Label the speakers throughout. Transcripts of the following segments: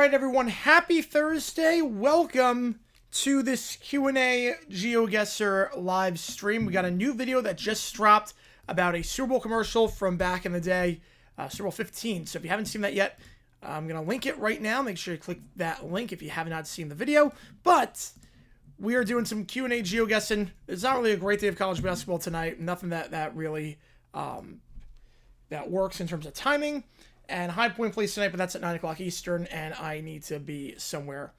Speaker 1: right, everyone. Happy Thursday. Welcome to this Q&A GeoGuessr live stream. We got a new video that just dropped about a Super Bowl commercial from back in the day, Super Bowl 15. So if you haven't seen that yet, I'm going to link it right now. Make sure you click that link if you have not seen the video. But we are doing some Q&A GeoGuessing. It's not really a great day of college basketball tonight. Nothing that really that works in terms of timing. And High Point plays tonight, but that's at 9 o'clock Eastern, and I need to be somewhere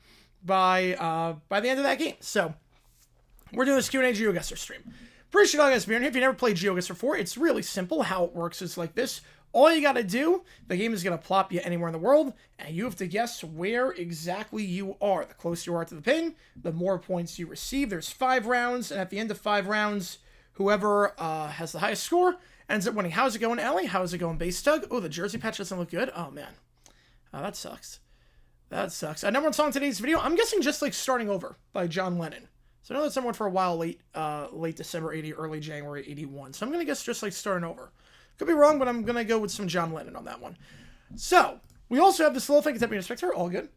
Speaker 1: by the end of that game. So we're doing this Q&A GeoGuessr stream. Appreciate all you guys being here. If you never played GeoGuessr before, it's really simple. How it works is like this. All you got to do, the game is going to plop you anywhere in the world, and you have to guess where exactly you are. The closer you are to the pin, the more points you receive. There's 5 rounds, and at the end of 5 rounds, whoever has the highest score ends up winning. How's it going, Ellie? How's it going, Base Tug? Oh, the jersey patch doesn't look good. Oh, man. That sucks. That sucks. Number one song in today's video, I'm guessing just like Starting Over by John Lennon. So I know that's someone for a while, late December 80, early January 81. So I'm going to guess just like Starting Over. Could be wrong, but I'm going to go with some John Lennon on that one. So, we also have this little thing, Deputy Inspector. All good.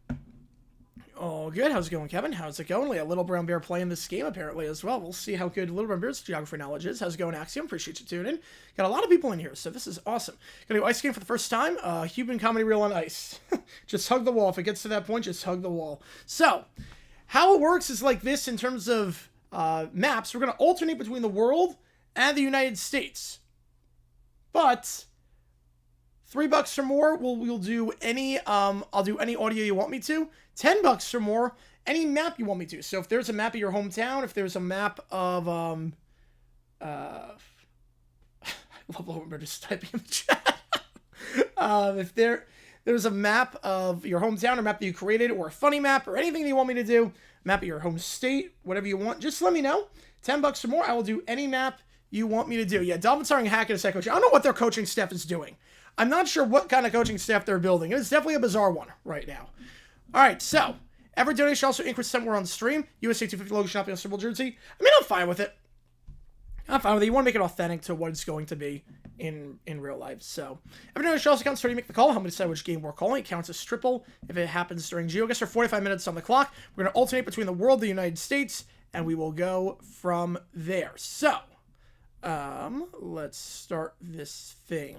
Speaker 1: All good. How's it going, Kevin? How's it going? Little Brown Bear playing this game, apparently, as well. We'll see how good Little Brown Bear's geography knowledge is. How's it going, Axiom? Appreciate you tuning in. Got a lot of people in here, so this is awesome. Gonna do ice skating for the first time. Cuban comedy reel on ice. Just hug the wall. If it gets to that point, just hug the wall. So, how it works is like this in terms of maps. We're going to alternate between the world and the United States. But $3 or more, we'll do any, I'll do any audio you want me to. $10 or more, any map you want me to. So if there's a map of your hometown, if there's a map of, I love what we're just typing in the chat. If there's a map of your hometown or map that you created or a funny map or anything that you want me to do, map of your home state, whatever you want, just let me know. $10 or more, I will do any map you want me to do. Yeah, Dolphins hiring Hackett as head coach. I don't know what their coaching staff is doing. I'm not sure what kind of coaching staff they're building. It's definitely a bizarre one right now. All right, so every donation also increases somewhere on the stream. USA 250 logo shopping on Super Bowl jersey. I mean, I'm fine with it. I'm fine with it. You want to make it authentic to what it's going to be in real life. So every donation also counts. So you make the call. How many decide which game we're calling? It counts as triple if it happens during GeoGuessr. 45 minutes on the clock. We're going to alternate between the world and the United States, and we will go from there. So let's start this thing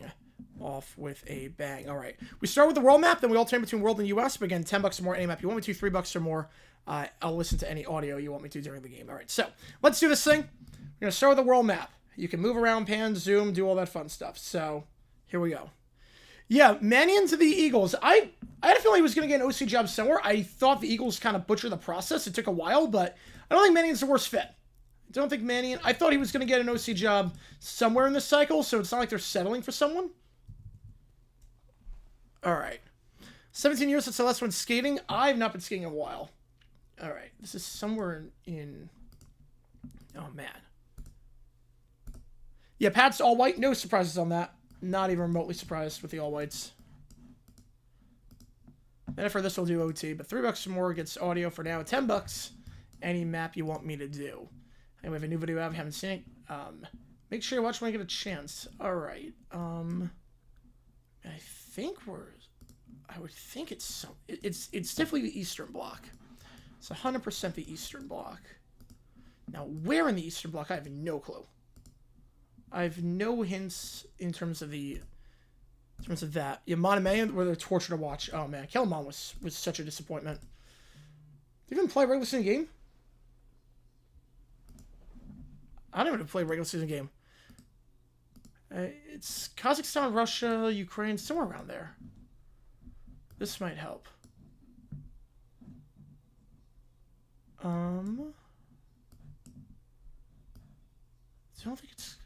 Speaker 1: off with a bang. All right, we start with the world map, then we alternate between world and US. But again, $10 or more, any map you want me to. $3 or more, I'll listen to any audio you want me to during the game. All right, so let's do this thing. We're gonna start with the world map. You can move around, pan, zoom, do all that fun stuff. So here we go. Yeah, Mannion to the Eagles. I had a feeling he was gonna get an OC job somewhere. I thought the Eagles kind of butchered the process. It took a while, but I don't think Mannion's the worst fit. I don't think Mannion. I thought he was going to get an OC job somewhere in this cycle, so it's not like they're settling for someone. All right. 17 years since the last one skating. I've not been skating in a while. All right. This is somewhere in... Oh, man. Yeah, Pat's all white. No surprises on that. Not even remotely surprised with the all whites. And for this, we'll do OT. But $3 or more gets audio for now. $10. Any map you want me to do. And we have a new video out. If you haven't seen it, make sure you watch when you get a chance. All right. I would think it's definitely the Eastern Bloc. It's 100% the Eastern Bloc. Now, where in the Eastern Bloc? I have no clue. I have no hints in terms of that. Yeah, Mon and Man were the torture to watch. Oh man, Kellerman was such a disappointment. Did you even play a regular season game? I don't even play a regular season game. It's Kazakhstan, Russia, Ukraine, somewhere around there. This might help. I don't think it's...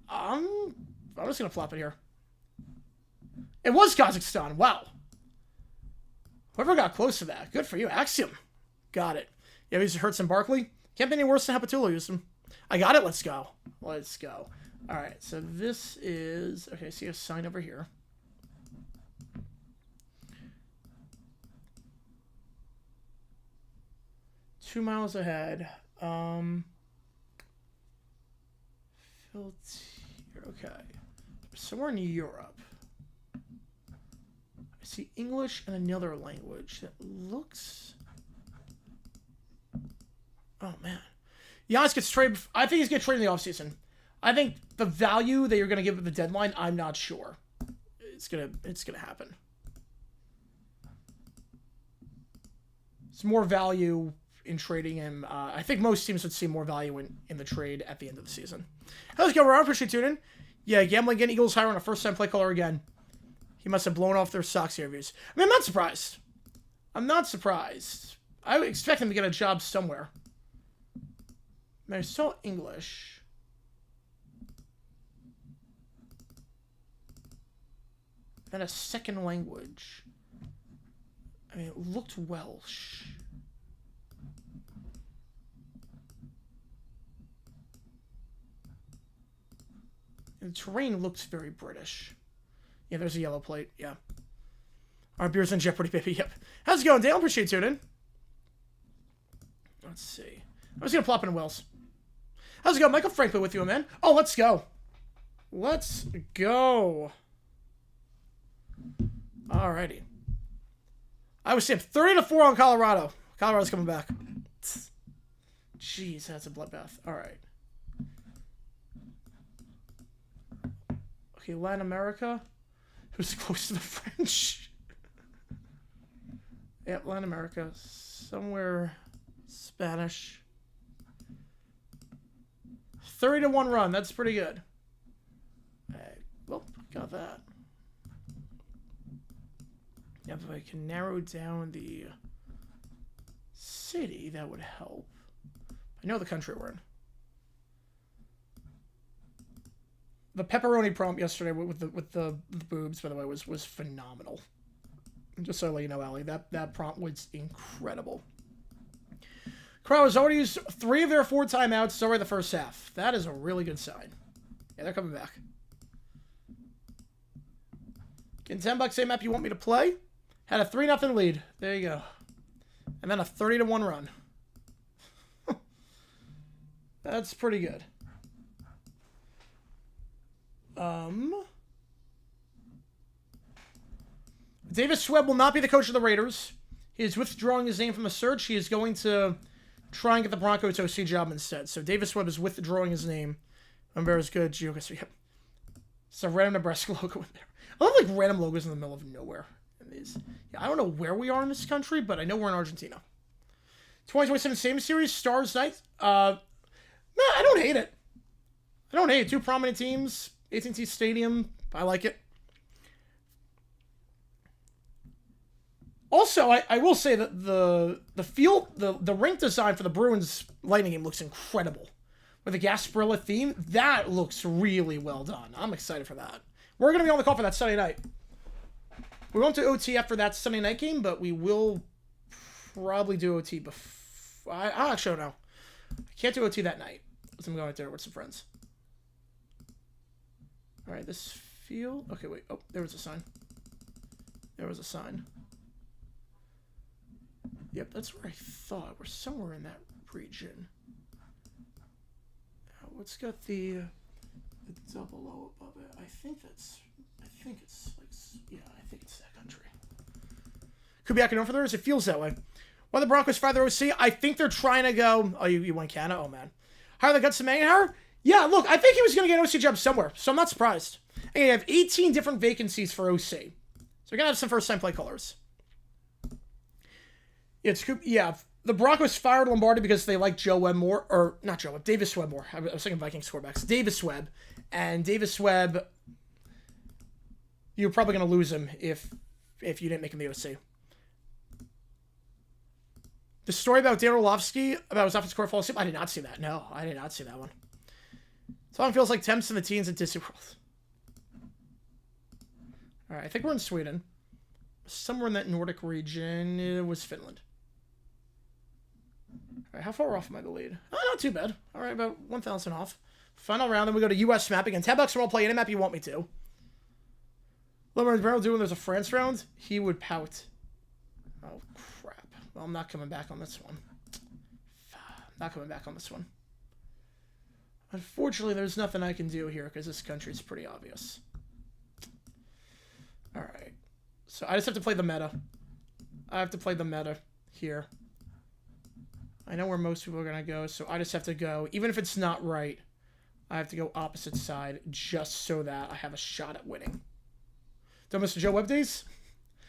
Speaker 1: I'm just gonna flop it here. It was Kazakhstan. Wow. Whoever got close to that. Good for you. Axiom. Got it. Yeah, these Hurts and Barkley. Can't be any worse than Hapatula used them. I got it. Let's go. Let's go. All right. So this is... Okay, see a sign over here. Two miles ahead. Okay. Somewhere in Europe. I I see English and another language that looks... Oh, man. Giannis gets traded... I think he's going to trade in the offseason. I think the value that you're going to give at the deadline, I'm not sure. It's gonna happen. It's more value in trading him. I think most teams would see more value in the trade at the end of the season. How's it going, Ron? Appreciate you tuning in. Yeah, gambling again. Eagles hire on a first-time play caller again. He must have blown off their socks interviews. I mean, I'm not surprised. I'm not surprised. I would expect him to get a job somewhere. I mean, I saw English. And a second language. I mean, it looked Welsh. And the terrain looks very British. Yeah, there's a yellow plate. Yeah. Our beer's in jeopardy, baby. Yep. How's it going, Dale? Appreciate you tuning in. Let's see. I'm just going to plop in Wales. How's it going? Michael Franklin with you, man. Oh, let's go. Let's go. Alrighty. I was saying 30-4 on Colorado. Colorado's coming back. Jeez, that's a bloodbath. Alright. Okay, Latin America. Who's close to the French? Yep, Latin America. Somewhere Spanish. 30-1 run. That's pretty good. Alright. Well, got that. Yeah, if I can narrow down the city, that would help. I know the country we're in. The pepperoni prompt yesterday with the boobs, by the way, was phenomenal. Just so I let you know, Ali, that prompt was incredible. Crowds already used 3 of their 4 timeouts already the first half. That is a really good sign. Yeah, they're coming back. Can $10 same map you want me to play? Had a 3-0 lead. There you go. And then a 30-1 run. That's pretty good. Davis Webb will not be the coach of the Raiders. He is withdrawing his name from the search. He is going to try and get the Broncos OC job instead. So Davis Webb is withdrawing his name. Remember, it's good. GeoGuessr. Yep. It's a random Nebraska logo in there. I love like random logos in the middle of nowhere. Yeah, I don't know where we are in this country, but I know we're in Argentina. 2027 same series, Stars Night. I don't hate it. I don't hate it. 2 prominent teams, AT&T Stadium. I like it. Also, I will say that the field, the rink design for the Bruins Lightning game looks incredible. With the Gasparilla theme, that looks really well done. I'm excited for that. We're going to be on the call for that Sunday night. We won't do OT after that Sunday night game, but we will probably do OT before. I actually don't know. I can't do OT that night because I'm going out there with some friends. All right, this field. Okay, wait. Oh, there was a sign. There was a sign. Yep, that's where I thought. We're somewhere in that region. What's got the double O above it? I think it's like, yeah, I think it's that country. Could be I can over there as it feels that way. Why the Broncos fire their OC? I think they're trying to go. Oh, you went Canada? Oh, man. Hire the guts of Mangenhauer? Yeah, look, I think he was going to get an OC job somewhere, so I'm not surprised. And you have 18 different vacancies for OC. So we're going to have some first-time play callers. Yeah, the Broncos fired Lombardi because they like Joe Webb more, or not Joe Webb, Davis Webb more. I was thinking Vikings quarterbacks. Davis Webb. And Davis Webb, you're probably going to lose him if you didn't make him the OC. The story about Dan Orlovsky, about his offensive court fall asleep, I did not see that. No, I did not see that one. Song feels like Temps in the Teens at Disney World. All right, I think we're in Sweden. Somewhere in that Nordic region, it was Finland. All right, how far off am I the lead? Oh, not too bad. All right, about 1,000 off. Final round, then we go to U.S. map again. $10 and we'll play any map you want me to. Lemon Barrel do when there's a France round? He would pout. Oh, crap. Well, I'm not coming back on this one. Not coming back on this one. Unfortunately, there's nothing I can do here because this country is pretty obvious. All right. So I just have to play the meta. I have to play the meta here. I know where most people are going to go, so I just have to go. Even if it's not right, I have to go opposite side just so that I have a shot at winning. Don't miss the Joe Webb days?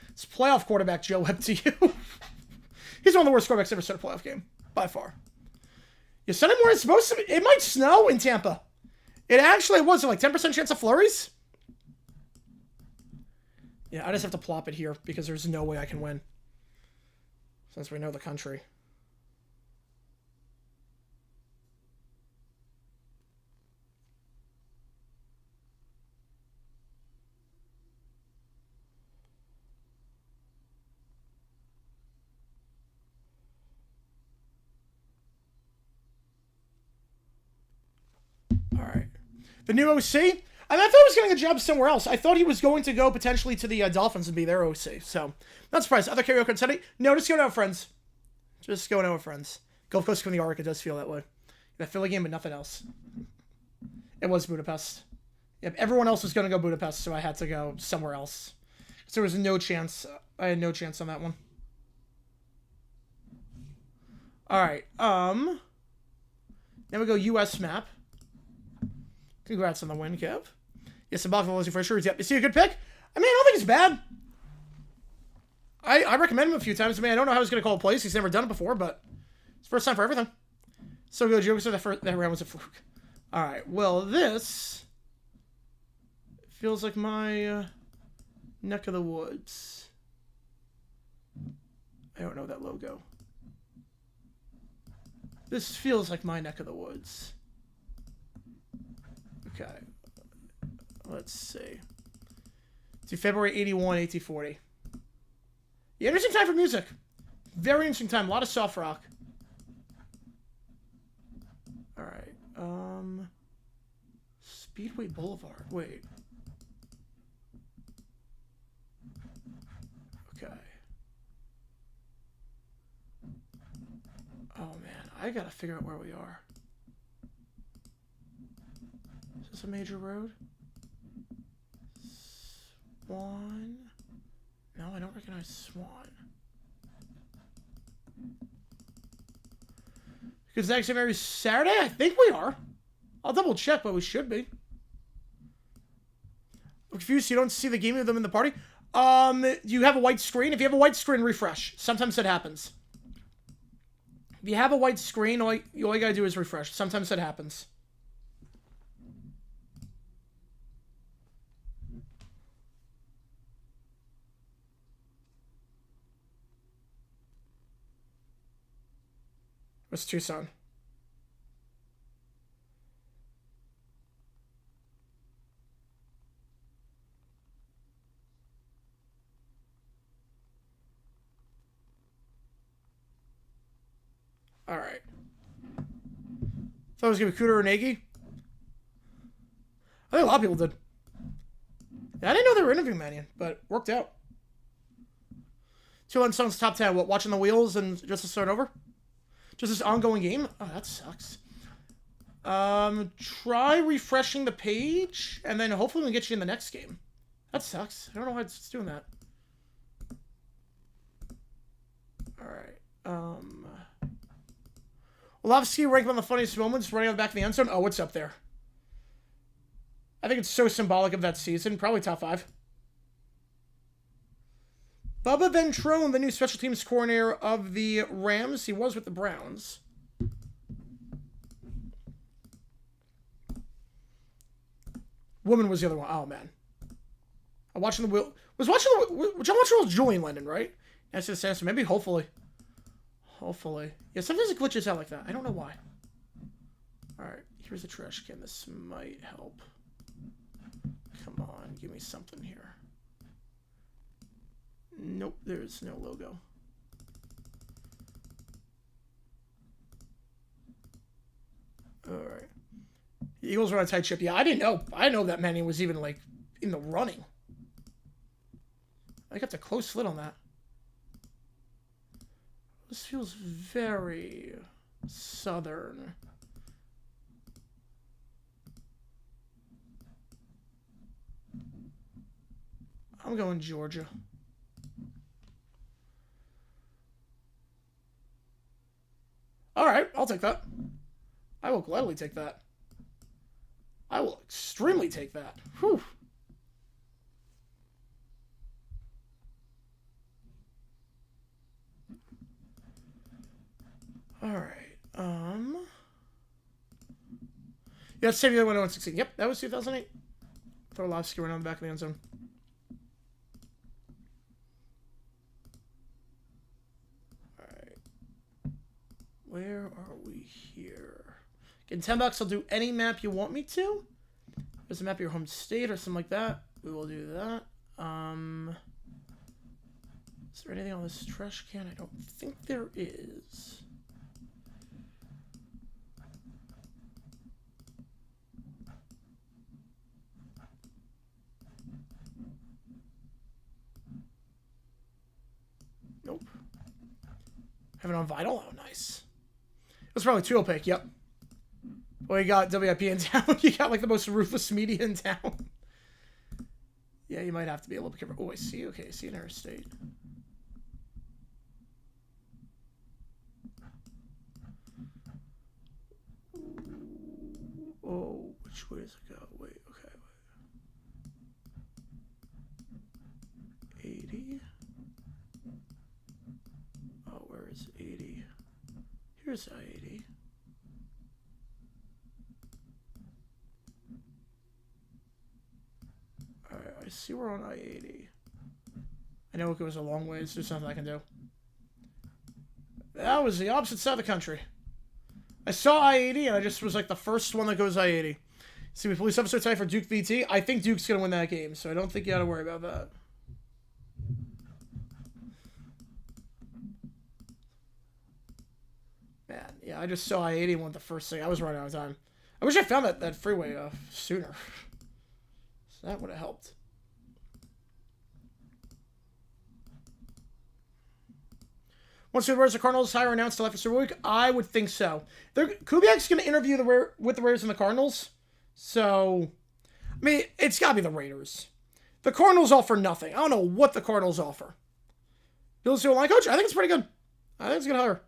Speaker 1: It's playoff quarterback Joe Webb to you. He's one of the worst quarterbacks ever set a playoff game. By far. Yeah, Sunday morning is supposed to be... It might snow in Tampa. It actually was like 10% chance of flurries. Yeah, I just have to plop it here because there's no way I can win. Since we know the country. Alright. The new OC? I mean, I thought he was getting a job somewhere else. I thought he was going to go potentially to the Dolphins and be their OC. So, not surprised. Other karaoke on Sunday? No, just going out with friends. Just going out with friends. Gulf Coast from the Arc, it does feel that way. That Philly game, but nothing else. It was Budapest. Yep, everyone else was going to go Budapest, so I had to go somewhere else. So there was no chance. I had no chance on that one. Alright, then we go US map. Congrats on the win, Kev. Yes, I'm Buffalo losing for sure. Yep. Is he a good pick? I mean, I don't think he's bad. I recommend him a few times. I mean, I don't know how he's going to call a place. He's never done it before, but it's first time for everything. So good, Joe. So that round was a fluke. All right. Well, this feels like my neck of the woods. I don't know that logo. This feels like my neck of the woods. Okay. Let's see. See, February 81, 1840. Yeah, interesting time for music. Very interesting time. A lot of soft rock. Alright. Speedway Boulevard. Wait. Okay. Oh, man. I gotta figure out where we are. Is this a major road? Swan? No, I don't recognize Swan. Because next time every Saturday? I think we are. I'll double check, but we should be. I'm confused, you don't see the game of them in the party? Do you have a white screen? If you have a white screen, refresh. Sometimes that happens. If you have a white screen, all you gotta do is refresh. Sometimes that happens. What's Tucson? All right. Thought it was gonna be Cooter or Nagy. I think a lot of people did. Yeah, I didn't know they were interviewing Mannion, but worked out. 2 songs top 10. What? Watching the wheels and just to start over. Just this ongoing game? Oh, that sucks. Try refreshing the page, and then hopefully we can get you in the next game. That sucks. I don't know why it's doing that. Alright, Olavsky ranking on the funniest moments, running on the back of the end zone. Oh, what's up there? I think it's so symbolic of that season. Probably top 5. Bubba Ventrone, the new special teams coordinator of the Rams. He was with the Browns. Woman was the other one. Oh, man. I'm watching the wheel. Was John watching Julian Lennon, right? That's the answer. Maybe, hopefully. Hopefully. Yeah, sometimes it glitches out like that. I don't know why. Alright, here's a trash can. This might help. Come on, give me something here. Nope, there's no logo. Alright. The Eagles are on a tight ship. Yeah, I didn't know. I didn't know that Manning was even, like, in the running. I got a close slit on that. This feels very southern. I'm going Georgia. All right, I'll take that. I will gladly take that. I will extremely take that. Whew. All right. Yeah, save the other one on 16. Yep, that was 2008. Throw a live skewer on the back of the end zone. All right. Where are we here? Getting $10, I'll do any map you want me to. There's a map of your home state or something like that. We will do that. Is there anything on this trash can? I don't think there is. Nope. Have it on Vital? Oh, nice. That's probably 2 pick, yep. Well, you got WIP in town. You got, like, the most ruthless media in town. Yeah, you might have to be a little bit careful. Oh, I see. Okay, I see an interstate. Oh, which way does it go? Wait, okay, wait. 80. Oh, where is 80? Here's I-80. Alright, I see we're on I-80. I know it goes a long ways. There's nothing I can do. That was the opposite side of the country. I saw I-80 and I just was like the first one that goes I-80. See, we police officer tonight for Duke VT. I think Duke's going to win that game, so I don't think you got to worry about that. Man, yeah, I just saw I-80 and went the first thing. I was running out of time. I wish I found that freeway sooner. So that would have helped. Once the Raiders and Cardinals hire announced till after Super Week, I would think so. Kubiak's going to interview with the Raiders and the Cardinals. So, I mean, it's got to be the Raiders. The Cardinals offer nothing. I don't know what the Cardinals offer. Bill's doing line coach. I think it's pretty good. I think it's going to hire.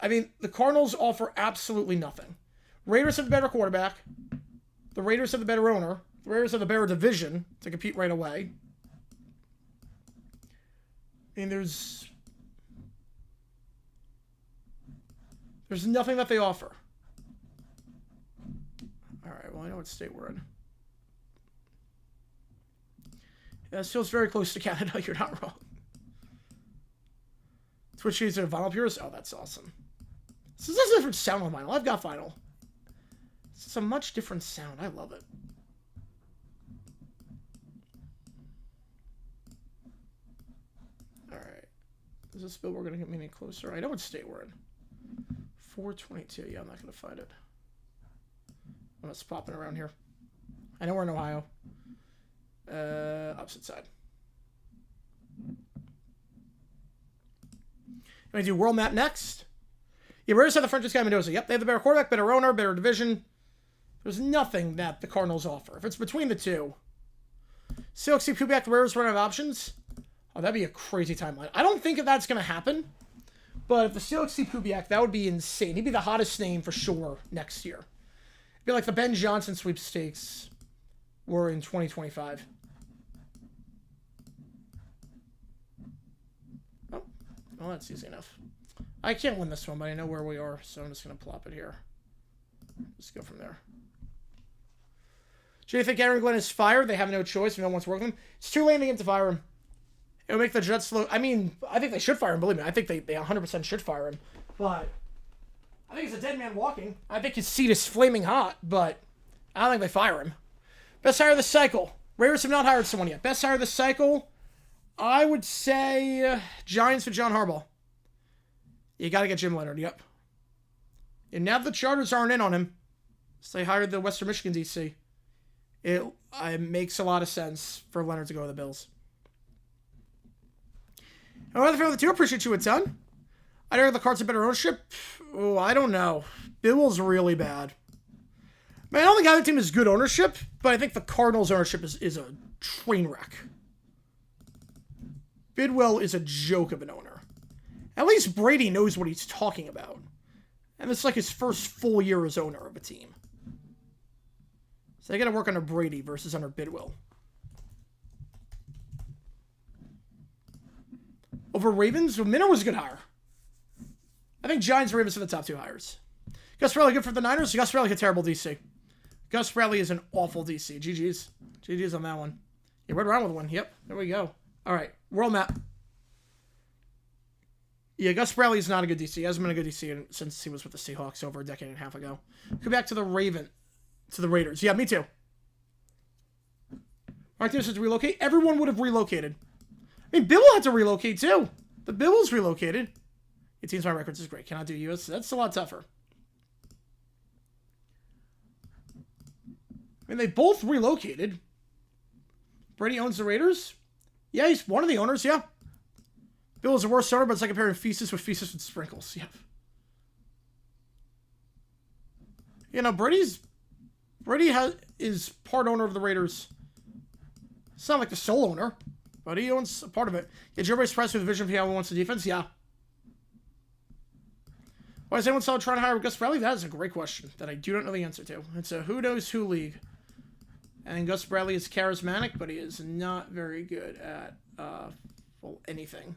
Speaker 1: I mean, the Cardinals offer absolutely nothing. Raiders have the better quarterback. The Raiders have the better owner. The Raiders have the better division to compete right away. I mean, there's nothing that they offer. All right, well, I know what state we're in. Yeah, this feels very close to Canada. You're not wrong. Twitch user vinyl purist. Oh, that's awesome. This is a different sound on vinyl. I've got vinyl. It's a much different sound. I love it. All right. Is this billboard going to get me any closer? I know what state we're in. 422. Yeah, I'm not going to find it. I'm just popping around here. I know we're in Ohio. Opposite side. I'm going to do world map next. Yeah, Raiders have the franchise guy Mendoza. Yep, they have the better quarterback, better owner, better division. There's nothing that the Cardinals offer. If it's between the two. Seahawks Kubiak, the Raiders run out of options. Oh, that'd be a crazy timeline. I don't think that's going to happen. But if the Seahawks see Kubiak, that would be insane. He'd be the hottest name for sure next year. It'd be like the Ben Johnson sweepstakes were in 2025. Oh, well, that's easy enough. I can't win this one, but I know where we are, so I'm just going to plop it here. Just go from there. Do you think Aaron Glenn is fired? They have no choice. No one wants to work with him. It's too late to get to fire him. It'll make the Jets look... I mean, I think they should fire him. Believe me, I think they 100% should fire him. But I think he's a dead man walking. I think his seat is flaming hot, but I don't think they fire him. Best hire of the cycle. Raiders have not hired someone yet. Best hire of the cycle, I would say Giants for John Harbaugh. You got to get Jim Leonard, yep. And now the Chargers aren't in on him, so they hired the Western Michigan DC. It makes a lot of sense for Leonard to go to the Bills. And what other film the two? Appreciate you a ton. I know the Cards have better ownership. Oh, I don't know. Bills really bad. Man, I don't think either team has good ownership, but I think the Cardinals' ownership is a train wreck. Bidwell is a joke of an owner. At least Brady knows what he's talking about. And it's like his first full year as owner of a team. So they got to work under Brady versus under Bidwill. Over Ravens, Minner was a good hire. I think Giants and Ravens are the top 2 hires. Gus Bradley good for the Niners. Gus Bradley a terrible DC. Gus Bradley is an awful DC. GG's. GG's on that one. Yeah, right around with one. Yep. There we go. All right. World map. Yeah, Gus Bradley is not a good DC. He hasn't been a good DC since he was with the Seahawks over a decade and a half ago. Go back to the Raiders. Yeah, me too. Mark Davis had to relocate. Everyone would have relocated. I mean, Bill had to relocate too. The Bills relocated. 18 my records is great. Cannot do US. That's a lot tougher. I mean, they both relocated. Brady owns the Raiders. Yeah, he's one of the owners, yeah. Bill is the worst owner, but it's like comparing Feces with Sprinkles. Yeah. You know, Brady is part owner of the Raiders. It's not like the sole owner, but he owns a part of it. Yeah, Joe Brady's surprised with the vision of how he wants the defense? Yeah. Why is anyone still trying to hire Gus Bradley? That is a great question that I do not know the answer to. It's a who knows who league. And Gus Bradley is charismatic, but he is not very good at well, anything.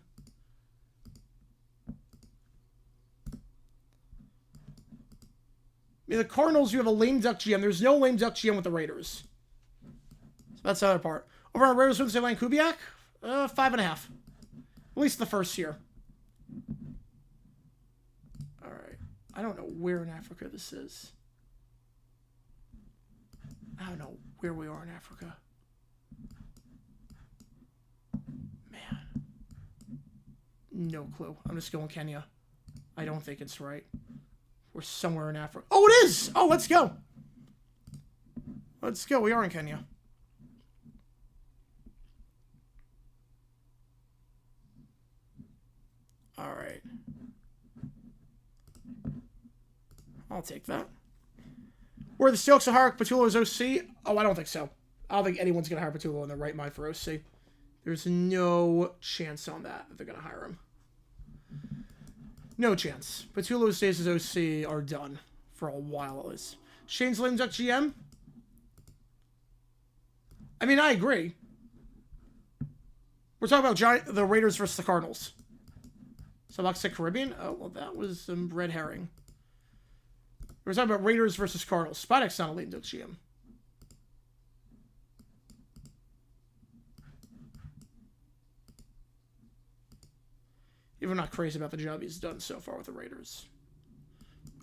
Speaker 1: I mean, the Cardinals, you have a lame duck GM. There's no lame duck GM with the Raiders. So that's the other part. Over on Raiders, wouldn't say Lane Kubiak? 5.5. At least the first year. All right. I don't know where in Africa this is. I don't know where we are in Africa. Man. No clue. I'm just going Kenya. I don't think it's right. We're somewhere in Africa. Oh, it is! Oh, let's go. Let's go. We are in Kenya. All right. I'll take that. Where the Steelers will hire Patullo as OC? Oh, I don't think so. I don't think anyone's going to hire Patullo in their right mind for OC. There's no chance on that they're going to hire him. No chance. Patullo's days as OC are done for a while at least. Shane's lame duck GM? I mean, I agree. We're talking about the Raiders versus the Cardinals. So Bucks said Caribbean? Oh, well, that was some red herring. We're talking about Raiders versus Cardinals. Spodek's not a lame duck GM. Even not crazy about the job he's done so far with the Raiders.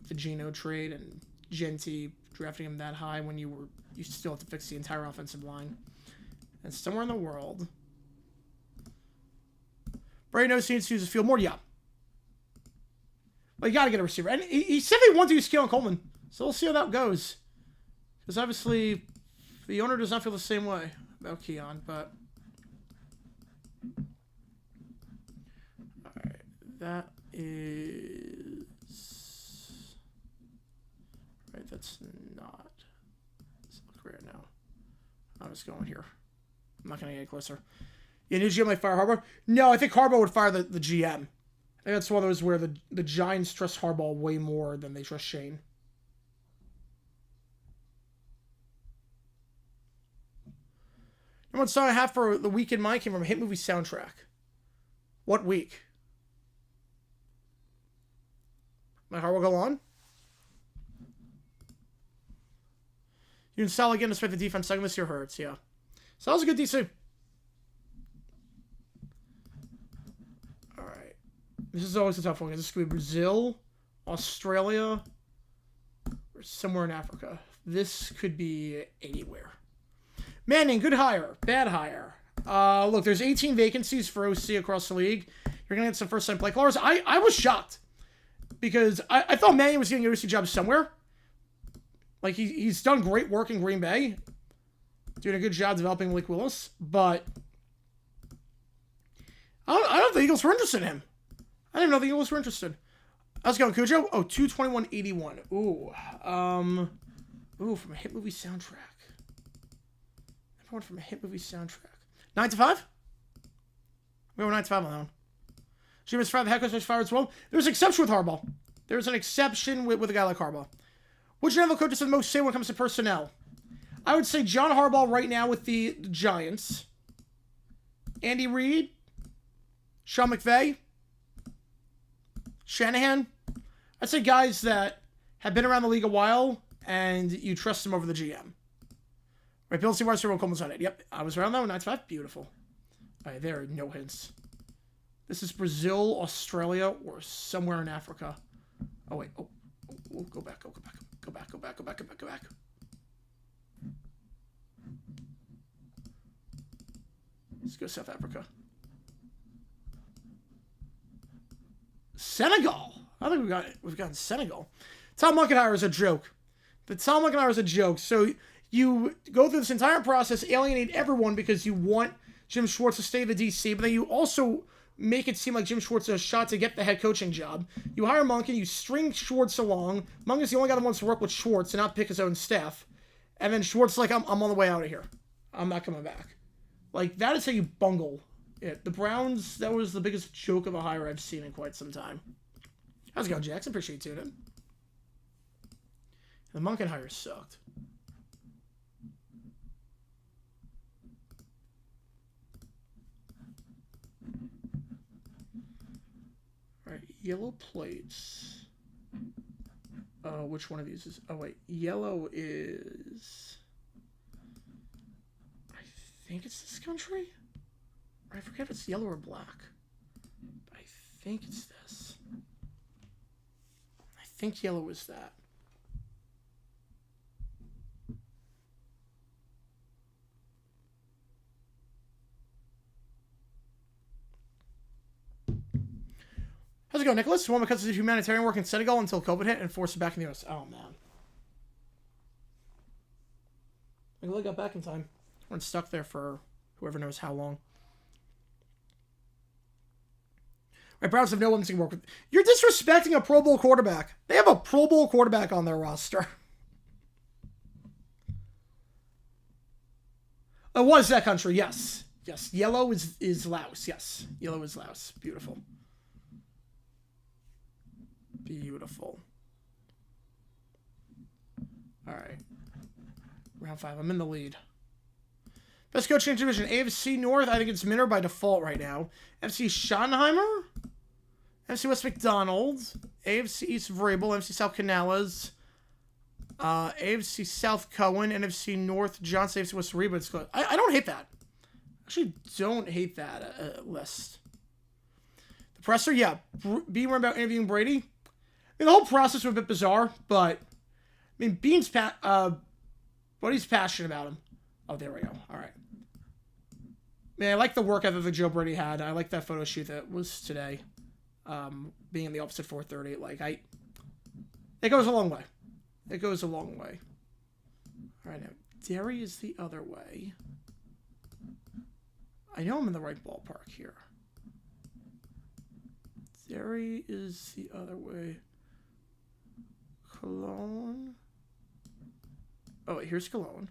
Speaker 1: The Geno trade and Genty drafting him that high when you still have to fix the entire offensive line. And somewhere in the world, Brady knows he needs to use the field more. Yeah. Well, you got to get a receiver. And he said they want to use Keon Coleman. So we'll see how that goes. Because obviously, the owner does not feel the same way about Keon. But all right, that is right. That's not. Let's look right now. I'm just going here. I'm not going to get closer. Yeah, new GM might fire Harbaugh? No, I think Harbaugh would fire the GM. I think that's one of those where the Giants trust Harbaugh way more than they trust Shane. Number one song I have for the week in mind came from a hit movie soundtrack. What week? My heart will go on. You can sell again despite the defense second this year hurts, yeah. So that was a good DC. Alright. This is always a tough one. This could be Brazil, Australia, or somewhere in Africa. This could be anywhere. Manning, good hire. Bad hire. Look, there's 18 vacancies for OC across the league. You're going to get some first-time play callers. I was shocked. Because I thought Manning was getting an OC job somewhere. Like, he's done great work in Green Bay. Doing a good job developing Malik Willis. But I don't think the Eagles were interested in him. I didn't know the Eagles were interested. How's it going, Cujo? Oh, 221.81. Ooh. Ooh, from a hit movie soundtrack. Everyone from a hit movie soundtrack. 9 to 5? We were 9 to 5 on that one. GMS 5, the head coach makes fire as well. There's an exception with Harbaugh. There's an exception with a guy like Harbaugh. Which NFL coach has the most say when it comes to personnel? I would say John Harbaugh right now with the Giants. Andy Reid. Sean McVay. Shanahan. I'd say guys that have been around the league a while and you trust them over the GM. Right, Bill C. Marcer, Coleman's on it. Yep, I was around that one. 9-5. Beautiful. All right, there are no hints. This is Brazil, Australia, or somewhere in Africa. Oh, wait. Oh, go back. Go back. Go back. Go back. Go back. Go back. Go back. Let's go South Africa. Senegal. I think we've gotten Senegal. Tom Munkenheier is a joke. The Tom Munkenheier is a joke. So you go through this entire process, alienate everyone because you want Jim Schwartz to stay the DC, but then you also make it seem like Jim Schwartz has a shot to get the head coaching job. You hire Monken, you string Schwartz along. Monken's the only guy that wants to work with Schwartz and not pick his own staff. And then Schwartz is like, I'm on the way out of here. I'm not coming back. Like, that is how you bungle it. The Browns, that was the biggest joke of a hire I've seen in quite some time. How's it going, Jackson? Appreciate you tuning in. The Monken hire sucked. Alright, yellow plates. Which one of these is... Oh, wait. Yellow is... I think it's this country? I forget if it's yellow or black. I think it's this. I think yellow is that. How's it going, Nicholas? Woman cuts to humanitarian work in Senegal until COVID hit and forced it back in the US. Oh, man. I really got back in time. We're stuck there for whoever knows how long. Right, Browns have no women to work with. You're disrespecting a Pro Bowl quarterback. They have a Pro Bowl quarterback on their roster. It was that country, yes. Yes, yellow is Laos, yes. Yellow is Laos. Beautiful. Beautiful. All right. Round 5. I'm in the lead. Best coaching division. AFC North. I think it's Minner by default right now. FC Schottenheimer. FC West McDonald. AFC East Vrabel. NFC South Canales. AFC South Cohen. NFC North Johnson. AFC West Reba. I don't hate that. Actually, don't hate that list. The presser, yeah. Being about interviewing Brady. I mean, the whole process was a bit bizarre, but I mean, Bean's what he's passionate about him. Oh, there we go. All right. Man, I like the work ethic that Joe Brady had. I like that photo shoot that was today. Being in the office at 4:30. Like, it goes a long way. It goes a long way. All right, now, Derry is the other way. I know I'm in the right ballpark here. Derry is the other way. Cologne. Oh, wait, here's Cologne.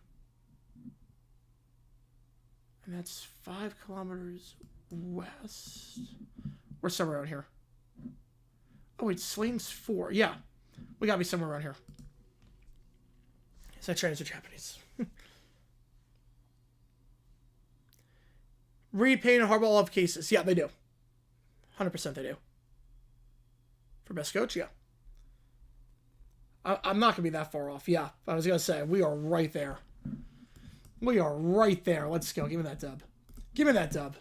Speaker 1: And that's 5 kilometers west. We're somewhere around here. Oh, wait, Slane's 4. Yeah, we gotta be somewhere around here. Is that Chinese or Japanese? Reed, Payne, and Harbaugh all have cases. Yeah, they do. 100% they do. For best coach, yeah. I'm not going to be that far off. Yeah, I was going to say, we are right there. We are right there. Let's go. Give me that dub. Give me that dub.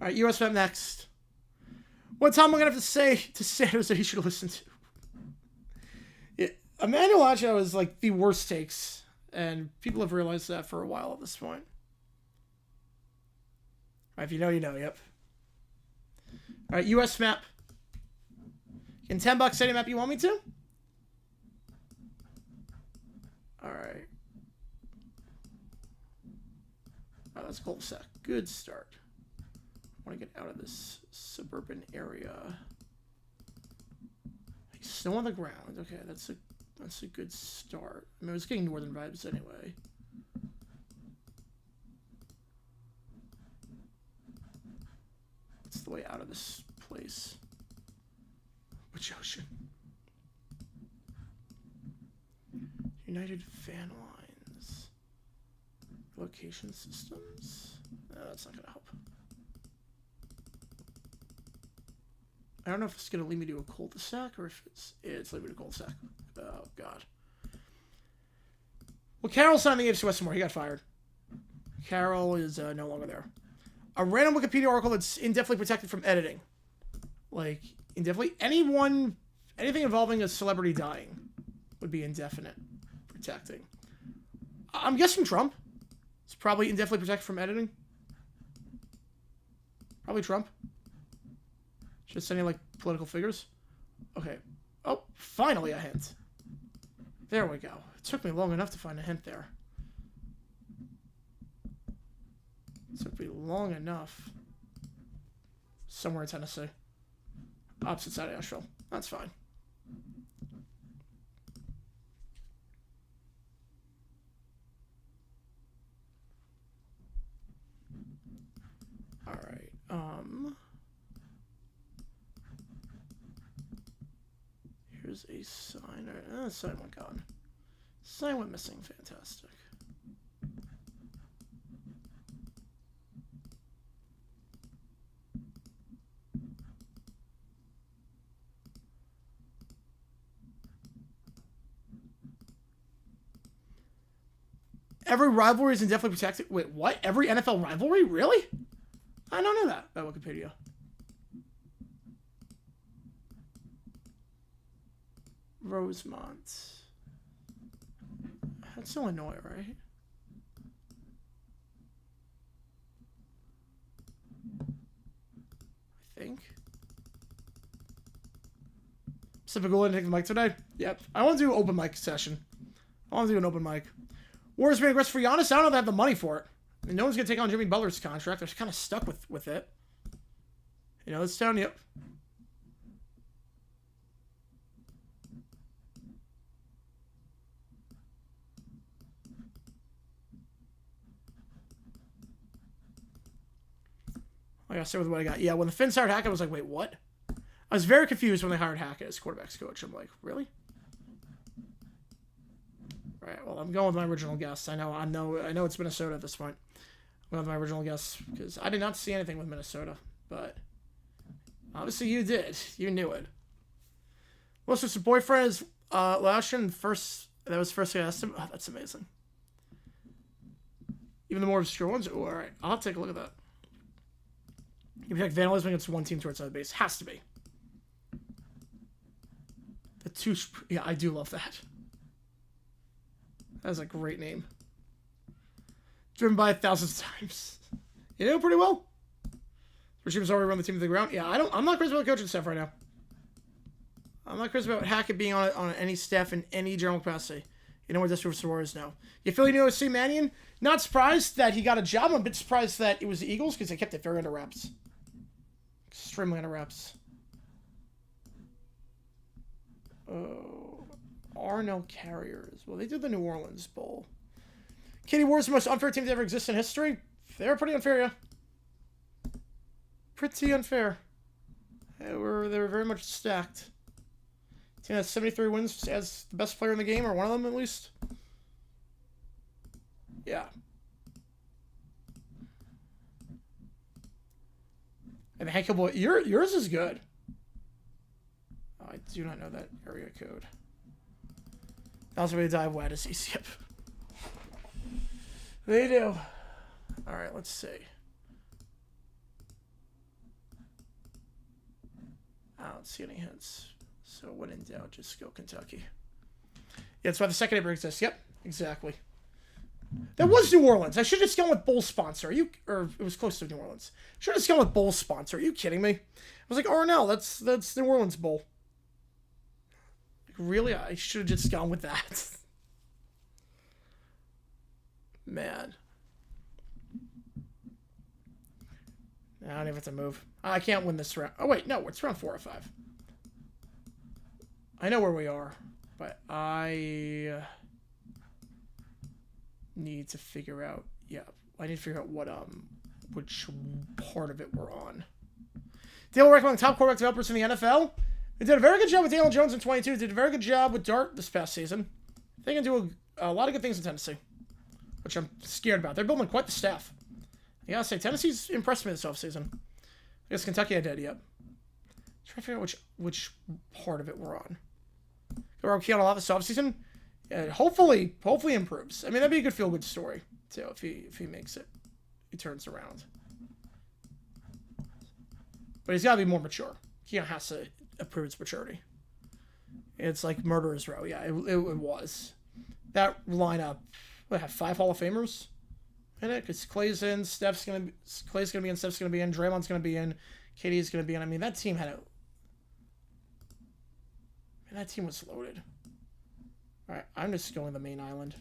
Speaker 1: All right, US Map next. What time am I going to have to say to Sanders that he should listen to? Yeah, Emmanuel Acho is like the worst takes, and people have realized that for a while at this point. All right, if you know, you know. Yep. All right, US Map. In $10 any map you want me to? All right. Oh, that's a cul-de-sac. Good start. I want to get out of this suburban area. Snow on the ground. Okay, that's a good start. I mean, I was getting northern vibes anyway. What's the the way out of this place. Which ocean? United Fan Lines. Location systems? No, that's not going to help. I don't know if it's going to lead me to a cul-de-sac or if it's leading me to a cul-de-sac. Oh, God. Well, Carol's not in the AFC West anymore. He got fired. Carol is no longer there. A random Wikipedia article that's indefinitely protected from editing. Like, indefinitely. Anything involving a celebrity dying would be indefinite protecting. I'm guessing Trump. It's probably indefinitely protected from editing. Probably Trump. Just any, like, political figures. Okay. Oh, finally a hint. There we go. It took me long enough to find a hint there. It took me long enough. Somewhere in Tennessee. Opposite side of Asheville. That's fine. Alright. Here's a sign. Sign went gone. Sign went missing. Fantastic. Every rivalry is indefinitely protected. Wait, what? Every NFL rivalry? Really? I don't know that about Wikipedia. Rosemont. That's Illinois, right? I think. Pacific Gold take the mic today? Yep. I want to do an open mic session. I want to do an open mic. Warriors being aggressive for Giannis. I don't know if they have the money for it. I mean, no one's going to take on Jimmy Butler's contract. They're kind of stuck with it. You know, it's down, yep. I gotta stay with what I got. Yeah, when the Finns hired Hackett, I was like, wait, what? I was very confused when they hired Hackett as quarterback's coach. I'm like, really? Right, well, I'm going with my original guess. I know it's Minnesota at this point. I'm going with my original guess because I did not see anything with Minnesota, but obviously you did. You knew it. Most of his boyfriend is Lashin. That was first I asked him. Oh, that's amazing. Even the more obscure ones. Oh, all right, I'll take a look at that. You protect vandalism against one team towards other base. Has to be. Yeah, I do love that. That's a great name. Driven by thousands of times. You know pretty well. Regime's already run the team to the ground. Yeah, I'm not crazy about coaching staff right now. I'm not crazy about Hackett being on any staff in any general capacity. You know what this for Warriors now. You feel you know C. Mannion? Not surprised that he got a job. I'm a bit surprised that it was the Eagles because they kept it very under wraps. Extremely under wraps. Oh, Arnell Carriers. Well, they did the New Orleans Bowl. Katie Warriors, the most unfair team to ever exist in history. They were pretty unfair, yeah. Pretty unfair. They were very much stacked. Team has 73 wins as the best player in the game, or one of them at least. Yeah. And Hank Boy, yours is good. Oh, I do not know that area code. That was a way to dive wet as yep. They do. All right, let's see. I don't see any hints. So when in doubt, just go Kentucky. Yeah, it's why the second ever exists. Yep, exactly. That was New Orleans. I should have just gone with bowl sponsor. Or it was close to New Orleans. Should have just gone with bowl sponsor. Are you kidding me? I was like, Arnell, that's New Orleans Bowl. Like, really? I should have just gone with that. Man. I don't even have to move. I can't win this round. Oh, wait, no, it's round 4 or 5. I know where we are, but I need to figure out. Yeah, I need to figure out which part of it we're on. Dale rank among top quarterback developers in the NFL. They did a very good job with Daniel Jones in 22. Did a very good job with Dart this past season. They can do a lot of good things in Tennessee, which I'm scared about. They're building quite the staff. I gotta say, Tennessee's impressed me this offseason. I guess Kentucky I did, yep. Trying to figure out which part of it we're on. We're okay on a lot this offseason. Hopefully improves. I mean, that'd be a good feel-good story, too, if he makes it. He turns around. But he's got to be more mature. He has to improve his maturity. It's like Murderer's Row. Yeah, it was. That lineup, what, have 5 Hall of Famers in it? Because Clay's in, Clay's going to be in, Steph's going to be in, Draymond's going to be in, KD's going to be in. I mean, that team that team was loaded. All right, I'm just going to the main island.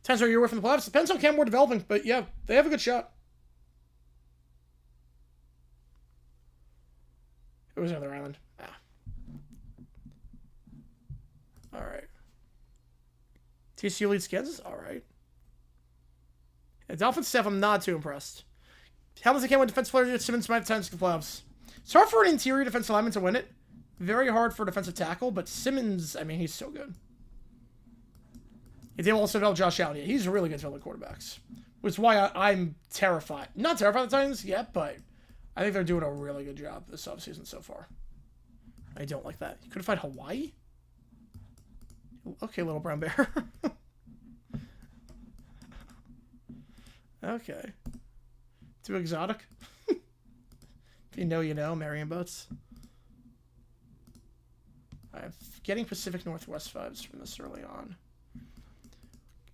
Speaker 1: Times are a year away from the playoffs. Depends on Cam Ward developing, but yeah, they have a good shot. It was another island. All right. TCU leads Kansas. All right. Yeah, Dolphins staff, I'm not too impressed. Hamilton came with defensive player Simmons might have times in the playoffs. It's hard for an interior defensive lineman to win it. Very hard for a defensive tackle, but Simmons, I mean, he's so good. They also develop Josh Allen. Yeah, he's a really good developing quarterbacks. Which is why I'm terrified. Not terrified of the Titans yet, but I think they're doing a really good job this offseason so far. I don't like that. You could have fight Hawaii? Okay, little brown bear. Okay. Too exotic? If you know, you know. Marion boats. I'm getting Pacific Northwest vibes from this early on.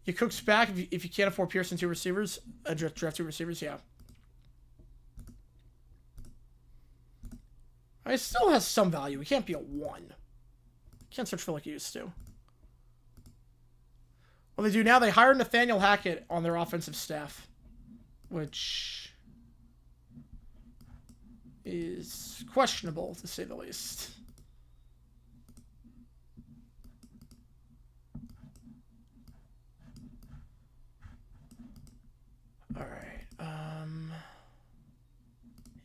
Speaker 1: You Cook's back if you can't afford Pearson 2 receivers. Draft 2 receivers, yeah. It still has some value. It can't be a 1. Can't search for like you used to. What they do now, they hire Nathaniel Hackett on their offensive staff, which is questionable, to say the least. All right.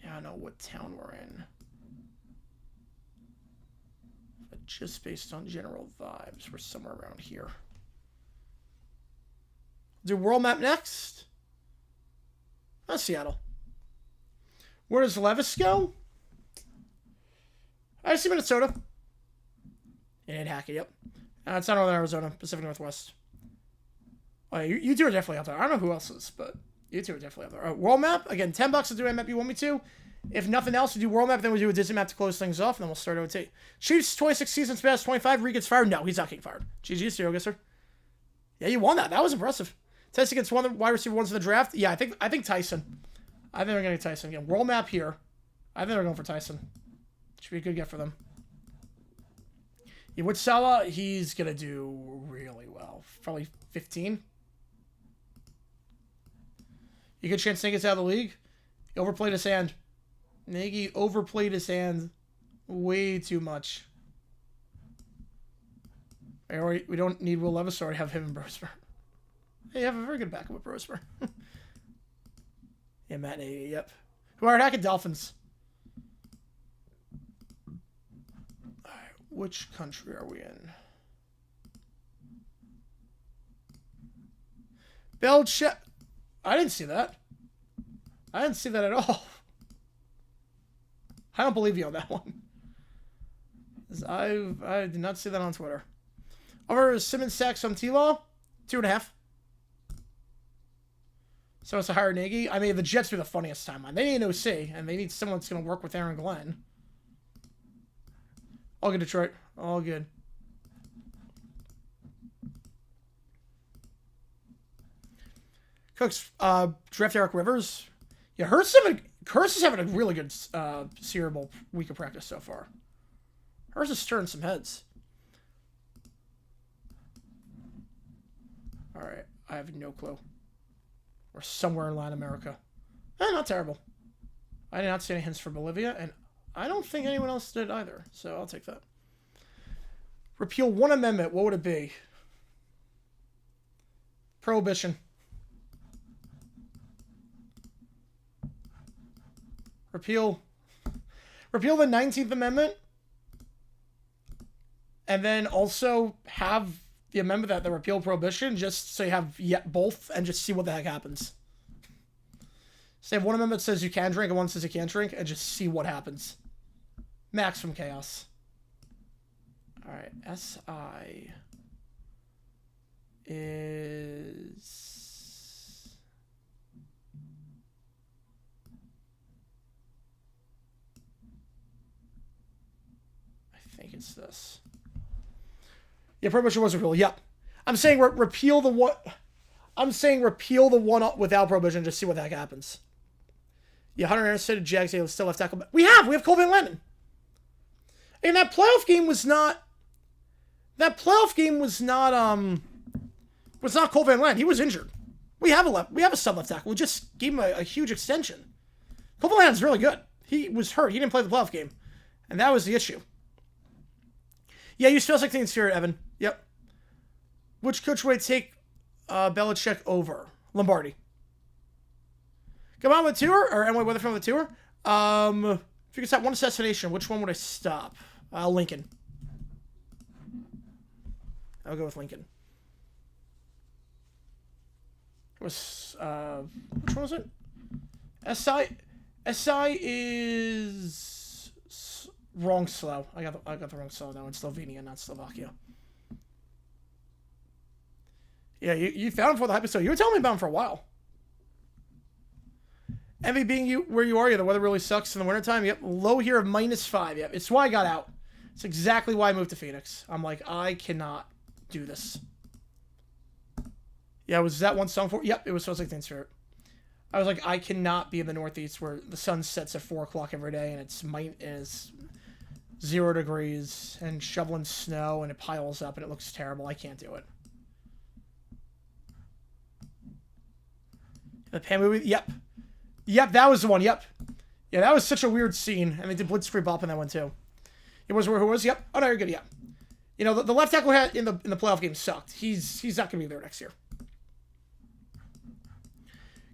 Speaker 1: Yeah, I don't know what town we're in. But just based on general vibes, we're somewhere around here. Do world map next? That's Seattle. Where does Levis go? I see Minnesota. And Hackett, yep. It's not Northern Arizona, Pacific Northwest. Oh, yeah, you two are definitely out there. I don't know who else is, but you two are definitely out there. All right, world map. Again, $10 to do a map you want me to. If nothing else, we do world map, then we do a Disney map to close things off, and then we'll start OT. Chiefs, 26 seasons past, 25. Reed gets fired. No, he's not getting fired. GG's, GeoGuessr. Yeah, you won that. That was impressive. Tyson gets one of the wide receiver ones in the draft. Yeah, I think Tyson. I think they're going to get Tyson again. World map here. I think they're going for Tyson. Should be a good get for them. Yeah, with Salah, he's going to do really well. Probably 15. You good chance Nagy gets out of the league? He overplayed his hand. Nagy overplayed his hand way too much. We don't need Will Levis, or have him and Brosper. Hey, you have a very good backup with Brosper. Yeah, Matt Nagy, yep. Who are Hackett Dolphins? Alright, which country are we in? Belgium. I didn't see that. I didn't see that at all. I don't believe you on that one. I did not see that on Twitter. Over Simmons sacks from T-Law, 2.5. So it's a higher Nagy. I mean, the Jets are the funniest timeline. They need an OC, and they need someone that's going to work with Aaron Glenn. All good, Detroit. All good. Cooks, draft Eric Rivers. Yeah, Hurst is having a really good Sierra Bowl week of practice so far. Hurst is stirring some heads. All right, I have no clue. We're somewhere in Latin America. Not terrible. I did not see any hints for Bolivia, and I don't think anyone else did either, so I'll take that. Repeal one amendment. What would it be? Prohibition. Repeal the 19th Amendment. And then also have the amendment that the repeal prohibition, just so you have both and just see what the heck happens. So you have one amendment that says you can drink and one says you can't drink, and just see what happens. Maximum chaos. Alright, SI is... I think it's this. Yeah, prohibition was repealed. Yep. I'm saying repeal the one... I'm saying repeal the one without prohibition, just see what the heck happens. Yeah, Hunter Anderson, Jags, still left tackle. We have Cole Van Lannon. And that playoff game was not... That playoff game was not Cole Van Lannon. He was injured. We have a sub left tackle. We just gave him a huge extension. Cole Van Lannon's really good. He was hurt. He didn't play the playoff game. And that was the issue. Yeah, you spell like things here, Evan. Yep. Which coach would take Belichick over? Lombardi. Come on with tour, or Emily Weatherfield with tour. If you could stop one assassination, which one would I stop? Lincoln. I'll go with Lincoln. It was which one was it? SI is wrong slow. I got the wrong slow now. It's Slovenia, not Slovakia. Yeah, you found him for the hype episode. You were telling me about him for a while. Envy being where you are, the weather really sucks in the wintertime. Yep, low here of -5. Yep, it's why I got out. It's exactly why I moved to Phoenix. I'm like, I cannot do this. Yeah, was that one song for? Yep, it was Smells Like Teen Spirit. I was like, I cannot be in the Northeast where the sun sets at 4 o'clock every day and it's 0 degrees and shoveling snow and it piles up and it looks terrible. I can't do it. The Pan movie, yep. Yep, that was the one, yep. Yeah, that was such a weird scene. And they did Blitzkrieg Bop in that one too. It was where who was? Yep. Oh no, you're good, yeah. You know, the left tackle in the playoff game sucked. He's not gonna be there next year.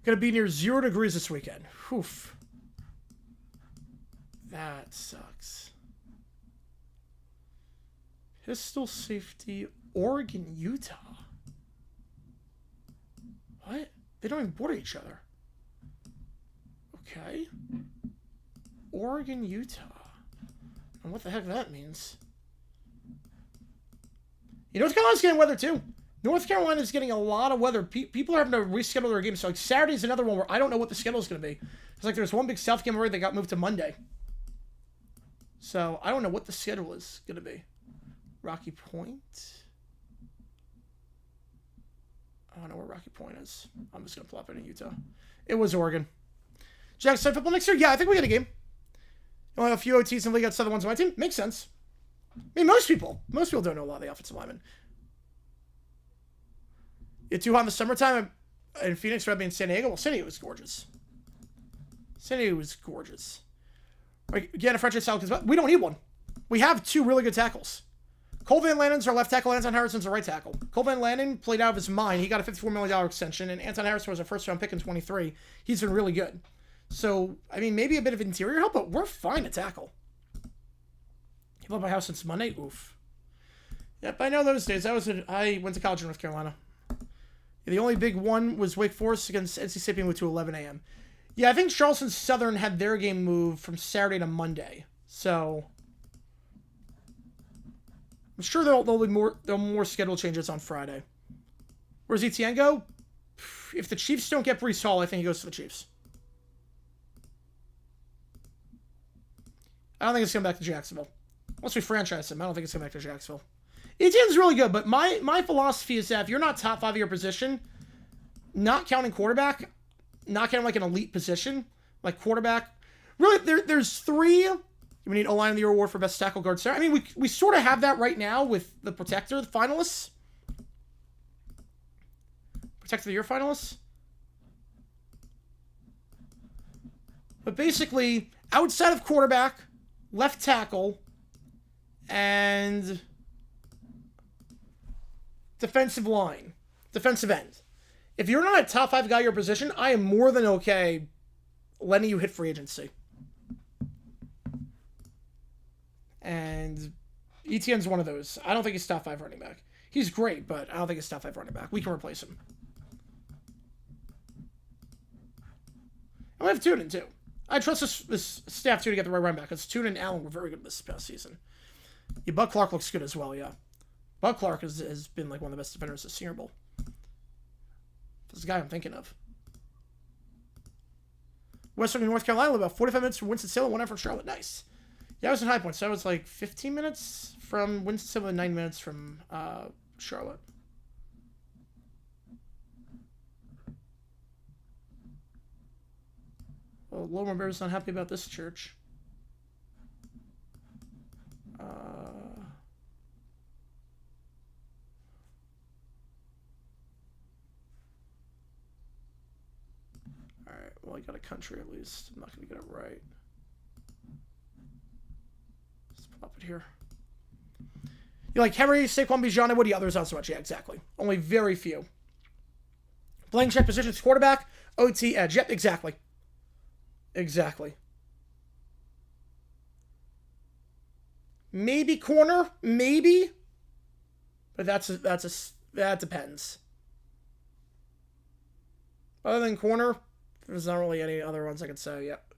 Speaker 1: Gonna be near 0 degrees this weekend. Oof. That sucks. Pistol safety, Oregon, Utah. What? They don't even border each other. Okay. Oregon, Utah. And what the heck that means. North Carolina's getting weather too. North Carolina's getting a lot of weather. People are having to reschedule their games. So like Saturday's another one where I don't know what the schedule is going to be. It's like there's one big South game already that got moved to Monday. So I don't know what the schedule is going to be. Rocky Point. I don't know where Rocky Point is. I'm just going to plop it in Utah. It was Oregon. Jack, set football next year? Yeah, I think we get a game. You'll have a few OTs and we got Southern ones on my team. Makes sense. I mean, most people don't know a lot of the offensive linemen. It's too hot in the summertime in Phoenix, rather than San Diego. Well, San Diego was gorgeous. San Diego was gorgeous. Like, again, a franchise tackle, because we don't need one. We have 2 really good tackles. Cole Van Lannon's our left tackle, Anton Harrison's our right tackle. Cole Van Lannon played out of his mind. He got a $54 million extension, and Anton Harrison was a first-round pick in 23. He's been really good. So, I mean, maybe a bit of interior help, but we're fine at tackle. He left my house since Monday. Oof. Yep, I know those days. I went to college in North Carolina. The only big one was Wake Forest against NC State being moved to 11 a.m. Yeah, I think Charleston Southern had their game moved from Saturday to Monday. So I'm sure there'll be more schedule changes on Friday. Where's ETN go? If the Chiefs don't get Breece Hall, I think he goes to the Chiefs. I don't think it's coming back to Jacksonville. Once we franchise him, I don't think it's coming back to Jacksonville. ETN's really good, but my philosophy is that if you're not top 5 of your position, not counting quarterback, not counting like an elite position, like quarterback, really, there's 3. We need O-line of the year award for best tackle guard. I mean, we sort of have that right now with the Protector finalists. Protector of the Year finalists. But basically, outside of quarterback, left tackle, and defensive line, defensive end. If you're not a top 5 guy at your position, I am more than okay letting you hit free agency. And Etienne's one of those. I don't think he's top 5 running back. He's great, but I don't think he's top 5 running back. We can replace him. And we have Tootin, too. I trust this staff, too, to get the right running back, because Tootin and Allen were very good this past season. Yeah, Bud Clark looks good as well, yeah. Bud Clark has been like one of the best defenders this Senior Bowl. This is the guy I'm thinking of. Western North Carolina, about 45 minutes from Winston-Salem, 1 hour from Charlotte. Nice. Yeah, I was in High Point, so I was like 15 minutes from Winston-Salem and 9 minutes from Charlotte. Well, Lower Bear's not happy about this church. Alright, well, I got a country at least. I'm not going to get it right. Let's pop it here. You like Henry, Saquon, Bijan, and Woody? Others not so much. Yeah, exactly. Only very few. Blank check positions, quarterback, OT, edge. Yep, exactly. Exactly. Maybe corner, maybe. But that depends. Other than corner, there's not really any other ones I could say. Yep.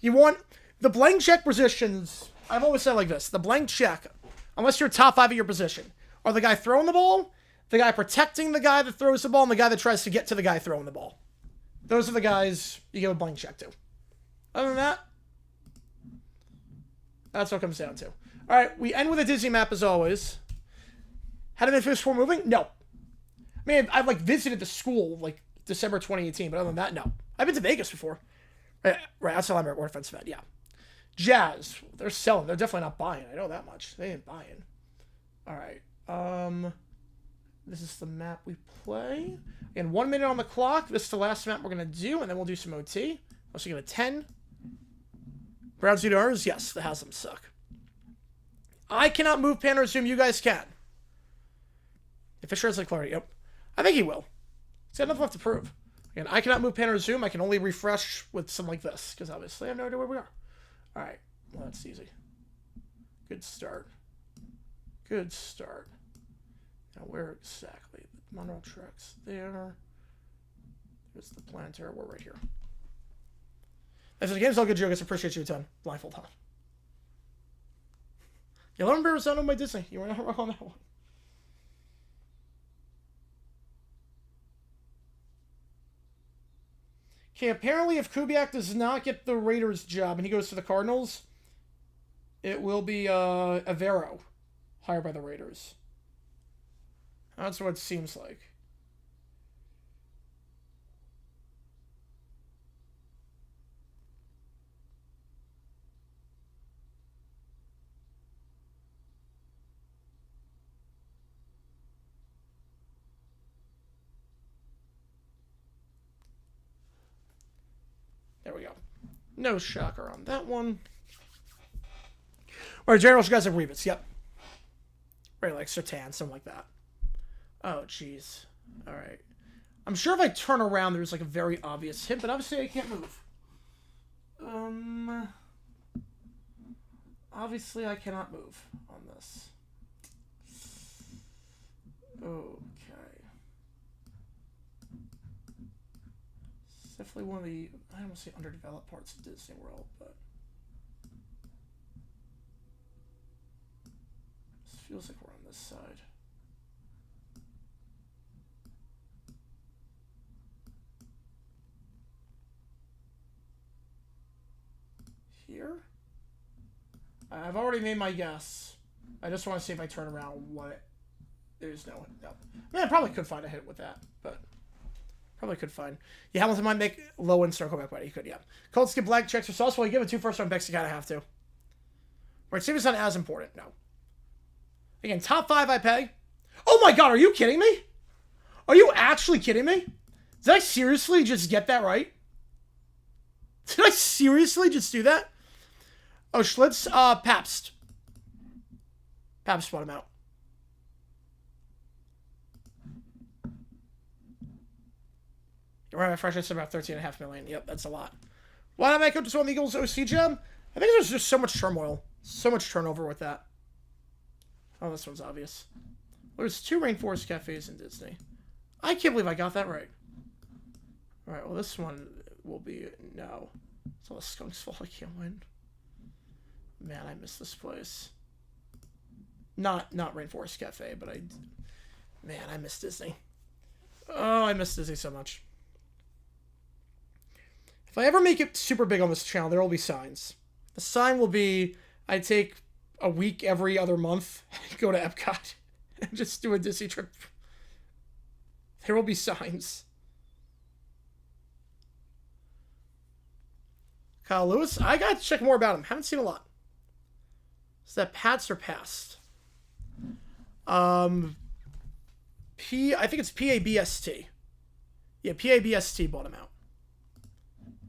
Speaker 1: You want the blank check positions. I've always said like this: the blank check, unless you're top 5 at your position, are the guy throwing the ball, the guy protecting the guy that throws the ball, and the guy that tries to get to the guy throwing the ball. Those are the guys you give a blank check to. Other than that, that's what it comes down to. All right, we end with a Disney map as always. Had an finish before moving? No. I mean, I've like visited the school like December 2018, but other than that, no. I've been to Vegas before. Right, that's how I'm at defensive end, yeah. Jazz, they're selling. They're definitely not buying. I know that much. They ain't buying. All right. This is the map we play. Again, 1 minute on the clock. This is the last map we're going to do, and then we'll do some OT. Also give it a 10. Browns do ours? Yes, the Haslam suck. I cannot move, pan, or zoom. You guys can. If Fisher has like clarity, yep. I think he will. He's got nothing left to prove. Again, I cannot move, pan, or zoom. I can only refresh with something like this, because obviously I have no idea where we are. All right. Well, that's easy. Good start. Good start. Now, where exactly? The Monroe tracks there. There's the planetary. We're right here. If the game's all good, Joe, I appreciate you a ton. Blindfold, huh? You learn Arizona by Disney. You were not wrong on that one. Okay, apparently if Kubiak does not get the Raiders job and he goes to the Cardinals, it will be Avero hired by the Raiders. That's what it seems like. There we go. No shocker on that one. Or general guys have Revis, yep. Right, like Sertan, something like that. Oh, jeez. Alright. I'm sure if I turn around, there's like a very obvious hit, but obviously I can't move. Obviously I cannot move on this. Okay. It's definitely one of the, I don't want to say underdeveloped parts of Disney World, but this feels like we're on this side. Here? I've already made my guess. I just want to see if I turn around what there's no. I mean, I probably could find a hit with that, but probably could find. Yeah, Hamilton might make low and circle back, but he could, yeah. Colts get black checks for sauce. Well, you give it 2 first-round picks, you kind of have to. Right, see if it's not as important. No. Again, top 5 I pay. Oh my god, are you kidding me? Are you actually kidding me? Did I seriously just get that right? Did I seriously just do that? Oh, Schlitz, Pabst. Pabst bought him out. Right, fresh is about 13.5 million. Yep, that's a lot. Why not make up just one of the Eagles OC gem? I think there's just so much turmoil. So much turnover with that. Oh, this one's obvious. There's 2 Rainforest Cafes in Disney. I can't believe I got that right. Alright, well this one will be... No. It's all the skunk's fault. I can't win. Man, I miss this place. Not Rainforest Cafe, but I... Man, I miss Disney. Oh, I miss Disney so much. If I ever make it super big on this channel, there will be signs. The sign will be, I take a week every other month, go to Epcot, and just do a Disney trip. There will be signs. Kyle Lewis, I gotta check more about him. Haven't seen a lot. Is that Pats or Past? I think it's PABST. Yeah, PABST bought him out.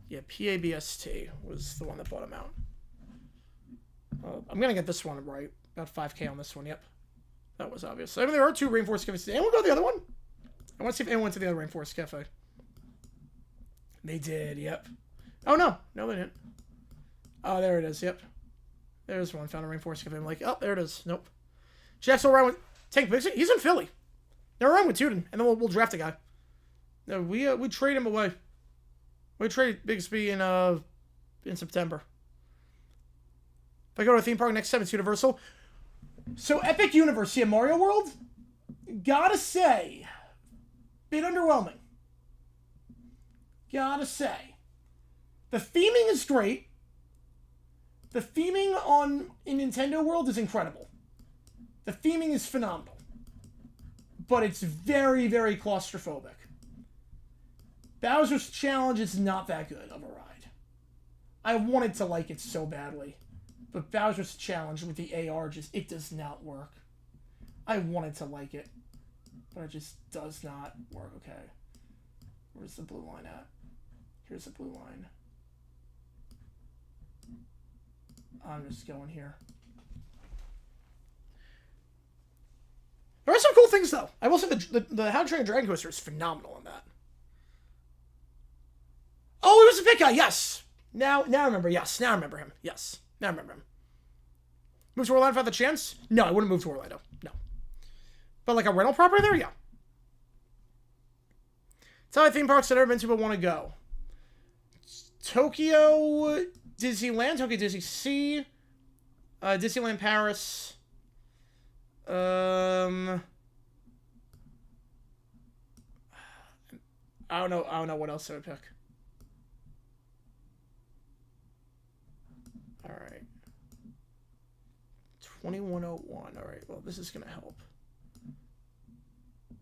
Speaker 1: Yeah, PABST was the one that bought him out. I'm gonna get this one right. About 5K on this one, yep. That was obvious. I mean, there are 2 Rainforest Cafes. Did anyone go to the other one? I want to see if anyone went to the other Rainforest Cafe. They did, yep. Oh, no. No, they didn't. Oh, there it is, yep. There's one. Found a Rainforest Cafe. I'm like, oh, there it is. Nope. Jackson around with Tank Bixby. He's in Philly. They're around with Tuden, and then we'll draft a guy. No, we trade him away. We trade Bigsby in September. If I go to a theme park next time, it's Universal. So Epic Universe here, Mario World. Gotta say, bit underwhelming. Gotta say, the theming is great. The theming in Nintendo World is incredible. The theming is phenomenal, but it's very, very claustrophobic. Bowser's Challenge is not that good of a ride. I wanted to like it so badly, but Bowser's Challenge with the AR it does not work. I wanted to like it, but it just does not work. Okay, where's the blue line at? Here's the blue line. I'm just going here. There are some cool things though. I will say the How to Train Your Dragon Coaster is phenomenal in that. Oh, he was a pit guy. Yes. Now I remember. Yes. Now I remember him. Yes. Now I remember him. Move to Orlando if I had the chance? No, I wouldn't move to Orlando. No. But like a rental property there? Yeah. Tell me theme parks I've never been to but want to go. Tokyo Disneyland, Tokyo Disney Sea, Disneyland Paris. I don't know what else I would pick. All right. 2101. All right. Well, this is going to help.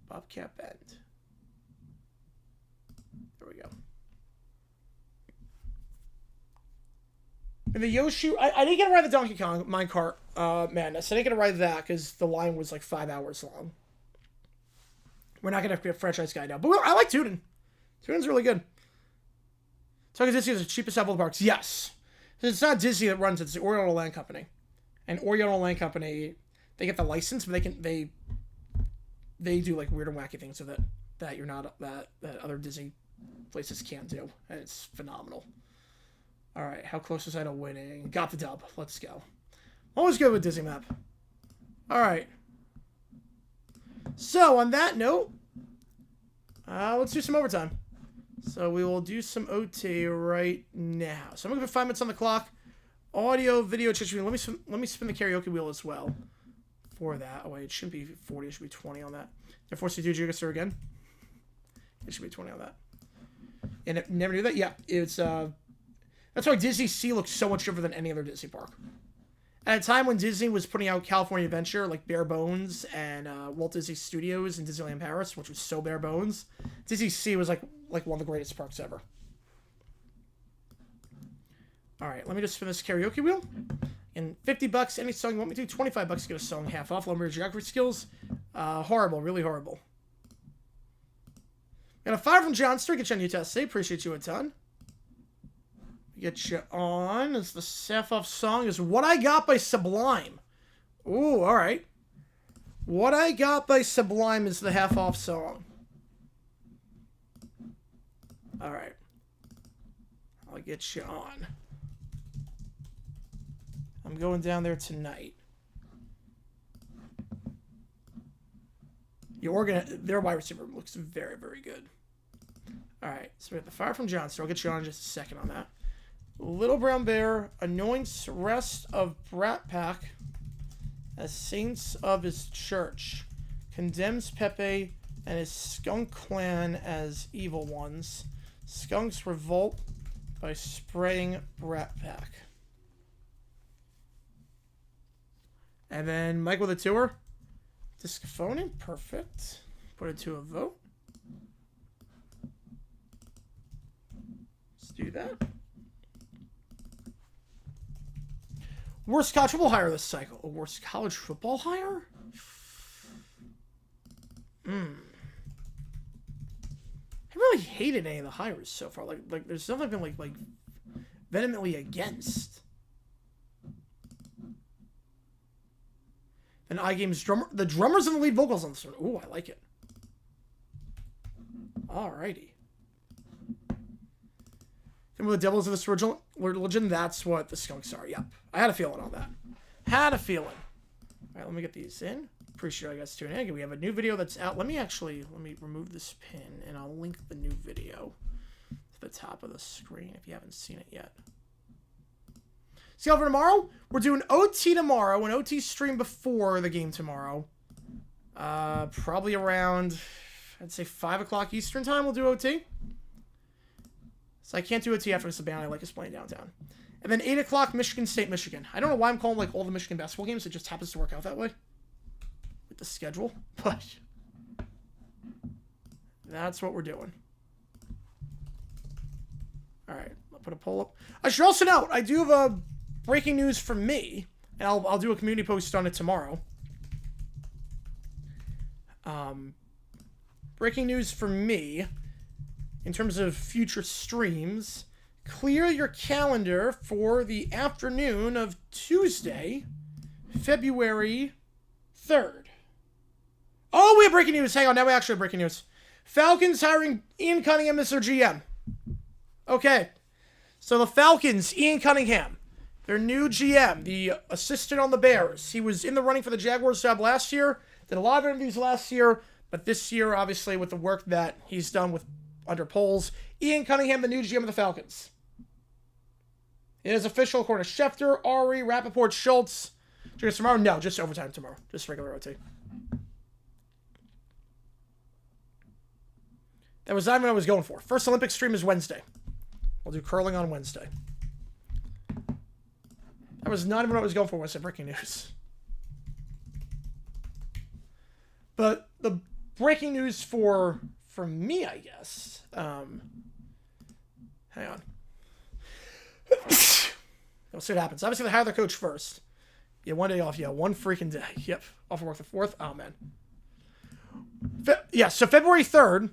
Speaker 1: Bobcat Bend. There we go. And the Yoshi, I didn't get to ride the Donkey Kong minecart madness. I didn't get to ride that because the line was like 5 hours long. We're not going to be a franchise guy now. But I like Tuden. Tuden's really good. Tokyo Disney is the cheapest of all the parks. Yes. It's not Disney that runs it. It's the Oriental Land Company. And Oriental Land Company, they get the license, but they do like weird and wacky things so that you're not that other Disney places can't do. And it's phenomenal. All right, how close was I to winning? Got the dub. Let's go. Always good with Disney Map. All right. So on that note, let's do some overtime. So we will do some OT right now. So I'm gonna put 5 minutes on the clock. Audio, video, chat. Let me spin the karaoke wheel as well for that. Oh wait, it shouldn't be 40. It should be 20 on that. They're forced to do GeoGuessr again. It should be 20 on that. And it never knew that. Yeah, it's that's why Disney Sea looks so much different than any other Disney park. At a time when Disney was putting out California Adventure, like bare bones, and Walt Disney Studios and Disneyland Paris, which was so bare bones, Disney Sea was like one of the greatest parks ever. All right, let me just spin this karaoke wheel. And $50, any song you want me to. $25 to get a song half off. Lumber geography skills. Horrible, really horrible. Got a 5 from John Stewart. Get you on UTSC. Appreciate you a ton. Get you on. It's the Half-Off song is What I Got by Sublime. Ooh, all right. What I Got by Sublime is the Half-Off song. All right. I'll get you on. I'm going down there tonight. Their wide receiver looks very, very good. All right, so we have the fire from Johnston. I'll get you on in just a second on that. Little Brown Bear anoints rest of Brat Pack as saints of his church. Condemns Pepe and his skunk clan as evil ones. Skunks revolt by spraying Brat Pack. And then Mike with a tour. Discophoning, perfect. Put it to a vote. Let's do that. Worst college football hire this cycle. A worst college football hire? I really hated any of the hires so far. Like there's nothing I've been like vehemently against. And iGame's drummer, the drummers and the lead vocals on this one. Ooh, I like it. Alrighty. And with the devils of this religion, that's what the skunks are. Yep. I had a feeling on that. Had a feeling. Alright, let me get these in. Appreciate you guys tuning in. We have a new video that's out. Let me remove this pin and I'll link the new video to the top of the screen if you haven't seen it yet. See you over tomorrow. We're doing OT tomorrow, an OT stream before the game tomorrow. Probably around, I'd say 5 o'clock Eastern time we'll do OT. So I can't do OT after this band I like is playing downtown. And then 8 o'clock Michigan State, Michigan. I don't know why I'm calling like all the Michigan basketball games. It just happens to work out that way with the schedule. But that's what we're doing. All right, I'll put a poll up. I should also note, I do have a breaking news from me, and I'll do a community post on it tomorrow. Breaking news from me, in terms of future streams, clear your calendar for the afternoon of Tuesday, February 3rd. Oh, we have breaking news. Hang on, now we actually have breaking news. Falcons hiring Ian Cunningham as their GM. Okay, so the Falcons, Ian Cunningham, their new GM, the assistant on the Bears. He was in the running for the Jaguars job last year, did a lot of interviews last year, but this year, obviously, with the work that he's done with under polls, Ian Cunningham, the new GM of the Falcons. It is official according to Schefter, Ari, Rappaport, Schultz. Just tomorrow? No, just overtime tomorrow. Just regular OT. That was not even what I was going for. First Olympic stream is Wednesday. We'll do curling on Wednesday. That was not even what I was going for when I said breaking news. But the breaking news for me, I guess. Hang on. We'll see what happens. Obviously, they hire their coach first. Yeah, 1 day off. Yeah, one freaking day. Yep. Off of work the 4th. Oh, man. So February 3rd,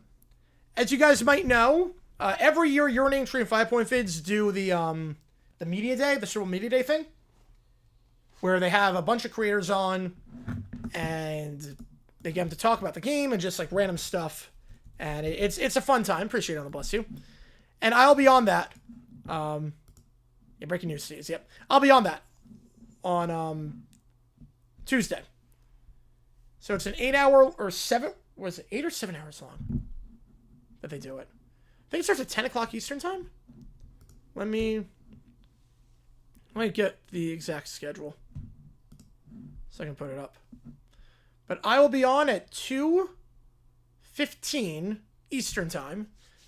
Speaker 1: as you guys might know, every year, Your Name Tree and 5 Point Vids do the media day, the Super Bowl media day thing, where they have a bunch of creators on, and they get them to talk about the game and just like random stuff, and it's a fun time. Appreciate it, bless you. And I'll be on that. Yeah, breaking news series. Yep, I'll be on that on Tuesday. So it's an 8-hour or 7. Was it 8 or 7 hours long that they do it? I think it starts at 10 o'clock Eastern time. Let me get the exact schedule so I can put it up. But I will be on at 2:15 Eastern time.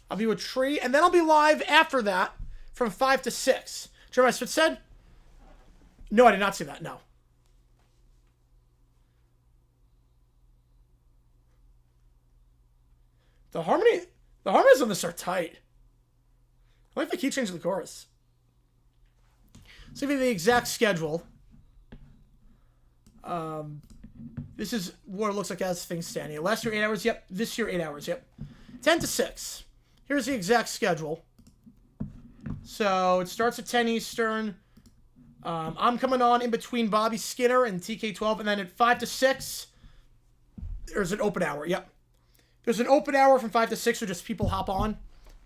Speaker 1: I'll be with Tree, and then I'll be live after that from 5 to 6. Do you remember what I said? No, I did not see that. No. The harmonies on this are tight. I like they keep changing the chorus. Let's give you the exact schedule. This is what it looks like as things stand here. Last year, 8 hours. Yep. This year, 8 hours. Yep. 10 to 6. Here's the exact schedule. So it starts at 10 Eastern. I'm coming on in between Bobby Skinner and TK12. And then at 5 to 6, there's an open hour. Yep. There's an open hour from 5 to 6 where just people hop on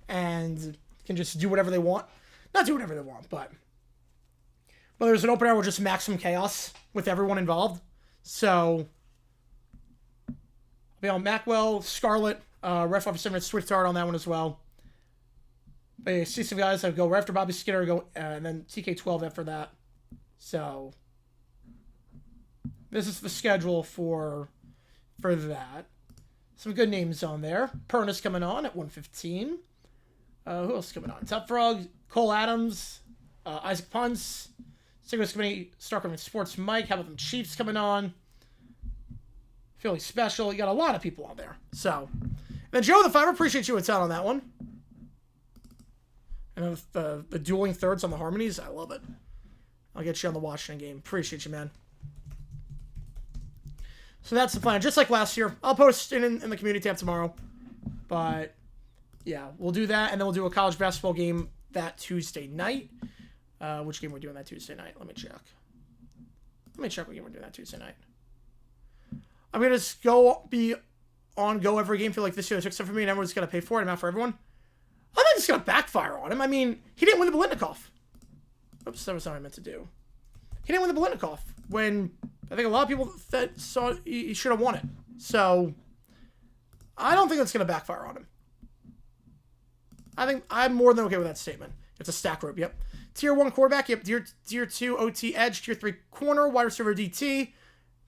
Speaker 1: and can just do whatever they want. Not do whatever they want, but there's an opener with just maximum chaos with everyone involved. So I'll be on Macwell, Scarlet, Ref Officer, and Switch Dart on that one as well. But yeah, see some guys that go right after Bobby Skinner, and then TK12 after that. So this is the schedule for that. Some good names on there. Pernis coming on at 115. Who else is coming on? Top Frog, Cole Adams, Isaac Punce, Signals Committee, Starcraft Sports Mike. How about them Chiefs coming on? Philly Special. You got a lot of people on there. So, and then Joe the Fiver, appreciate you a ton on that one. And the dueling thirds on the harmonies, I love it. I'll get you on the Washington game. Appreciate you, man. So that's the plan. Just like last year. I'll post in the community tab tomorrow. But, yeah, we'll do that. And then we'll do a college basketball game that Tuesday night. Which game we're doing that Tuesday night? Let me check. Let me check what game we're doing that Tuesday night. I'm going to be on Go every game. Feel like this year except for me and everyone's going to pay for it. I'm out for everyone. I think it's going to backfire on him. I mean, he didn't win the Biletnikoff. Oops, that was not what I meant to do. He didn't win the Biletnikoff when I think a lot of people that saw he should have won it. So, I don't think that's going to backfire on him. I think I'm more than okay with that statement. It's a stack group, yep. Tier 1 quarterback, yep. Tier 2 OT edge, Tier 3 corner, wide receiver DT.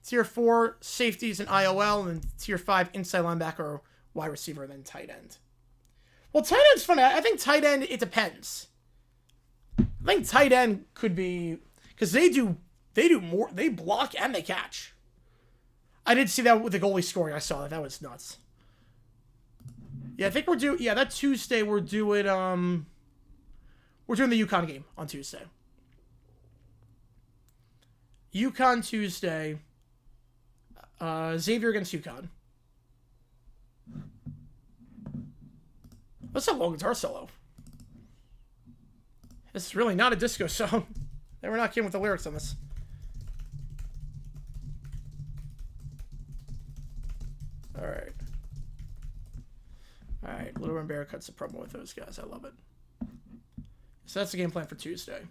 Speaker 1: Tier 4 safeties and IOL, and then Tier 5 inside linebacker, wide receiver, and then tight end. Well, tight end's funny. I think tight end, it depends. I think tight end could be, because they do more, they block and they catch. I did see that with the goalie scoring. I saw that. That was nuts. Yeah, I think that Tuesday we're doing the UConn game on Tuesday. UConn Tuesday. Xavier against UConn. What's that long guitar solo? It's really not a disco song. They were not kidding with the lyrics on this. Alright. Alright, Little Red Bear cuts a promo with those guys. I love it. So that's the game plan for Tuesday.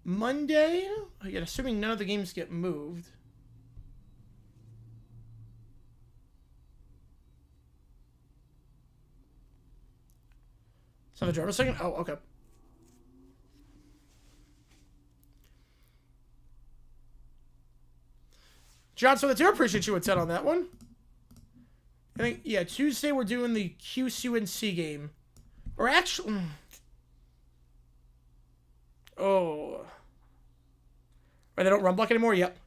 Speaker 1: Monday, again, assuming none of the games get moved. So the drummer second? Oh, okay. John, so I do appreciate you a 10 on that one. I think, yeah, Tuesday we're doing the QCUNC game. Or actually... Oh. Right, they don't run block anymore? Yep.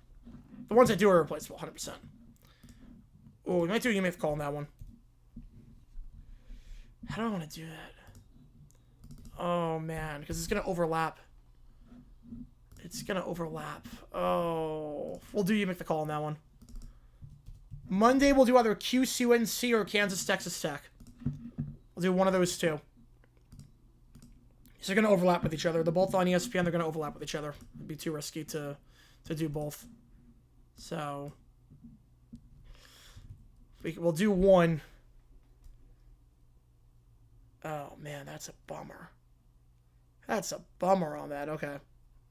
Speaker 1: The ones that do are replaceable, 100%. Oh, we might do a game of call on that one. How do I want to do that? Oh, man, because it's going to overlap. It's going to overlap. Oh. We'll do you make the call on that one. Monday, we'll do either QCUNC or Kansas Texas Tech. We'll do one of those two. So they're going to overlap with each other. They're both on ESPN. They're going to overlap with each other. It'd be too risky to do both. So we'll do one. Oh, man, that's a bummer. That's a bummer on that. Okay.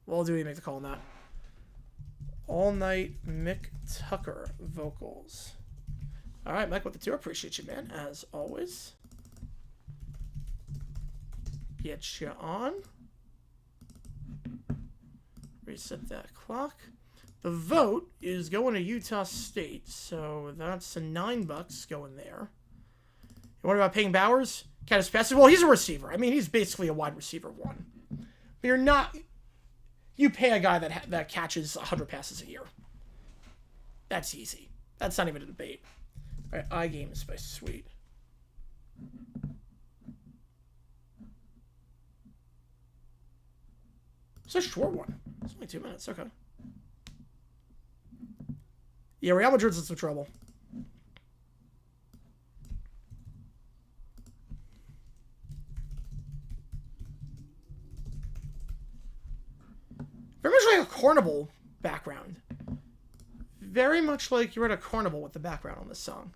Speaker 1: We'll do you make the call on that. All Night Mick Tucker vocals. All right, Mike with the 2. Appreciate you, man, as always. Get you on. Reset that clock. The vote is going to Utah State, so that's a $9 going there. You wonder about paying Bowers? Kind of passive. Well, he's a receiver. I mean, he's basically a wide receiver 1. But you're not. You pay a guy that catches 100 passes a year. That's easy. That's not even a debate. All right, iGames by Sweet. It's a short one. It's only 2 minutes. Okay. Yeah, Real Madrid's in some trouble. Very much like a carnival background. Very much like you're at a carnival with the background on this song.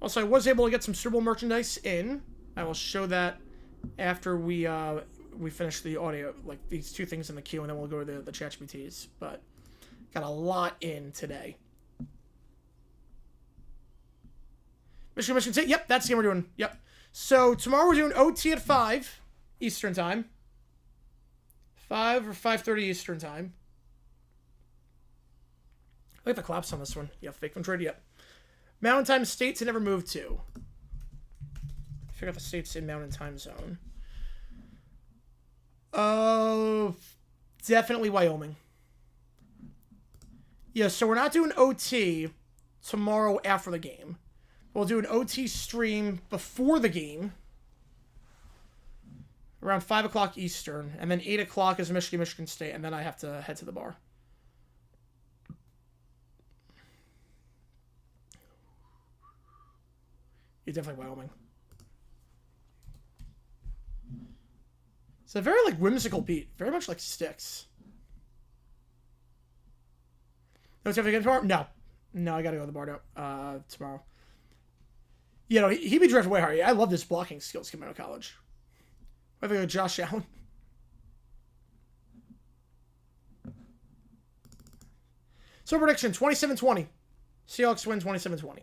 Speaker 1: Also, I was able to get some Super Bowl merchandise in. I will show that after we finish the audio, like these two things in the queue, and then we'll go to the ChatGPTs. But got a lot in today. Michigan State. Yep, that's the game we're doing. Yep. So tomorrow we're doing OT at 5 Eastern time. 5 or 5:30 Eastern time. I like the collapse on this one. Yeah, fake one trade. Yep. Mountain Time states it never moved to. Figure out the states in Mountain Time Zone. Oh, definitely Wyoming. Yeah, so we're not doing OT tomorrow after the game. We'll do an OT stream before the game. Around 5 o'clock Eastern. And then 8 o'clock is Michigan State. And then I have to head to the bar. Yeah, definitely Wyoming. It's a very, like, whimsical beat. Very much like Styx. No, it's definitely good tomorrow? No. No, I gotta go to the bar now, tomorrow. You know, he'd be drafted way higher. I love this blocking skills coming out of college. I think Josh Allen. So prediction, 27-20. Seahawks win 27-20.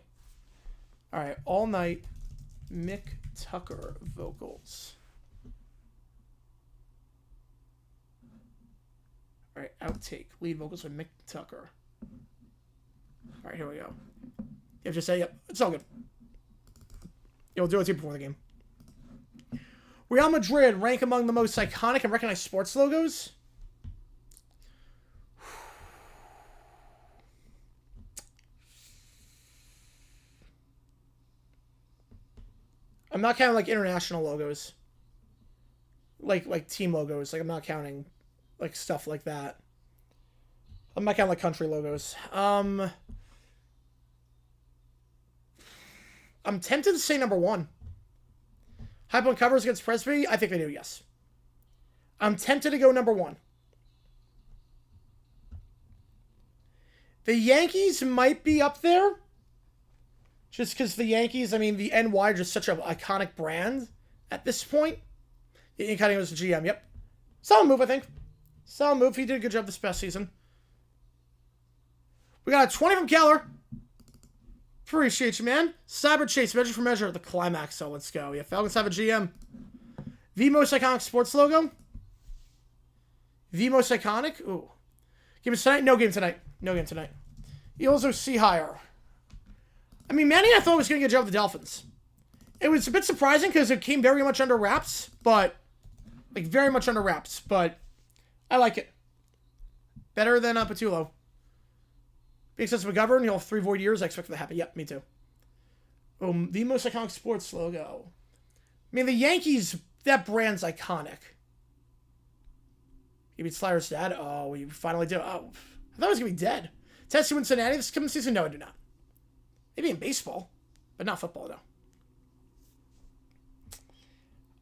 Speaker 1: All right, all night, Mick Tucker vocals. All right, outtake. Lead vocals from Mick Tucker. All right, here we go. You have to say, yep, it's all good. You'll do it before the game. Real Madrid rank among the most iconic and recognized sports logos. I'm not counting like international logos. Like team logos. Like I'm not counting like stuff like that. I'm not counting like country logos. I'm tempted to say number 1. Hype on covers against Presby? I think they do, yes. I'm tempted to go number 1. The Yankees might be up there. Just because the Yankees, I mean, the NY are just such an iconic brand at this point. Ian Cutting was the GM, yep. Solid move, I think. Solid move. He did a good job this past season. We got a 20 from Keller. Appreciate you, man. Cyber Chase, measure for measure. The climax, so let's go. Yeah, Falcons have a GM. The most iconic sports logo? The most iconic? Ooh. Game tonight? No game tonight. No game tonight. Eels or Sea Higher? I mean, Manny, I thought was going to get a job with the Dolphins. It was a bit surprising because it came very much under wraps, but... Like, very much under wraps, but... I like it. Better than Patullo. Big sense of McGovern, he'll have 3 void years. I expect that to happen. Yep, me too. The most iconic sports logo. I mean, the Yankees, that brand's iconic. You beat Slyer's dad? Oh, you finally do. Oh, I thought it was going to be dead. Tennessee win Cincinnati this coming season? No, I do not. Maybe in baseball, but not football, though.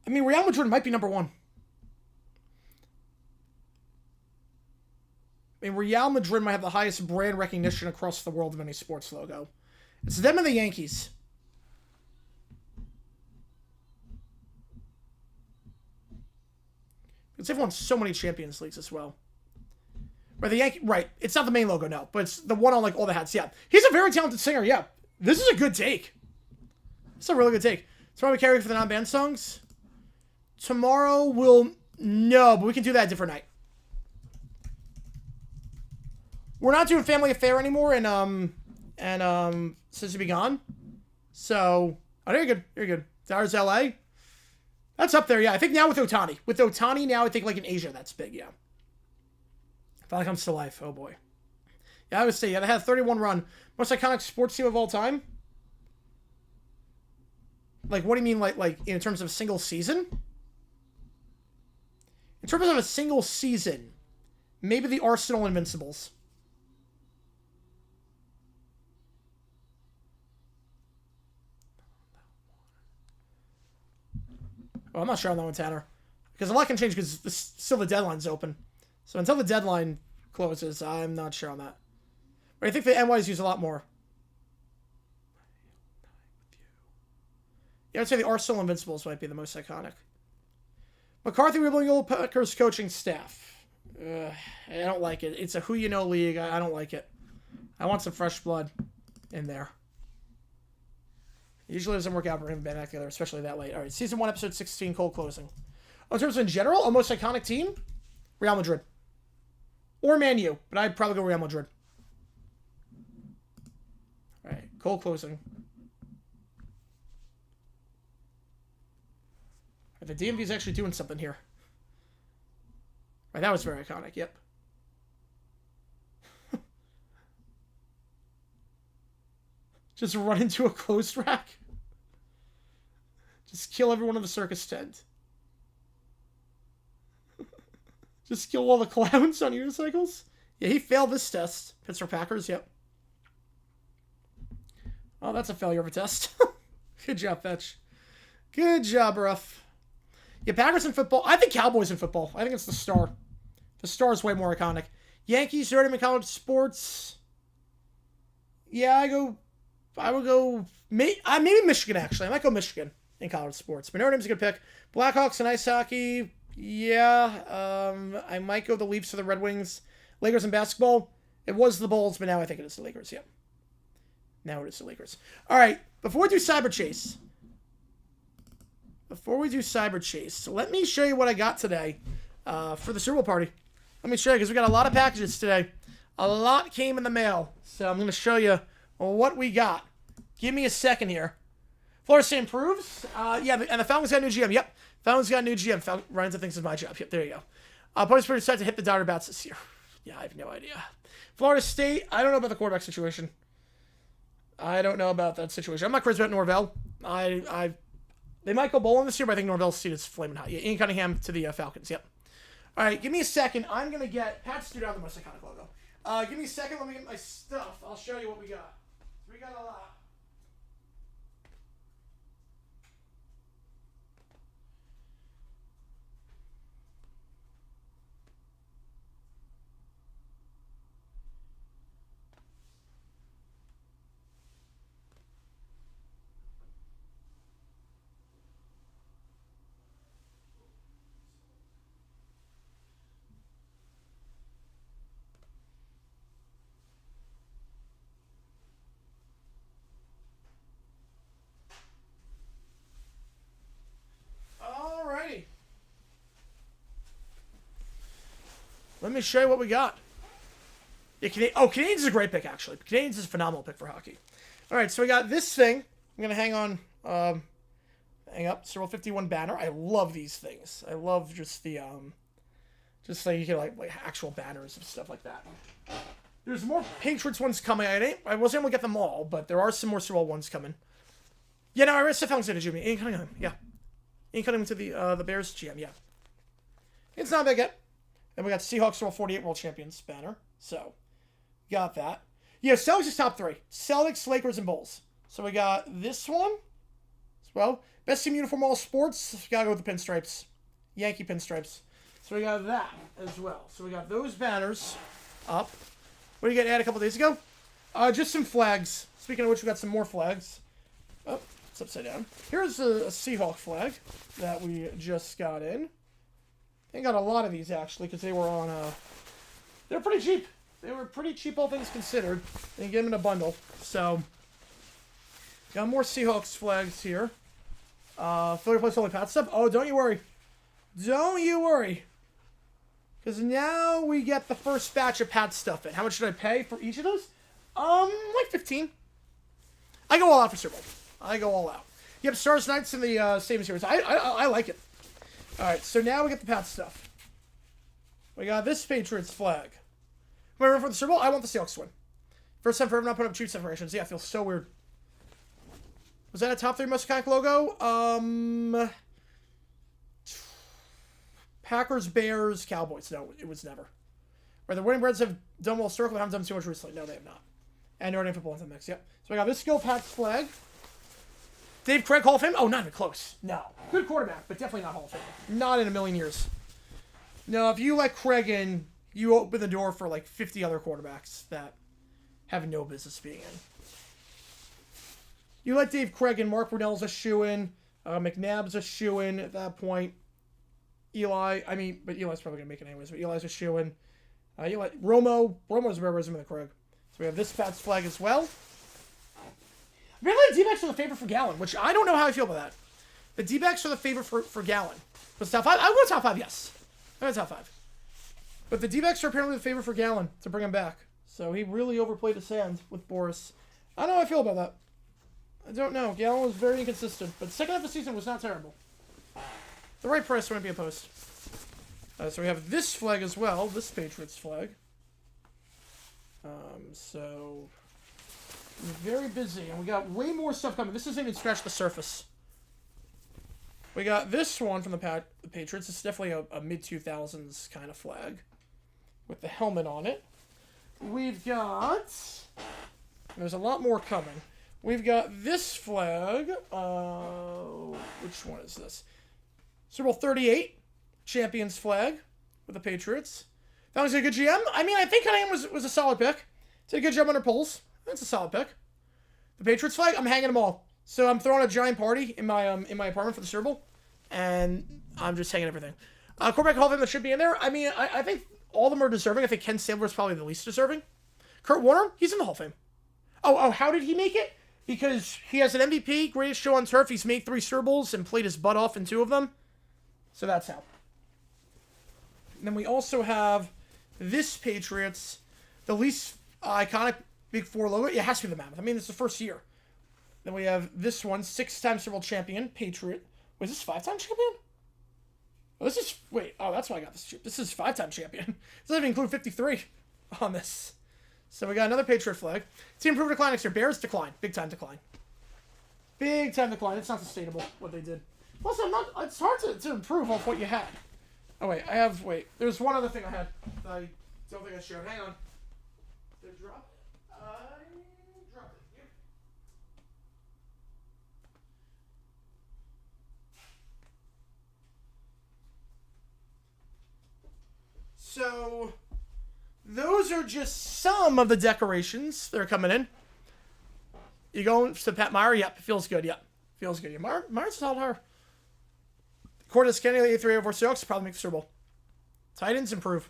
Speaker 1: I mean, Real Madrid might be number 1. I mean, Real Madrid might have the highest brand recognition across the world of any sports logo. It's them and the Yankees. Because they've won so many Champions Leagues as well. Right, it's not the main logo, no, but it's the one on, like, all the hats, yeah. He's a very talented singer, yeah. This is a good take. It's a really good take. Tomorrow we carry for the non-band songs. Tomorrow we'll... No, but we can do that a different night. We're not doing Family Affair anymore, and Since You Be Gone. So, oh, you're good. You're good. There's LA. That's up there, yeah. I think now with Otani. With Otani now, I think like in Asia, that's big, yeah. Finally comes to life. Oh, boy. Yeah, I would say, yeah, they had a 31 run. Most iconic sports team of all time? Like, what do you mean, like in terms of a single season? In terms of a single season, maybe the Arsenal Invincibles. Oh, I'm not sure on that one, Tanner. Because a lot can change because still the deadline's open. So until the deadline closes, I'm not sure on that. But I think the NYs use a lot more. Yeah, I'd say the Arsenal Invincibles might be the most iconic. McCarthy rebuilding old Packers coaching staff. I don't like it. It's a who-you-know league. I don't like it. I want some fresh blood in there. Usually doesn't work out for him back together, especially that late. All right, Season 1, Episode 16, cold closing. In terms of in general, a most iconic team? Real Madrid. Or Man U, but I'd probably go Real Madrid. All right, cold closing. The DMV's actually doing something here. Right, that was very iconic, yep. Just run into a clothes rack. Just kill everyone in the circus tent. Just kill all the clowns on unicycles. Yeah, he failed this test. Pittsburgh Packers, yep. Oh, that's a failure of a test. Good job, Fetch. Good job, Ruff. Yeah, Packers in football. I think Cowboys in football. I think it's the Star. The Star is way more iconic. Yankees, Notre Dame college sports. Yeah, I would go... Maybe Michigan, actually. I might go Michigan in college sports. But Notre Dame's a good pick. Blackhawks and ice hockey. Yeah. I might go the Leafs or the Red Wings. Lakers in basketball. It was the Bulls, but now I think it is the Lakers. Yeah. Now it is the Lakers. All right. Before we do Cyber Chase... let me show you what I got today for the Super Bowl party. Let me show you, because we got a lot of packages today. A lot came in the mail. So I'm going to show you what we got. Give me a second here. Florida State improves. Yeah, and the Falcons got a new GM. Yep. Falcons got a new GM. Ryan thinks it's my job. Yep, there you go. Opponents pretty excited to hit the Dodger bats this year. Yeah, I have no idea. Florida State, I don't know about the quarterback situation. I don't know about that situation. I'm not crazy about Norvell. They might go bowling this year, but I think Norvell's seat is flaming hot. Yeah, Ian Cunningham to the Falcons. Yep. All right, give me a second. I'm going to get... Pat stood out the most iconic logo. Give me a second. Let me get my stuff. I'll show you what we got. We got a lot. Let me show you what we got. Yeah, Canadians is a great pick, actually. Canadians is a phenomenal pick for hockey. All right, so we got this thing. I'm going to hang up. Super Bowl 51 banner. I love these things. I love just the, just like you get like actual banners and stuff like that. There's more Patriots ones coming. I wasn't able to get them all, but there are some more Super Bowl ones coming. Yeah, no, I read stuff else to Jimmy. Ian Cunningham, yeah. Ian Cunningham to the Bears GM, yeah. It's not big yet. And we got Seahawks Super Bowl 48 World Champions banner. So, got that. Yeah, Celtics is top 3. Celtics, Lakers, and Bulls. So we got this one as well. Best team uniform all sports. Gotta go with the pinstripes. Yankee pinstripes. So we got that as well. So we got those banners up. What did you get added a couple days ago? Just some flags. Speaking of which, we got some more flags. Oh, it's upside down. Here's a Seahawk flag that we just got in. I got a lot of these, actually, because they were on, they're pretty cheap. They were pretty cheap, all things considered. And you get them in a bundle. So, got more Seahawks flags here. Philly plays only Pat stuff. Oh, don't you worry. Don't you worry. Because now we get the first batch of Pat stuff in. How much should I pay for each of those? Like 15. I go all out for Super Bowl. I go all out. Yep, Stars Knights in the same series. I like it. Alright, so now we get the Pat stuff. We got this Patriots flag. Remember for the Super Bowl? I want the Seahawks to win. First time for ever not putting up cheap separations. Yeah, it feels so weird. Was that a top 3 most iconic logo? Packers, Bears, Cowboys. No, it was never. Where the winning Reds have done well historically, haven't done too much recently. No, they have not. And Notre Dame football in the mix. Yep. So we got this Skill Pats flag. Dave Craig, Hall of Fame? Oh, not even close. No. Good quarterback, but definitely not Hall of Fame. Not in a million years. No, if you let Craig in, you open the door for like 50 other quarterbacks that have no business being in. You let Dave Craig in, Mark Brunell's a shoo-in. McNabb's a shoo-in at that point. Eli, but Eli's probably going to make it anyways, but Eli's a shoo-in. Romo's a rare resume in the Krug. So we have this Pats flag as well. Apparently the D-backs are the favorite for Gallon, which I don't know how I feel about that. The D-backs are the favorite for Gallon. But top 5? I would go top 5, yes. I would go top 5. But the D-backs are apparently the favorite for Gallon to bring him back. So he really overplayed his hand with Boris. I don't know how I feel about that. I don't know. Gallon was very inconsistent, but second half of the season was not terrible. The right price wouldn't be opposed. So we have this flag as well, this Patriots flag. So very busy, and we got way more stuff coming. This doesn't even scratch the surface. We got this one from the Patriots. It's definitely a mid-2000s kind of flag with the helmet on it. We've got... There's a lot more coming. We've got this flag. Which one is this? Super Bowl 38 Champions flag with the Patriots. That was a good GM. I think Cunningham was a solid pick. Did a good job under polls. That's a solid pick. The Patriots flag, I'm hanging them all. So I'm throwing a giant party in my apartment for the Super Bowl, and I'm just hanging everything. Quarterback Hall of Fame that should be in there. I think all of them are deserving. I think Ken Stabler is probably the least deserving. Kurt Warner, he's in the Hall of Fame. Oh, how did he make it? Because he has an MVP, greatest show on turf. He's made 3 Super Bowls and played his butt off in 2 of them. So that's how. And then we also have this Patriots, the least iconic Big 4 logo. It has to be the Mammoth. It's the first year. Then we have this one, 6-time Super Bowl champion, Patriot. Wait, is this 5-time champion? Oh, this is... Wait, that's why I got this. This is 5-time champion. This doesn't even include 53 on this. So we got another Patriot flag. Team improved decline next year. Bears decline. Big time decline. Big time decline. It's not sustainable, what they did. Plus, it's hard to improve off what you had. Oh, wait. There's one other thing I had that I don't think I showed. Hang on. Did it drop? I dropped it. Yep. So, those are just some of the decorations that are coming in. You going to Pat Meyer? Yep, it feels good. Yep, feels good. Yeah, Meyer's a solid hire. Cordes Kenny, 83 over Seahawks, probably make the Super Bowl. Titans, improve.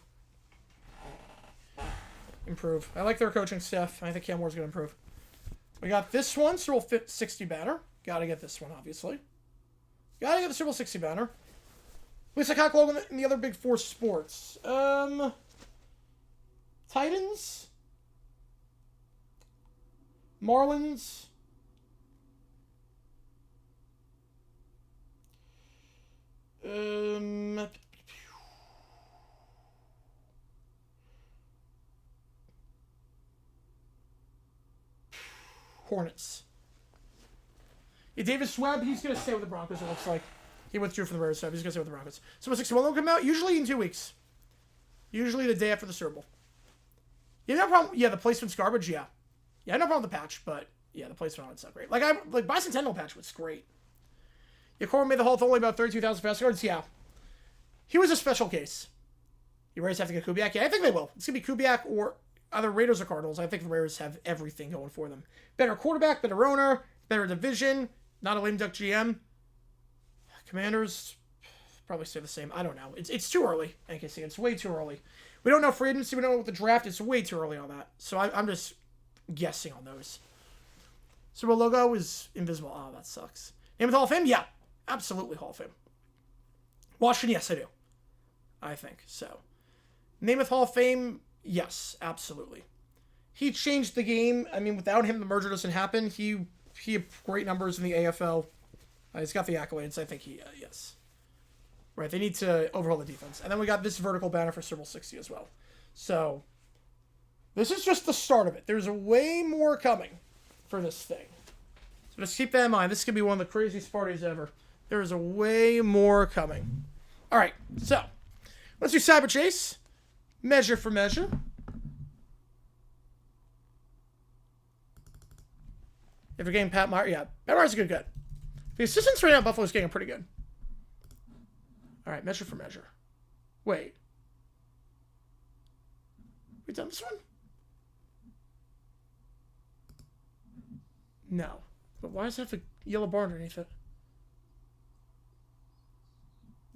Speaker 1: Improve. I like their coaching staff. I think Cam Moore's going to improve. We got this one, Super Bowl 60 banner. Got to get this one, obviously. Got to get the Super Bowl 60 banner. At least I can't logo in the other Big 4 sports. Titans. Marlins. Hornets. Yeah, Davis Webb, he's going to stay with the Broncos, it looks like. He withdrew from the Raiders, so he's going to stay with the Broncos. So 61 will come out, usually in 2 weeks. Usually the day after the Super Bowl. Yeah, no problem. Yeah, the placement's garbage, yeah. Yeah, no problem with the patch, but yeah, the placement on it's not great. Like Bicentennial patch was great. Yeah, Corbin made the Hall with only about 32,000 pass yards, yeah. He was a special case. You Raiders have to get Kubiak? Yeah, I think they will. It's going to be Kubiak or either Raiders or Cardinals. I think the Raiders have everything going for them. Better quarterback, better owner, better division, not a lame duck GM. Commanders probably stay the same. I don't know. It's too early, NKC. It's way too early. We don't know free agency. We don't know what the draft. It's way too early on that. So I'm just guessing on those. Super Bowl logo is invisible. Oh, that sucks. Name of the Hall of Fame? Yeah, absolutely Hall of Fame. Washington? Yes, I do. I think so. Namath Hall of Fame? Yes, absolutely. He changed the game. Without him, the merger doesn't happen. He had great numbers in the AFL. He's got the accolades. I think yes. Right, they need to overhaul the defense. And then we got this vertical banner for Super Bowl 60 as well. So, this is just the start of it. There's way more coming for this thing. So just keep that in mind. This could be one of the craziest parties ever. There is a way more coming. All right, so let's do Cyber Chase. Measure for measure. If you're getting Pat Meyer, yeah, Pat Meyer's a good gut. The assistants right now, Buffalo's getting pretty good. All right, measure for measure. Wait. We done this one? No. But why does it have a yellow bar underneath it?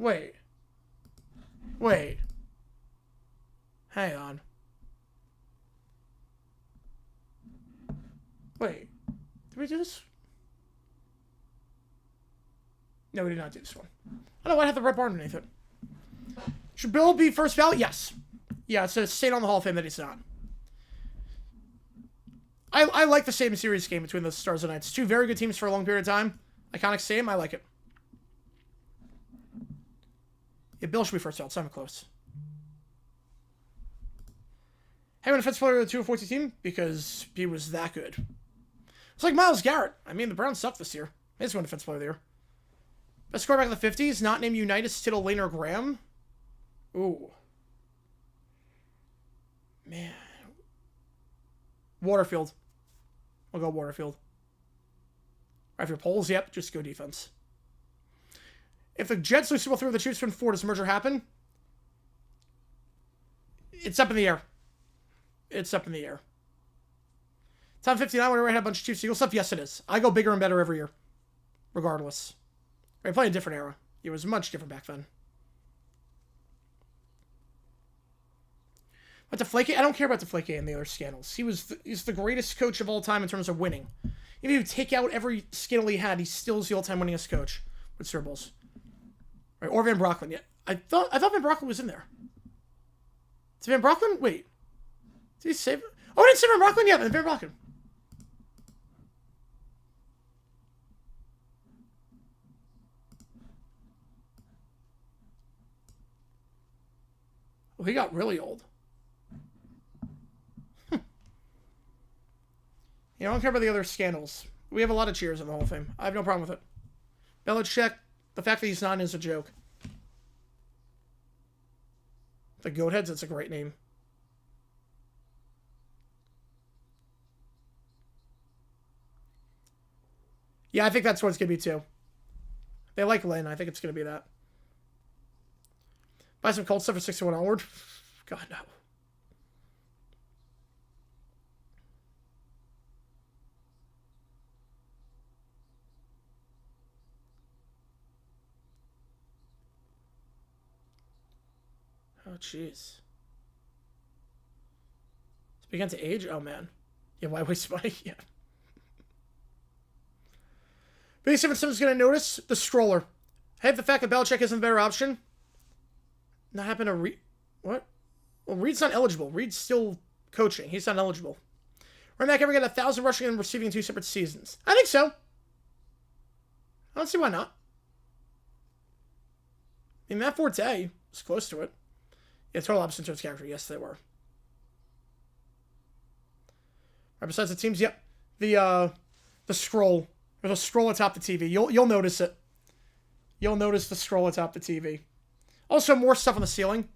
Speaker 1: Wait. Wait. Hang on. Wait. Did we do this? No, we did not do this one. I don't know why I have the red bar underneath it. Should Bill be first ballot? Yes. Yeah, it's a state on the Hall of Fame that he's not. I like the same series game between the Stars and Knights. Two very good teams for a long period of time. Iconic same. I like it. Yeah, Bill should be first ballot. It's not even close. Hey, when defensive player of the 2-14 team? Because he was that good. It's like Myles Garrett. I mean, the Browns sucked this year. He's one defensive player of the year. Best quarterback in the 50s, not named Unitas, Tittle, Lane, or Graham. Ooh. Man. Waterfield. I'll go Waterfield. Right for your polls, yep, just go defense. If the Jets lose Super Bowl 3 with the Chiefs win 4, does the merger happen? It's up in the air. It's up in the air. Time 59, whenever I had a bunch of Chiefs Eagles stuff, yes it is. I go bigger and better every year. Regardless. I play a different era. It was much different back then. But Deflake, I don't care about Deflake and the other scandals. He's the greatest coach of all time in terms of winning. Even if you take out every scandal he had, he still is the all-time winningest coach with Super Bowls. Right, or Van Brocklin. Yeah, I thought Van Brocklin was in there. Is Van Brocklin? Wait. Did he save? Oh, I didn't say Van Brocklin? Yeah, Van Brocklin. Well, he got really old. You know, I don't care about the other scandals. We have a lot of cheers in the Hall of Fame. I have no problem with it. Belichick, the fact that he's not is a joke. The Goatheads, that's a great name. Yeah, I think that's what it's going to be too. They like Lynn. I think it's going to be that. Buy some cold stuff for 61 onward. God, no. Oh, jeez. It's begun to age? Oh, man. Yeah, why waste money? Yeah. But if someone's going to notice, the stroller. Hey, the fact that Belichick isn't the better option. Not happen to Reed. What? Well, Reed's not eligible. Reed's still coaching. He's not eligible. Running back ever get 1,000 rushing and receiving in 2 separate seasons? I think so. I don't see why not. I mean, Matt Forte was close to it. Yeah, total opposite in terms of character. Yes, they were. Right, besides the teams, yep. The scroll. There's a scroll atop the TV. You'll notice it. You'll notice the scroll atop the TV. Also, more stuff on the ceiling.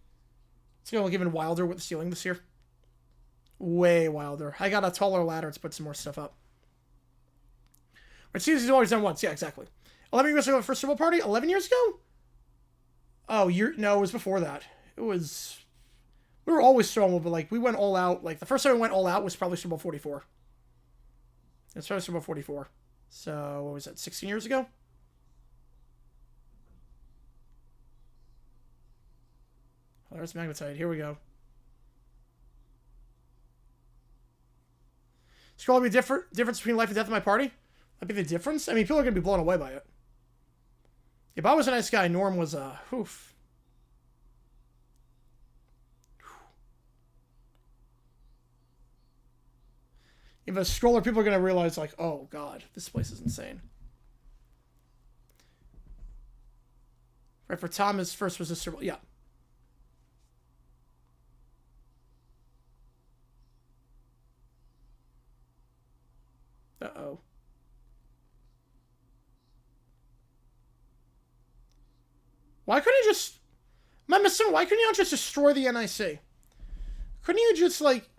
Speaker 1: It's going to look even wilder with the ceiling this year. Way wilder. I got a taller ladder to put some more stuff up. Right, season's always done once. Yeah, exactly. 11 years ago, first Super Bowl party? 11 years ago? Oh, no, it was before that. It was... We were always throwing, but, like, we went all out. Like, the first time we went all out was probably Super Bowl 44. It's probably Super Bowl 44. So, what was that, 16 years ago? Oh, there's magnetite. Here we go. Scroll be difference between life and death in my party? That'd be the difference? I mean, people are going to be blown away by it. Yeah, Bob was a nice guy. Norm was a... Oof. If a scroller, people are going to realize, like, oh, God, this place is insane. Right, for Tom, his first was a Super Bowl. Yeah. Uh-oh. Why couldn't you just... Why couldn't you not just destroy the NIC? Couldn't you just, like...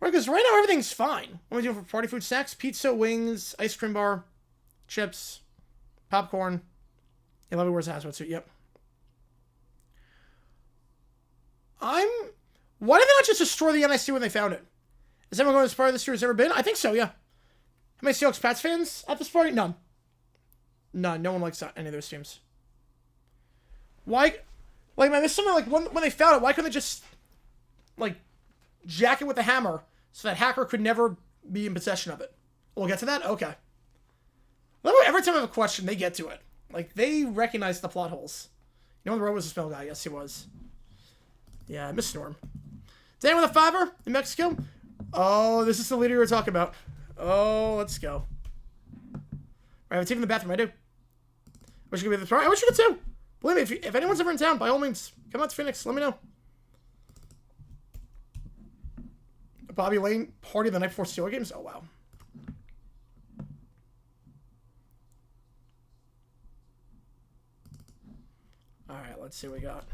Speaker 1: Right, because right now everything's fine. What am I doing for party food? Snacks, pizza, wings, ice cream bar, chips, popcorn. Yeah, Lovey wears a hazmat suit. Yep. Why did they not just destroy the NIC when they found it? Is anyone going to this party this year has ever been? I think so, yeah. How many Seahawks Pats fans at this party? None. None. No one likes any of those teams. Why? Like, man, there's something like when they found it, why couldn't they just like jack it with a hammer so that hacker could never be in possession of it? We'll get to that. Okay. Every time I have a question, they get to it. Like, they recognize the plot holes. You know, the road was a spell guy. Yes, he was. Yeah, I miss Storm. Dan with a $5 in Mexico. Oh, this is the leader you were talking about. Oh, let's go. I have a team in the bathroom. I do. Wish you could be the pro. I wish you could too. Believe me, if anyone's ever in town, by all means, come out to Phoenix. Let me know. Bobby Lane party the night before Steelers games. Oh wow. All right, let's see what we got.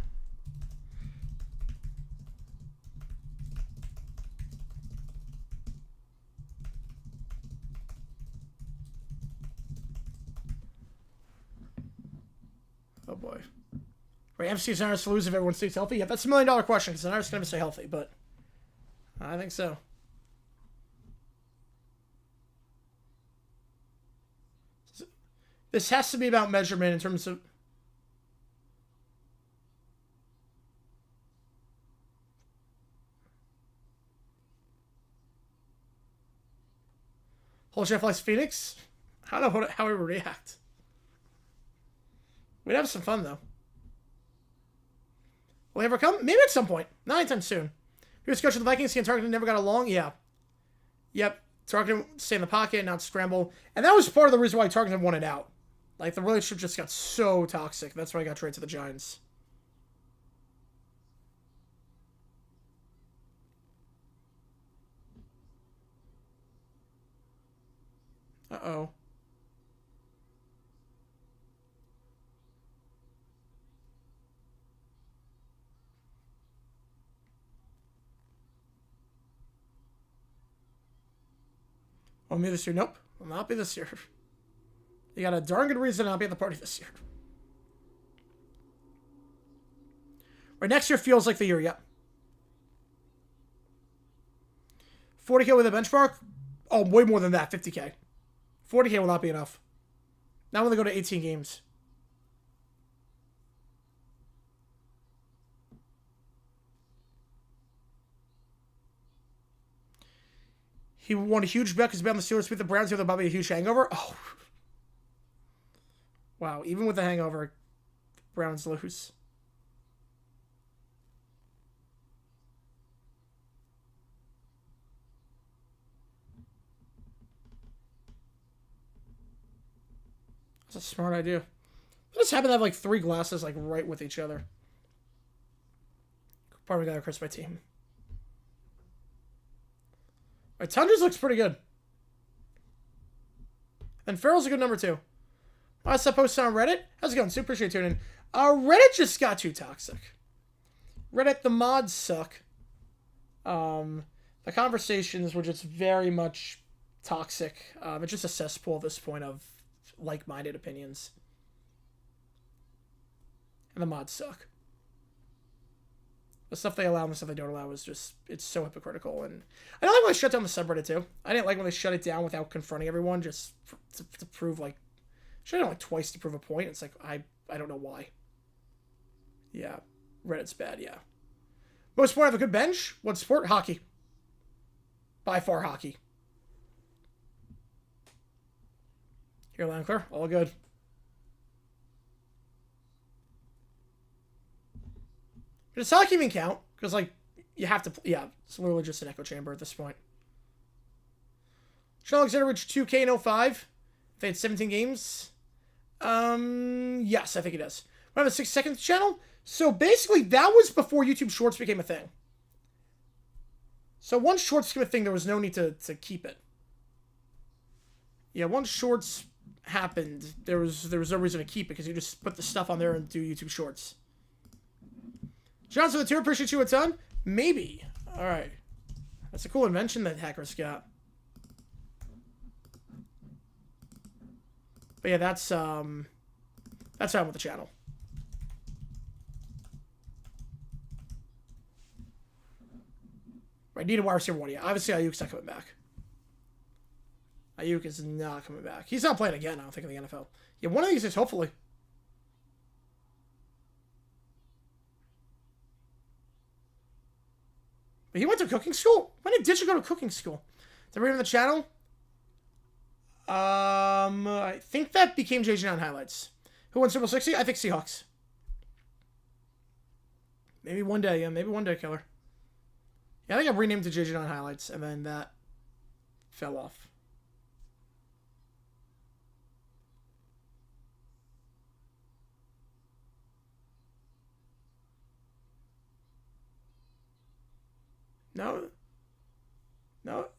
Speaker 1: Oh boy. Right, MC is to lose if everyone stays healthy. Yeah, that's $1 million question because Anaris going to stay healthy, but I think so. This has to be about measurement in terms of. Whole Chef likes Phoenix. I don't know how he would react. We'd have some fun though. Will he ever come? Maybe at some point. Not anytime soon. He was coach of the Vikings. He and Tarkenton never got along. Yeah. Yep. Tarkenton stay in the pocket, not scramble. And that was part of the reason why Tarkenton wanted out. Like, the relationship just got so toxic. That's why I got traded to the Giants. Uh-oh. Oh, me this year? Nope. Will not be this year. You got a darn good reason to not be at the party this year. Right, next year feels like the year, yep. 40K with a benchmark? Oh, way more than that, 50K. 40K will not be enough. Not when they go to 18 games. He won a huge bet because he bet on the Steelers beat the Browns with probably a huge hangover. Oh. Wow, even with the hangover, the Browns lose. That's a smart idea. I just happen to have like 3 glasses like right with each other. Probably gotta curse my team. Alright, Tundras looks pretty good. And Farrell's a good number 2. I suppose on Reddit. How's it going? Super appreciate tuning in. Reddit just got too toxic. Reddit, the mods suck. The conversations were just very much toxic. It's just a cesspool at this point of like-minded opinions. And the mods suck. The stuff they allow and the stuff they don't allow is just, it's so hypocritical. And I don't like when they shut down the subreddit too. I didn't like when they shut it down without confronting everyone just to prove like, shut it down like twice to prove a point. It's like, I don't know why. Yeah. Reddit's bad, yeah. Most sport have a good bench? What sport? Hockey. By far hockey. Here, loud and clear. All good. Does hockey even count? Because, like, you have to... Yeah, it's literally just an echo chamber at this point. Sean Alexander reached 2K in 05. They had 17 games. Yes, I think it does. We have a 6 seconds channel. So, basically, that was before YouTube Shorts became a thing. So, once Shorts became a thing, there was no need to keep it. Yeah, once Shorts happened, there was no reason to keep it, because you just put the stuff on there and do YouTube Shorts. Johnson with the 2, appreciate you a ton. Maybe. Alright. That's a cool invention that hackers got. But yeah, that's how I'm with the channel. Right, need a wide receiver 1. Yeah, obviously Ayuk's not coming back. Ayuk is not coming back. He's not playing again, I don't think, in the NFL. Yeah, one of these is hopefully. He went to cooking school? When did you go to cooking school? Did everyone on the channel? I think that became JJ9 highlights. Who won Super Bowl 60? I think Seahawks. Maybe one day, yeah. Maybe one day, Killer. Yeah, I think I renamed to JJ9 highlights, and then that fell off. No,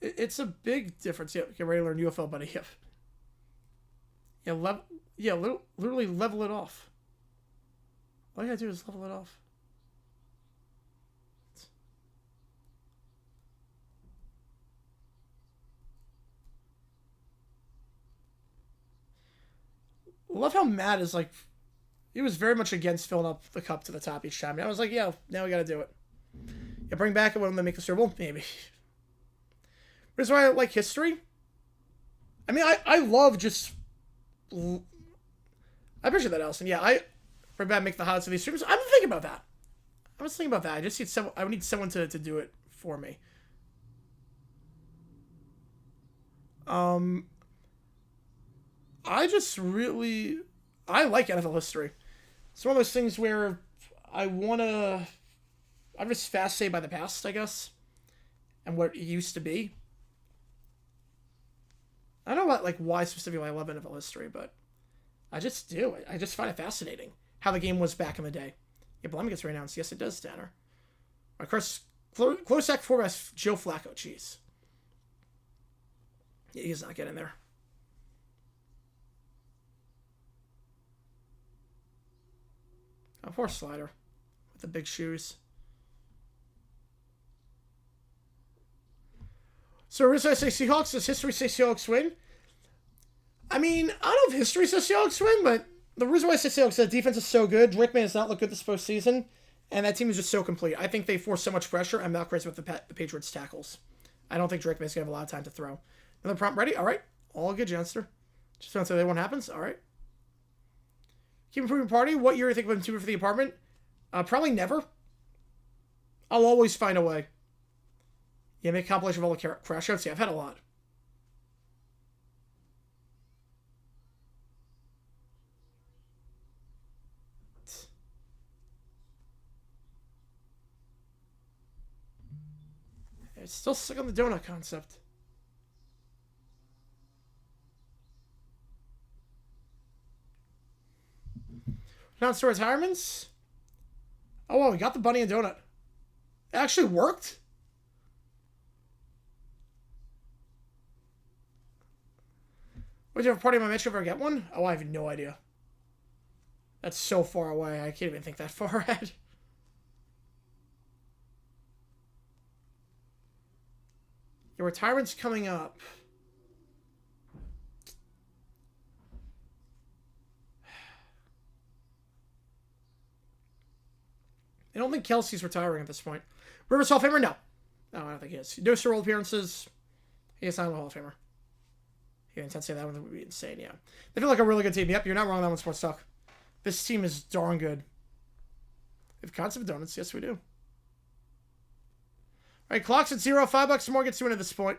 Speaker 1: it's a big difference. Yeah, get ready to learn UFL, buddy. Yep. Yeah, literally level it off. All you gotta do is level it off. Love how Matt is like, he was very much against filling up the cup to the top each time. And I was like, yeah, now we gotta do it. Yeah, bring back it when they make the Super Bowl? Maybe. But that's why I like history. I mean, I love just... I appreciate that, Allison. Yeah, bring back, make the highlights of these streams. I'm thinking about that. I was thinking about that. I just need someone... I would need someone to do it for me. I just really... I like NFL history. It's one of those things where I'm just fascinated by the past, I guess. And what it used to be. I don't know what, like, why specifically I love NFL history, but I just do. I just find it fascinating how the game was back in the day. Yeah, Blimey gets renounced. Yes, it does, Tanner. Of course, close sack for us, Joe Flacco. Jeez. Yeah, he's not getting there. Oh, poor Slider with the big shoes. So, reason I say Seahawks, does history say Seahawks win? I mean, I don't know if history says Seahawks win, but the reason why I say Seahawks is that defense is so good. Rickman has not looked good this postseason, and that team is just so complete. I think they force so much pressure. I'm not crazy with the Patriots' tackles. I don't think Drake May's going to have a lot of time to throw. Another prompt ready? All right. All good, Jenster. Just want to say that one happens. All right. Keep improving party. What year do you think of improving for the apartment? Probably never. I'll always find a way. Yeah, make a compilation of all the crash outs. Yeah, I've had a lot. It's still stuck on the donut concept. Announced to retirements. Oh, well, we got the bunny and donut. It actually worked? Would you have a party in my metro if I ever get one? Oh, I have no idea. That's so far away. I can't even think that far ahead. Your retirement's coming up. I don't think Kelsey's retiring at this point. Rivers Hall of Famer? No. No, I don't think he is. No Super Bowl appearances. He is not a Hall of Famer. Yeah, I'd say that one would be insane, yeah. They feel like a really good team. Yep, you're not wrong on that one, Sports Talk. This team is darn good. We have concept of donuts. Yes, we do. All right, clock's at 0. $5 more gets you in at this point.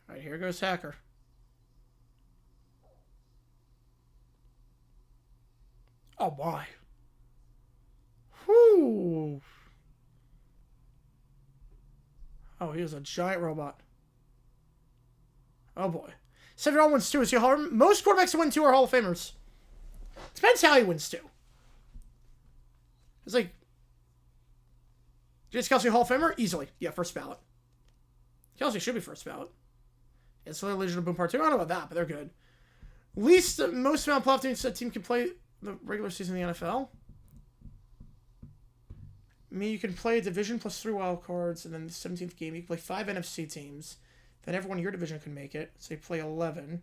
Speaker 1: All right, here goes Hacker. Oh, boy. Whew. Oh, he is a giant robot. Oh, boy. 7 wins 2. Is he Hall? Most quarterbacks who win 2 are Hall of Famers. Depends how he wins 2. It's like... Jace Kelsey Hall of Famer? Easily. Yeah, first ballot. Kelsey should be first ballot. It's the Legion of Boom Part 2. I don't know about that, but they're good. Least most amount of playoff teams that team can play the regular season in the NFL. I mean, you can play a division plus 3 wild cards, and then the 17th game, you can play 5 NFC teams. Then everyone in your division can make it. So you play 11.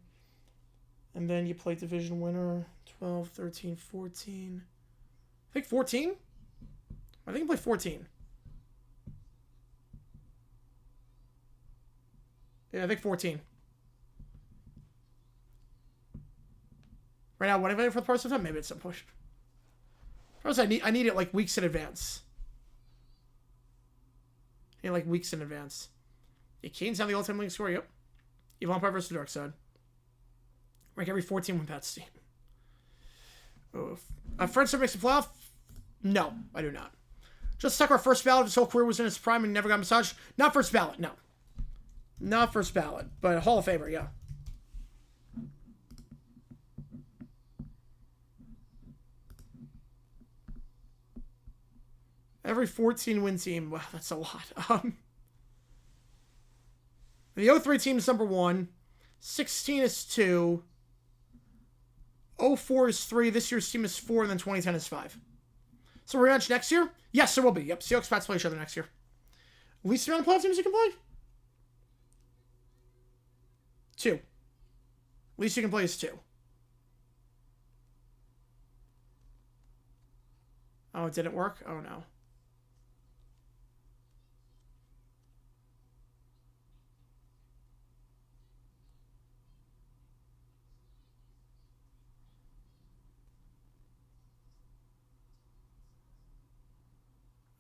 Speaker 1: And then you play division winner, 12, 13, 14. I think 14? I think you play 14. Yeah, I think 14. Right now, what am I for the first time? Maybe it's some push. First, I need it like weeks in advance. Yeah, like weeks in advance. Yeah, Kane's now the all-time leading scorer. Yep. Evil Empire versus the Dark Side. Rank every 14 when Pat's team. Oh, Friendster makes a playoff? No, I do not. Just Tucker, first ballot of his whole career was in his prime and never got massaged. Not first ballot, no. Not first ballot, but Hall of Famer, yeah. Every 14 win team. Wow, that's a lot. The 03 team is number 1. 16 is 2. 04 is 3. This year's team is 4, and then 2010 is 5. So rematch next year? Yes, there will be. Yep, Seahawks Pats play each other next year. Least amount of playoff teams you can play? 2. Least you can play is 2. Oh, it didn't work? Oh, no.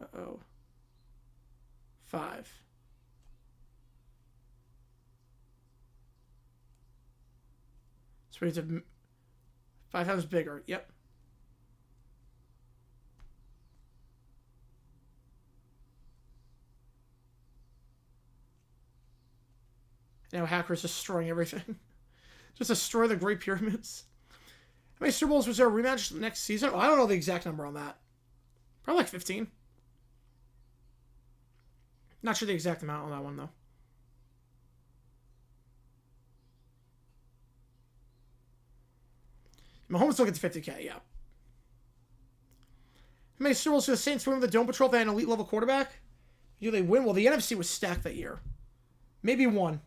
Speaker 1: Uh-oh. 5. So we have to 5 times bigger. Yep. Now hackers destroying everything. Just destroy the Great Pyramids. How many Super Bowls was there a rematch next season? Oh, I don't know the exact number on that. Probably like 15. Not sure the exact amount on that one, though. Mahomes will get to 50K, yeah. How many Super Bowls do the Saints win with the Dome Patrol if they had an elite level quarterback? Do they win? Well, the NFC was stacked that year. Maybe 1.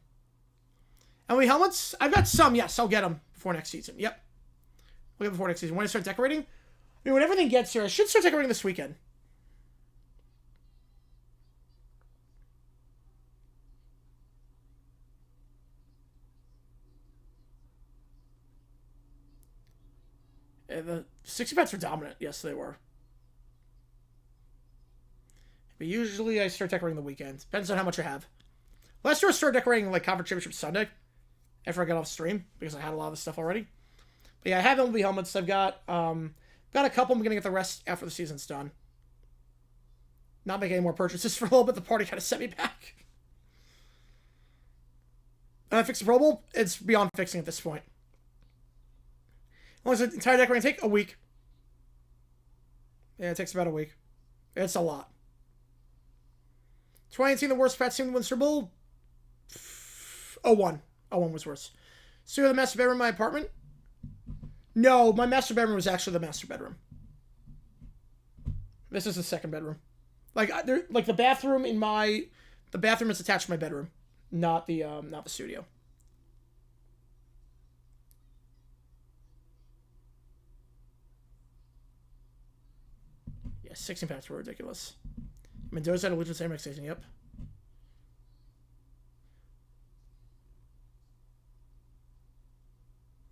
Speaker 1: How many helmets? I've got some, yes. I'll get them before next season. Yep. We'll get before next season. When I start decorating? I mean, when everything gets here, I should start decorating this weekend. The 60 bets were dominant. Yes, they were. But usually I start decorating the weekend. Depends on how much I have. Last year I started decorating like Conference Championship Sunday. After I got off stream. Because I had a lot of this stuff already. But yeah, I have MLB helmets. I've got a couple. I'm going to get the rest after the season's done. Not make any more purchases for a little bit. The party kind of sent me back. And I fixed the Pro Bowl. It's beyond fixing at this point. How long does the entire decorating take? A week. Yeah, it takes about a week. It's a lot. 2018, the worst Pats team to win Super Bowl? 01. 01 was worse. So you have the master bedroom in my apartment? No, my master bedroom was actually the master bedroom. This is the second bedroom. Like the bathroom in the bathroom is attached to my bedroom, not the studio. Yeah, 16 packs were ridiculous. Mendoza had a legit same next season. Yep.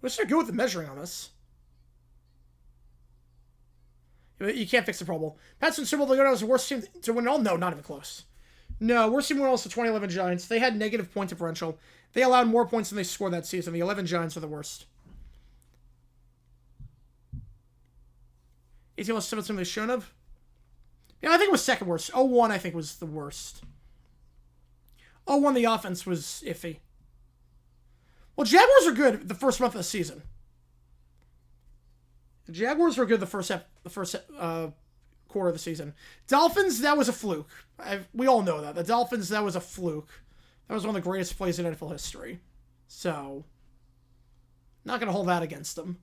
Speaker 1: Let's start good with the measuring on this. You can't fix the Pro Bowl. Pats and Super Bowl, they go down as the worst team to win it all? No, not even close. No, worst team to win all is the 2011 Giants. They had negative point differential. They allowed more points than they scored that season. The 11 Giants are the worst. 18 lost 7 they shouldn't have. Yeah, I think it was second worst. 01, I think, was the worst. 01, the offense was iffy. Well, Jaguars are good the first month of the season. The Jaguars were good the first quarter of the season. Dolphins, that was a fluke. We all know that. The Dolphins, that was a fluke. That was one of the greatest plays in NFL history. So, not going to hold that against them.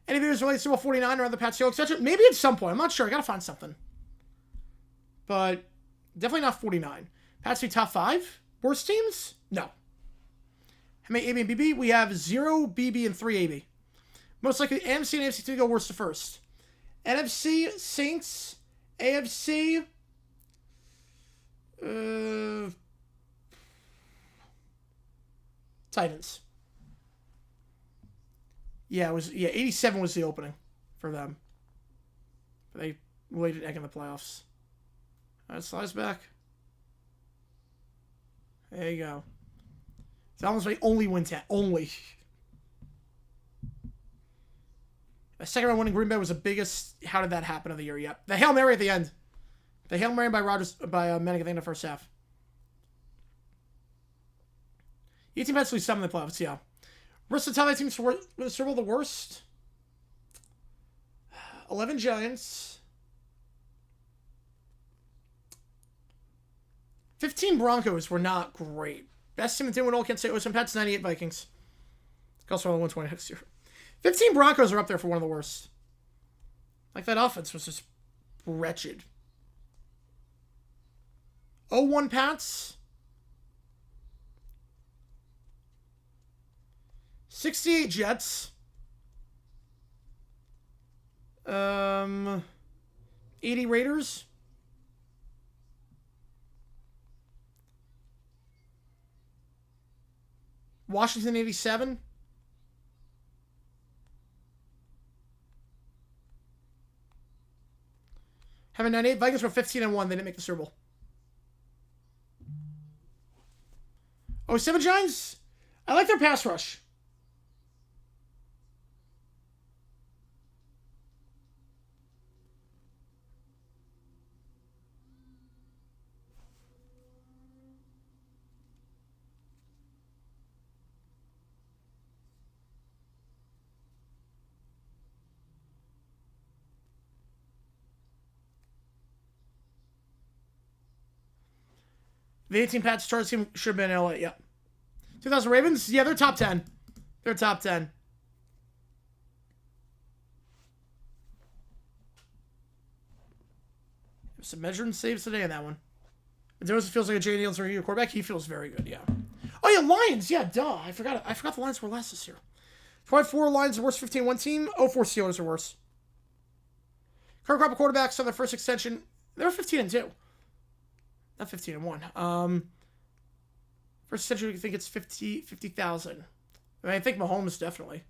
Speaker 1: Any videos related to Super Bowl 49 or other Pats, Seahawks, etc.? Maybe at some point. I'm not sure. I got to find something. But definitely not 49. Pats be top 5? Worst teams? No. How many AB and BB? We have 0 BB and 3 AB. Most likely NFC and AFC to go worst to first. NFC, Saints, AFC. Titans. Yeah, it was. Yeah, 87 was the opening for them. But they laid an egg in the playoffs. All right, slides back. There you go. So that was my only win 10. Only. The second round win in Green Bay was the biggest. How did that happen of the year? Yep. The Hail Mary at the end. The Hail Mary by Manning at the end of the first half. 18 Pats lose 7 in the playoffs, yeah. Worst of the top 8 teams for the Super Bowl, the worst? 11 Giants. 15 Broncos were not great. Best team that didn't win all, can't say it was some Pats, 98 Vikings. Also only 120 next year. 15 Broncos are up there for one of the worst. Like, that offense was just wretched. 0-1 Pats. 68 Jets. 80 Raiders. Washington 87. Having 98 Vikings were 15-1. They didn't make the Super Bowl. Oh, 7 Giants. I like their pass rush. The 18 Pats Chargers team should have been in LA. Yep. 2000 Ravens. Yeah, they're top 10. They're top 10. Some measuring saves today in that one. Joseph feels like a J. Niels or your quarterback. He feels very good. Yeah. Oh yeah, Lions. Yeah, duh. I forgot the Lions were last this year. 24 Lions are worse. 15-1 team. 04 Steelers are worse. Current crop of quarterbacks on their first extension. They were 15-2. Not 15-1. First century, I think it's 50,000. I mean, I think Mahomes definitely.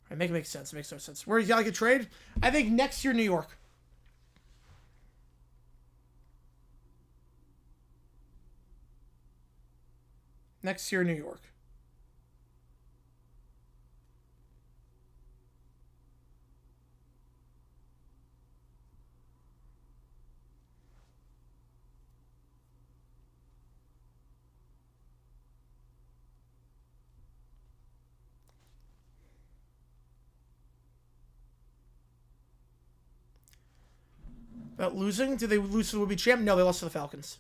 Speaker 1: All right, makes sense. It makes no sense. Where you got like a trade? I think next year, New York. Next year, New York. About losing? Did they lose to the would-be champ? No, they lost to the Falcons.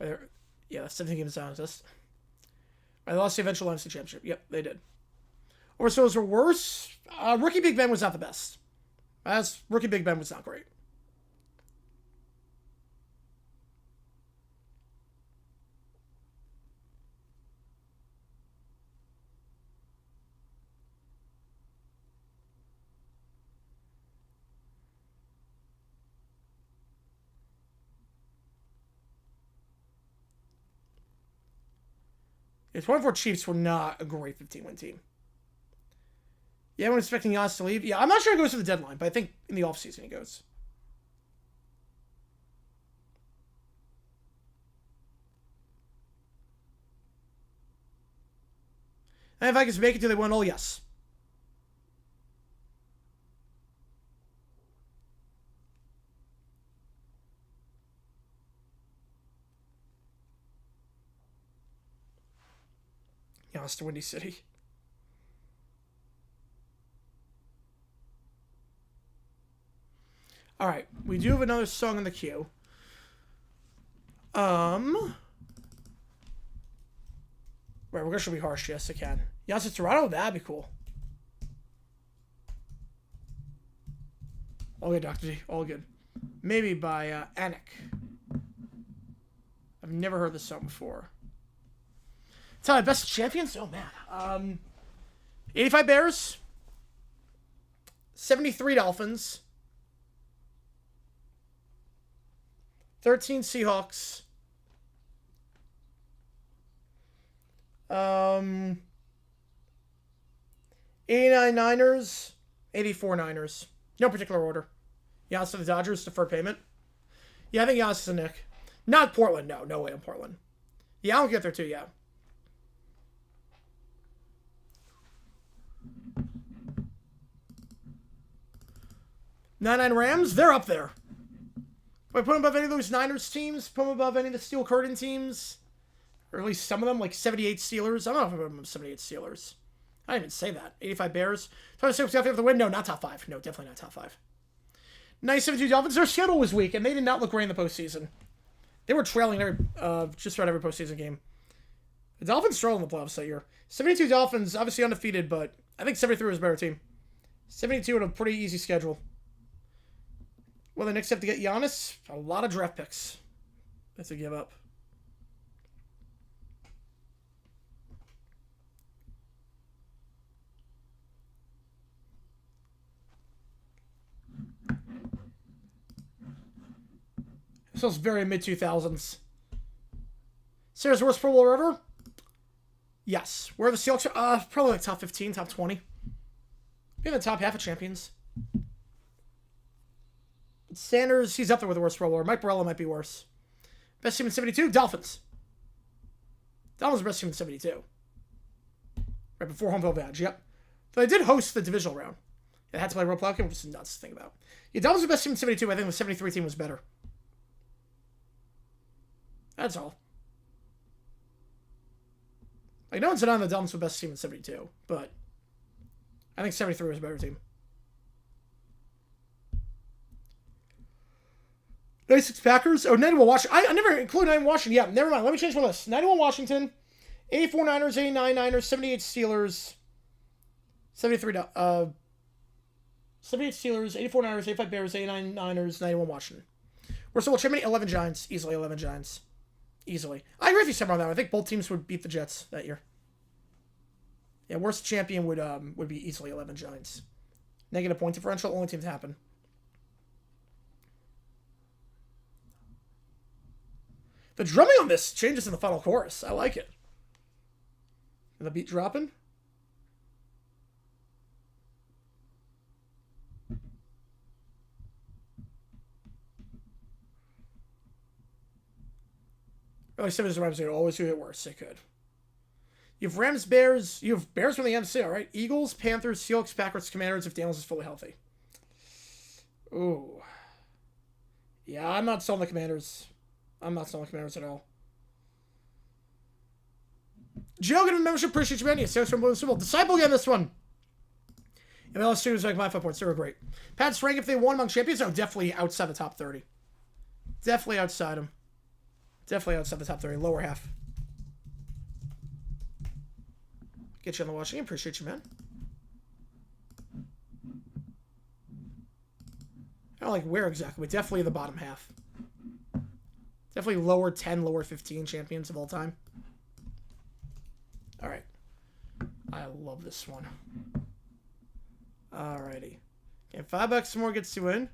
Speaker 1: Yeah, that's 17 games down. They lost the eventual NFC Championship. Yep, they did. Or so those were worse. Rookie Big Ben was not the best. Rookie Big Ben was not great. The 24 Chiefs were not a great 15-win team. Yeah, I'm expecting Giannis to leave. Yeah, I'm not sure he goes to the deadline, but I think in the offseason he goes. And if I can make it to they win all, yes. Giannis to Windy City. All right, we do have another song in the queue. Right, we're gonna should be harsh. Yes, I can. Giannis to Toronto. That'd be cool. All good, Dr. G. All good. Maybe by Anik. I've never heard this song before. Tell my best champions? Oh, man. 85 Bears. 73 Dolphins. 13 Seahawks. 89 Niners, 84 Niners. No particular order. Giannis to the Dodgers, deferred payment. Yeah, I think Giannis is a Nick. Not Portland, no. No way on Portland. Yeah, I'll get there too, yeah. Nine Rams, they're up there. Wait, put them above any of those Niners teams? Put them above any of the Steel Curtain teams? Or at least some of them, like 78 Steelers. I don't know if I put them above 78 Steelers. I didn't even say that. 85 Bears. 26 definitely the win. No, not top 5. No, definitely not top 5. 72 Dolphins. Their schedule was weak, and they did not look great in the postseason. They were trailing just about every postseason game. The Dolphins struggled in the playoffs that year. 72 Dolphins, obviously undefeated, but I think 73 was a better team. 72 had a pretty easy schedule. Well, the Knicks have to get Giannis. A lot of draft picks. That's a give up. This was very mid-2000s. Sarah's worst Pro Bowl ever? Yes. Where are the Seahawks? Probably like top 15, top 20. Maybe in the top half of champions. Sanders, he's up there with the worst Pro Bowler. Mike Barella might be worse. Best team in 72? Dolphins. Dolphins are best team in 72. Right before home field advantage, yep. But they did host the divisional round. They had to play a real playoff game, which is nuts to think about. Yeah, Dolphins are best team in 72. I think the 73 team was better. That's all. Like, no one's denying the Dolphins were the best team in 72, but I think 73 was a better team. 96 Packers. Oh, 91 Washington. I never included 91 Washington. Yeah, never mind. Let me change my list. 91 Washington. 84 Niners. 89 Niners. 78 Steelers. 78 Steelers. 84 Niners. 85 Bears. 89 Niners. 91 Washington. We're still champion. 11 Giants. Easily 11 Giants. Easily. I agree with you somewhere on that. I think both teams would beat the Jets that year. Yeah, worst champion would be easily 11 Giants. Negative point differential. Only teams happen. The drumming on this changes in the final chorus. I like it. And the beat dropping. Early 70s Rams could always do it worse. They could. You have Rams, Bears. You have Bears from the NFC, all right? Eagles, Panthers, Seahawks, Packers, Commanders if Daniels is fully healthy. Ooh. Yeah, I'm not selling the Commanders. I'm not selling the Commanders at all. Joe, get a membership. Appreciate you, man. Yes, from Blue Super Bowl. Disciple again this one. MLS students like 5 points. They were great. Pats rank if they won among champions? Oh, definitely outside the top 30. Definitely outside them. Definitely outside the top 30. Lower half. Get you on the watching. Appreciate you, man. I don't like where exactly, but definitely the bottom half. Definitely lower 10, lower 15 champions of all time. All right. I love this one. Alrighty. Okay, $5 more gets you in.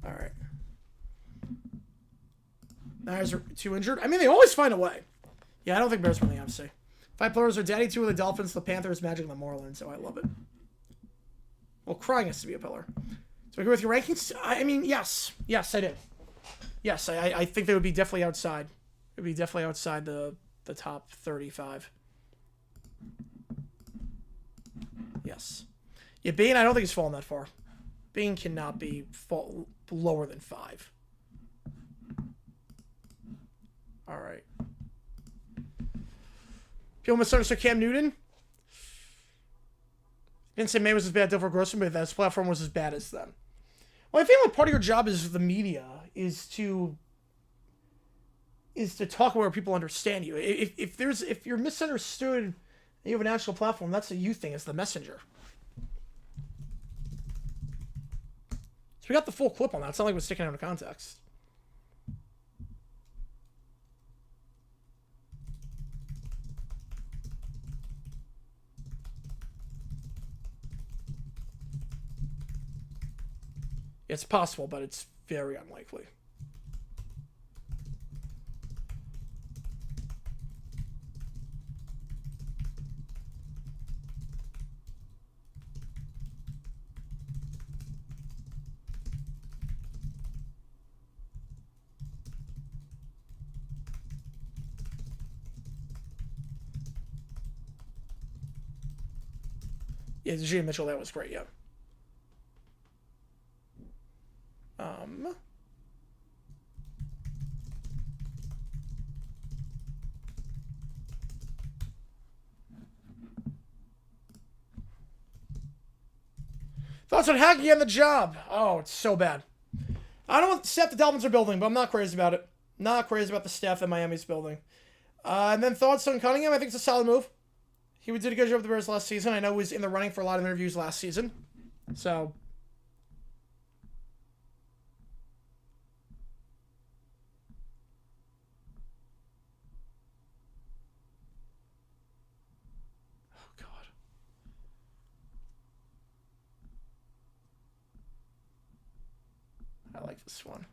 Speaker 1: All right. Bears are too injured. I mean, they always find a way. Yeah, I don't think Bears win the NFC. 5 players are Daddy, 2 of the Dolphins, the Panthers, Magic, and the Marlins, so I love it. Well, crying has to be a pillar. So I agree with your rankings? I mean, yes. Yes, I do. Yes, I think they would be definitely outside. It would be definitely outside the top 35. Yes. Yeah, Bane, I don't think he's fallen that far. Bane cannot be lower than 5. All right. People misunderstood Cam Newton. Didn't say May was as bad as Dover Grossman, but that his platform was as bad as them. Well, I feel like part of your job as the media is to talk where people understand you. If you're misunderstood and you have a national platform, that's a you thing as the messenger. So we got the full clip on that. It's not like we're sticking out of context. It's possible, but it's very unlikely. Yeah, G. Mitchell, that was great, yeah. Thoughts on hacking on the job? Oh, it's so bad. I don't know what staff the Dolphins are building, but I'm not crazy about it. Not crazy about the staff that Miami's building. And then thoughts on Cunningham? I think it's a solid move. He did a good job with the Bears last season. I know he was in the running for a lot of interviews last season. So... I like this one.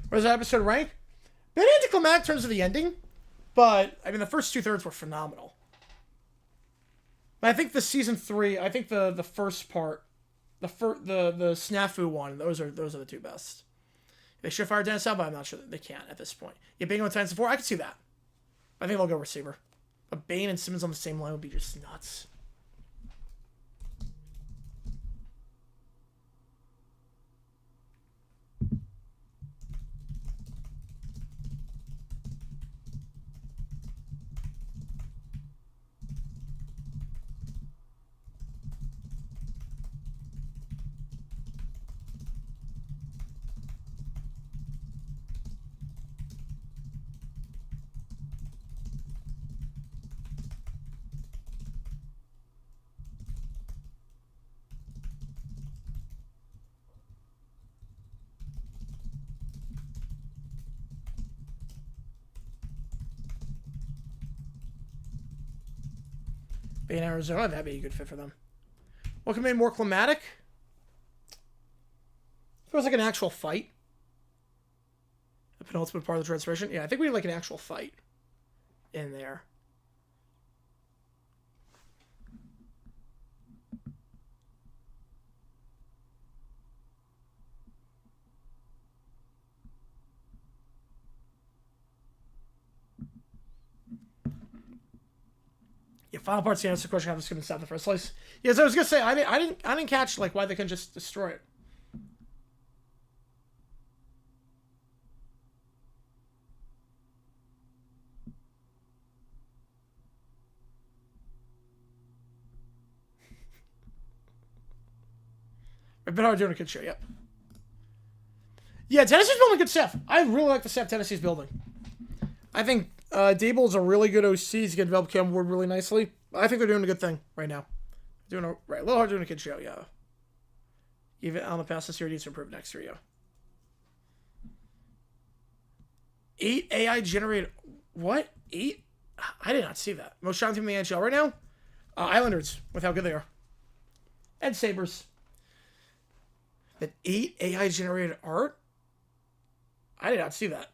Speaker 1: Where's that episode rank? Bit anticlimactic in terms of the ending, but I mean the first 2/3 were phenomenal. I think the season 3, I think the first part, the snafu one, those are the two best. They should fire Dennis out, but I'm not sure that they can at this point. Yeah, Bingo and Titans 4, I can see that. I think they'll go receiver. But Bane and Simmons on the same line would be just nuts. Bay in Arizona, that'd be a good fit for them. What can make more climatic? Feels like an actual fight. The penultimate part of the transformation. Yeah, I think we need like an actual fight in there. Yeah, final part's the answer to the question. How this going to stop the first slice? Yeah, as I was gonna say, I didn't catch like why they couldn't just destroy it. I've been hard doing a good show. Yep. Yeah, Tennessee's building good staff. I really like the staff Tennessee's building. I think Dable is a really good OC. He's going to develop Cam Ward really nicely. I think they're doing a good thing right now. Doing a little hard doing a good show, yeah. Even on the past this year, needs to improve next year, yeah. 8 AI generated. What? 8? I did not see that. Most shocking team in the NHL right now? Islanders, with how good they are. And Sabres. That 8 AI generated art? I did not see that.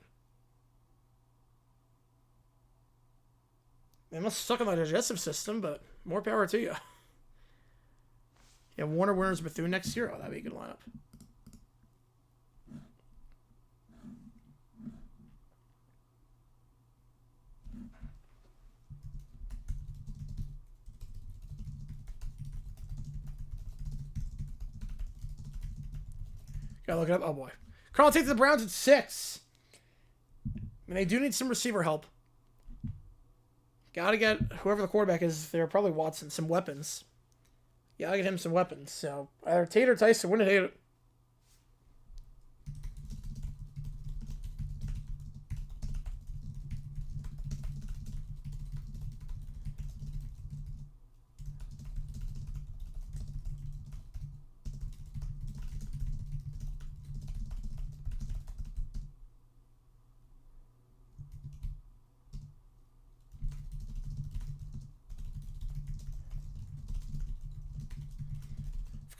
Speaker 1: They must suck on the digestive system, but more power to you. Yeah, Warner Winners Bethune next year. Oh, that'd be a good lineup. Gotta look it up. Oh boy. Carl takes the Browns at 6. I mean, they do need some receiver help. Gotta get whoever the quarterback is there, probably Watson, some weapons. Gotta get him some weapons. So either Tate or Tyson, wouldn't hate it.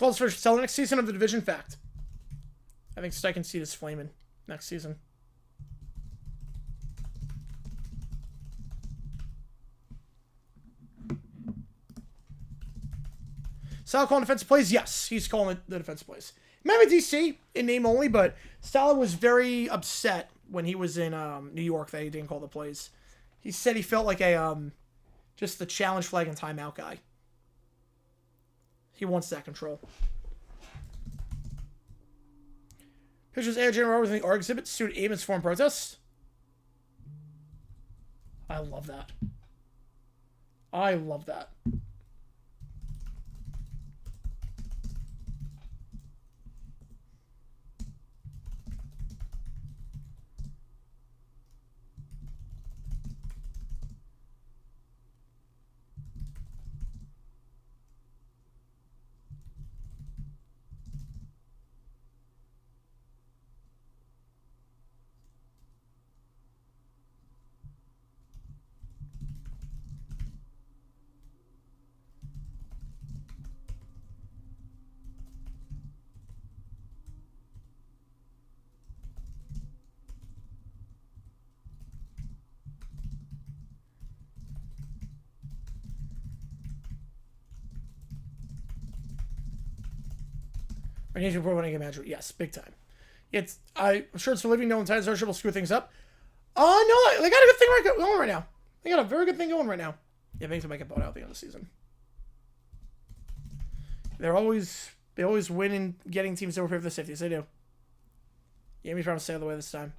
Speaker 1: Goals for Salah next season of the division fact. I think Steichen Seed is flaming next season. Salah calling defensive plays? Yes, he's calling the defensive plays. Maybe DC in name only, but Salah was very upset when he was in New York that he didn't call the plays. He said he felt like a just the challenge flag and timeout guy. He wants that control. Pictures of General Roberts in the art exhibit suit Amos form protest. I love that. I love that. Radiation report winning a match. Yes, big time. I'm sure it's for living. No one ties will screw things up. Oh no, they got a good thing going right now. They got a very good thing going right now. Yeah, things might get bought out at the end of the season. They always win in getting teams over for the safeties. They do. Yeah, me trying to stay out of the way this time.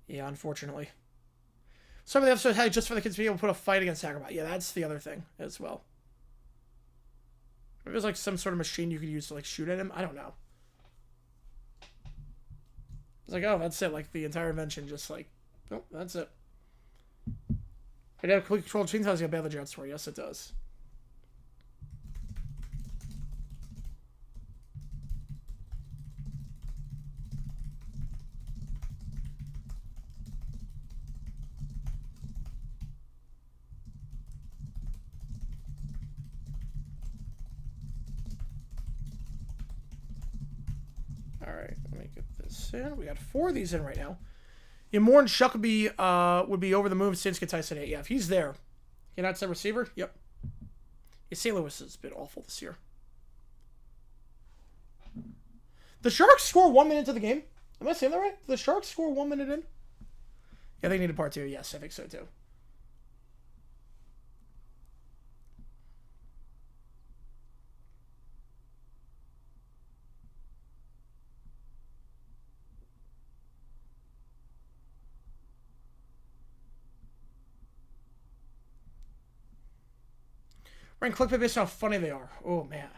Speaker 1: Yeah, unfortunately. Some of the episodes had just for the kids to be able to put a fight against Acrobat. Yeah, that's the other thing as well. Maybe there's like some sort of machine you could use to like shoot at him. I don't know. It's like, oh, that's it. Like the entire invention, just like, oh, that's it. I'd have complete control of Chainsaws to get Battle Jets for. Yes, it does. Alright, let me get this in. We got 4 of these in right now. Yeah, Moore and Shuck would be over the moon since get Tyson 8. Yeah, if he's there. Get outside receiver? Yep. Yeah, St. Louis has been awful this year. The Sharks score 1 minute into the game. Am I saying that right? The Sharks score 1 minute in? Yeah, they need a part 2. Yes, I think so too. Rank clickbait based on how funny they are. Oh, man.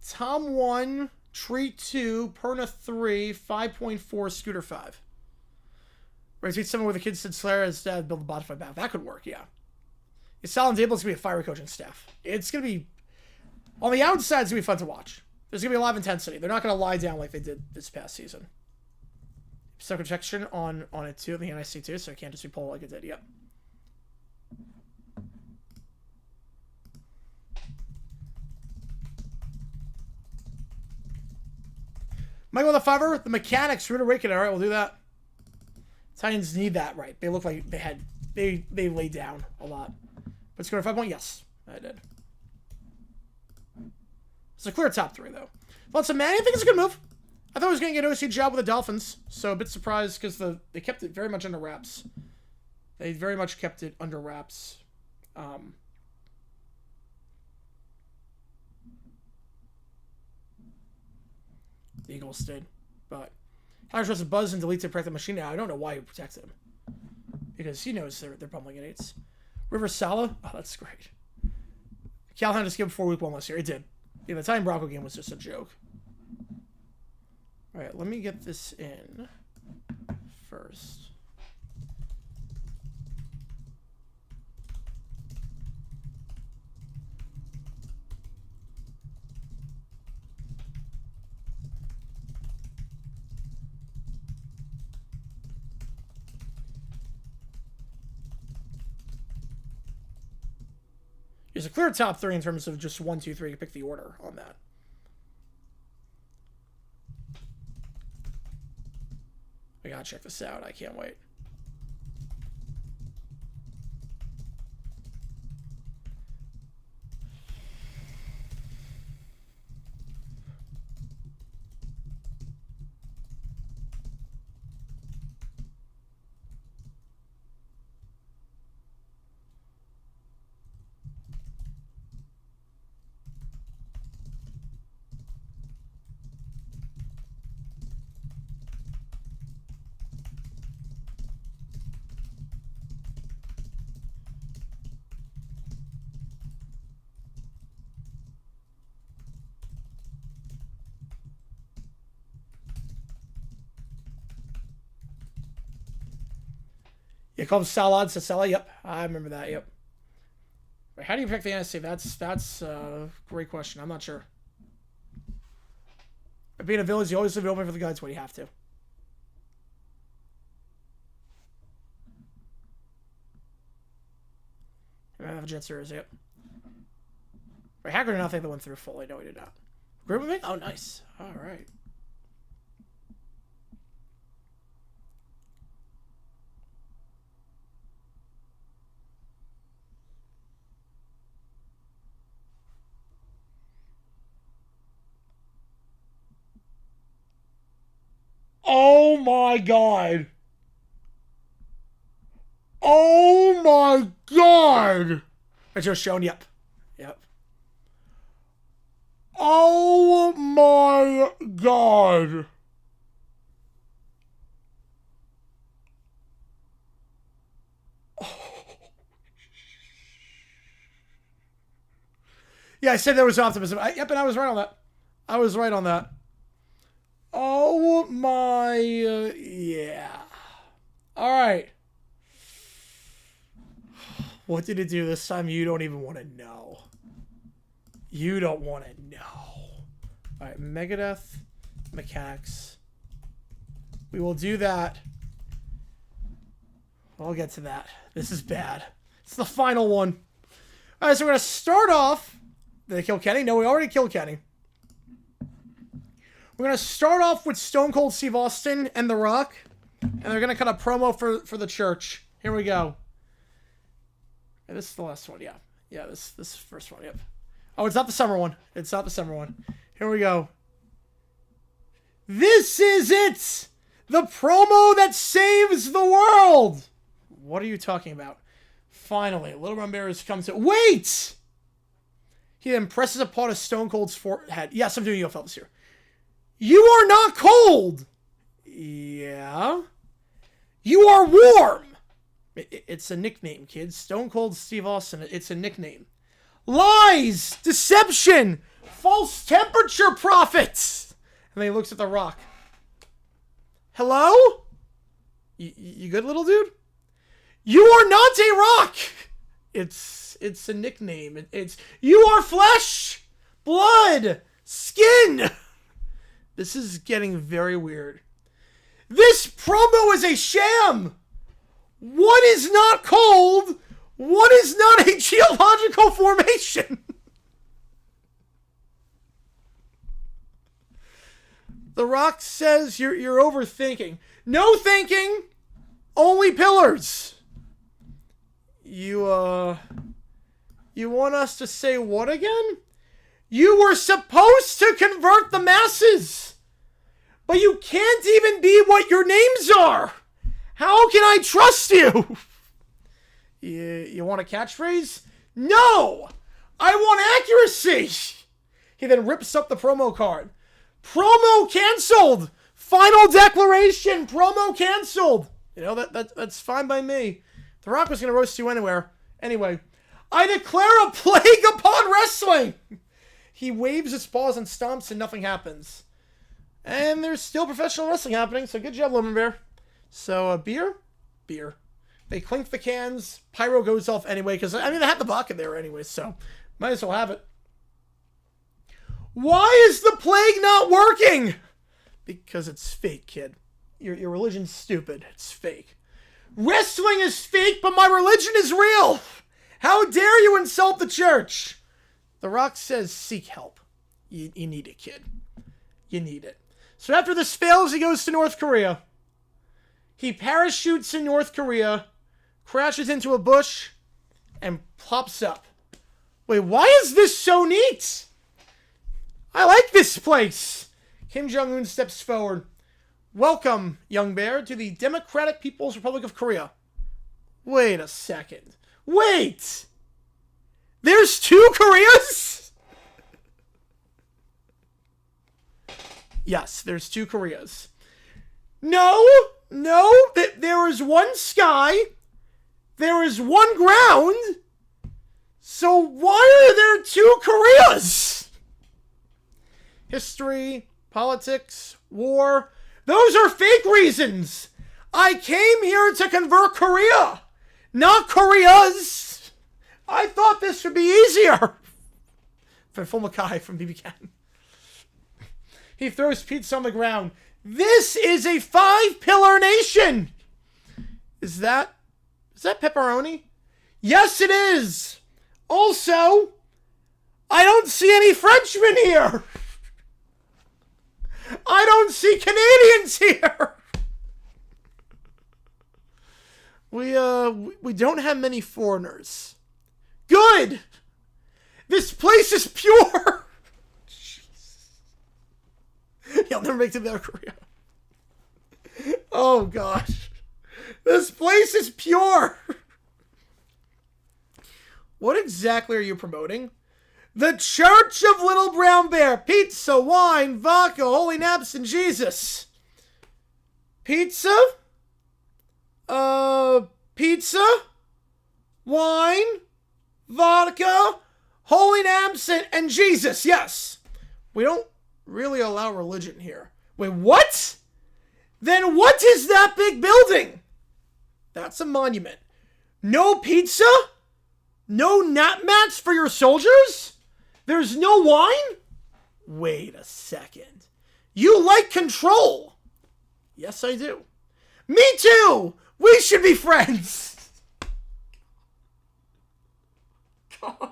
Speaker 1: Tom 1, Treat 2, Perna 3, 5.4, Scooter 5. Right, tweet someone where the kids said Slayer has build a bottify back. That could work, yeah. If Saladin's able to be a fire coaching staff. It's going to be... On the outside, it's going to be fun to watch. There's going to be a lot of intensity. They're not going to lie down like they did this past season. Stuck protection on it, too. The NIC, too, so it can't just be pulled like it did. Yep. Michael the Fiver, the mechanics, Ruta Raken. All right, we'll do that. Titans need that, right? They look like they laid down a lot. But score 5 point, yes, I did. It's a clear top 3 though. Lots of man. I think it's a good move. I thought I was going to get an OC job with the Dolphins, so a bit surprised because they kept it very much under wraps. They very much kept it under wraps. The Eagles did, but how does Russell buzz and delete to protect the machine? Now I don't know why he protects him because he knows they're pummeling at 8s. River Sala, oh that's great. Callahan just gave 4 week 1 last year. It did. Yeah, the Titan Bronco game was just a joke. All right, let me get this in first. There's a clear top 3 in terms of just 1, 2, 3. You pick the order on that. I gotta check this out. I can't wait. You call them Salad Sicella? Yep, I remember that. Yep. Wait, how do you pick the NSC? That's a great question. I'm not sure. Being a village, you always leave it open for the guides when you have to. I have a jet series. Yep. Wait, Hacker did not think that went through fully. No, he did not. Group with me? Oh, nice. All right. Oh my god. Oh my god. I just shown, yep. Yep. Oh my god. Yeah, I said there was optimism. Yep, and I was right on that. I was right on that. Oh my, yeah. All right. What did it do this time? You don't even want to know. You don't want to know. All right, Megadeth, Mechanics. We will do that. I'll get to that. This is bad. It's the final one. All right, so we're going to start off. Did they kill Kenny? No, we already killed Kenny. We're going to start off with Stone Cold Steve Austin and The Rock. And they're going to cut a promo for the church. Here we go. Yeah, this is the last one, yeah. Yeah, this is the first one, yep. Oh, it's not the summer one. It's not the summer one. Here we go. This is it! The promo that saves the world! What are you talking about? Finally, Little Rum Bear has come to... Wait! He then presses upon a Stone Cold's forehead. Yes, I'm doing UFL this year. You are not cold! Yeah? You are warm! It's a nickname, kids. Stone Cold Steve Austin, it's a nickname. Lies! Deception! False temperature profits! And then he looks at The Rock. Hello? You good, little dude? You are not a rock! It's a nickname. It's you are flesh! Blood! Skin! This is getting very weird. This promo is a sham! What is not cold? What is not a geological formation? The Rock says you're overthinking. No thinking! Only pillars! You want us to say what again? You were supposed to convert the masses! But you can't even be what your names are! How can I trust you? You want a catchphrase? No! I want accuracy! He then rips up the promo card. Promo canceled! Final declaration! Promo canceled! You know, that's fine by me. The Rock was going to roast you anywhere. Anyway, I declare a plague upon wrestling! He waves his paws and stomps and nothing happens. And there's still professional wrestling happening, so good job, Lemon Bear. So, beer? Beer. They clink the cans. Pyro goes off anyway, because, I mean, they had the bucket there anyway, so might as well have it. Why is the plague not working? Because it's fake, kid. Your religion's stupid. It's fake. Wrestling is fake, but my religion is real. How dare you insult the church? The Rock says, seek help. You need it, kid. You need it. So after this fails, he goes to North Korea. He parachutes in North Korea, crashes into a bush, and pops up. Wait, why is this so neat? I like this place. Kim Jong-un steps forward. Welcome, young bear, to the Democratic People's Republic of Korea. Wait a second. Wait! There's 2 Koreas? Yes, there's 2 Koreas. No, there is one sky. There is one ground. So why are there 2 Koreas? History, politics, war. Those are fake reasons. I came here to convert Korea, not Koreas. I thought this would be easier. For Full Mackay from BB Can. He throws pizza on the ground. This is a 5-pillar nation. Is that pepperoni? Yes, it is. Also, I don't see any Frenchmen here. I don't see Canadians here. We don't have many foreigners. Good. This place is pure. Jeez. You'll never make it to North Korea. Oh gosh. This place is pure. What exactly are you promoting? The Church of Little Brown Bear. Pizza, wine, vodka, holy naps, and Jesus. Pizza? Pizza? Wine? Vodka? Holy naps, and Jesus. Yes. We don't really allow religion here. Wait, what? Then what is that big building? That's a monument. No pizza? No nap mats for your soldiers? There's no wine? Wait a second. You like control? Yes, I do. Me too! We should be friends! Gosh.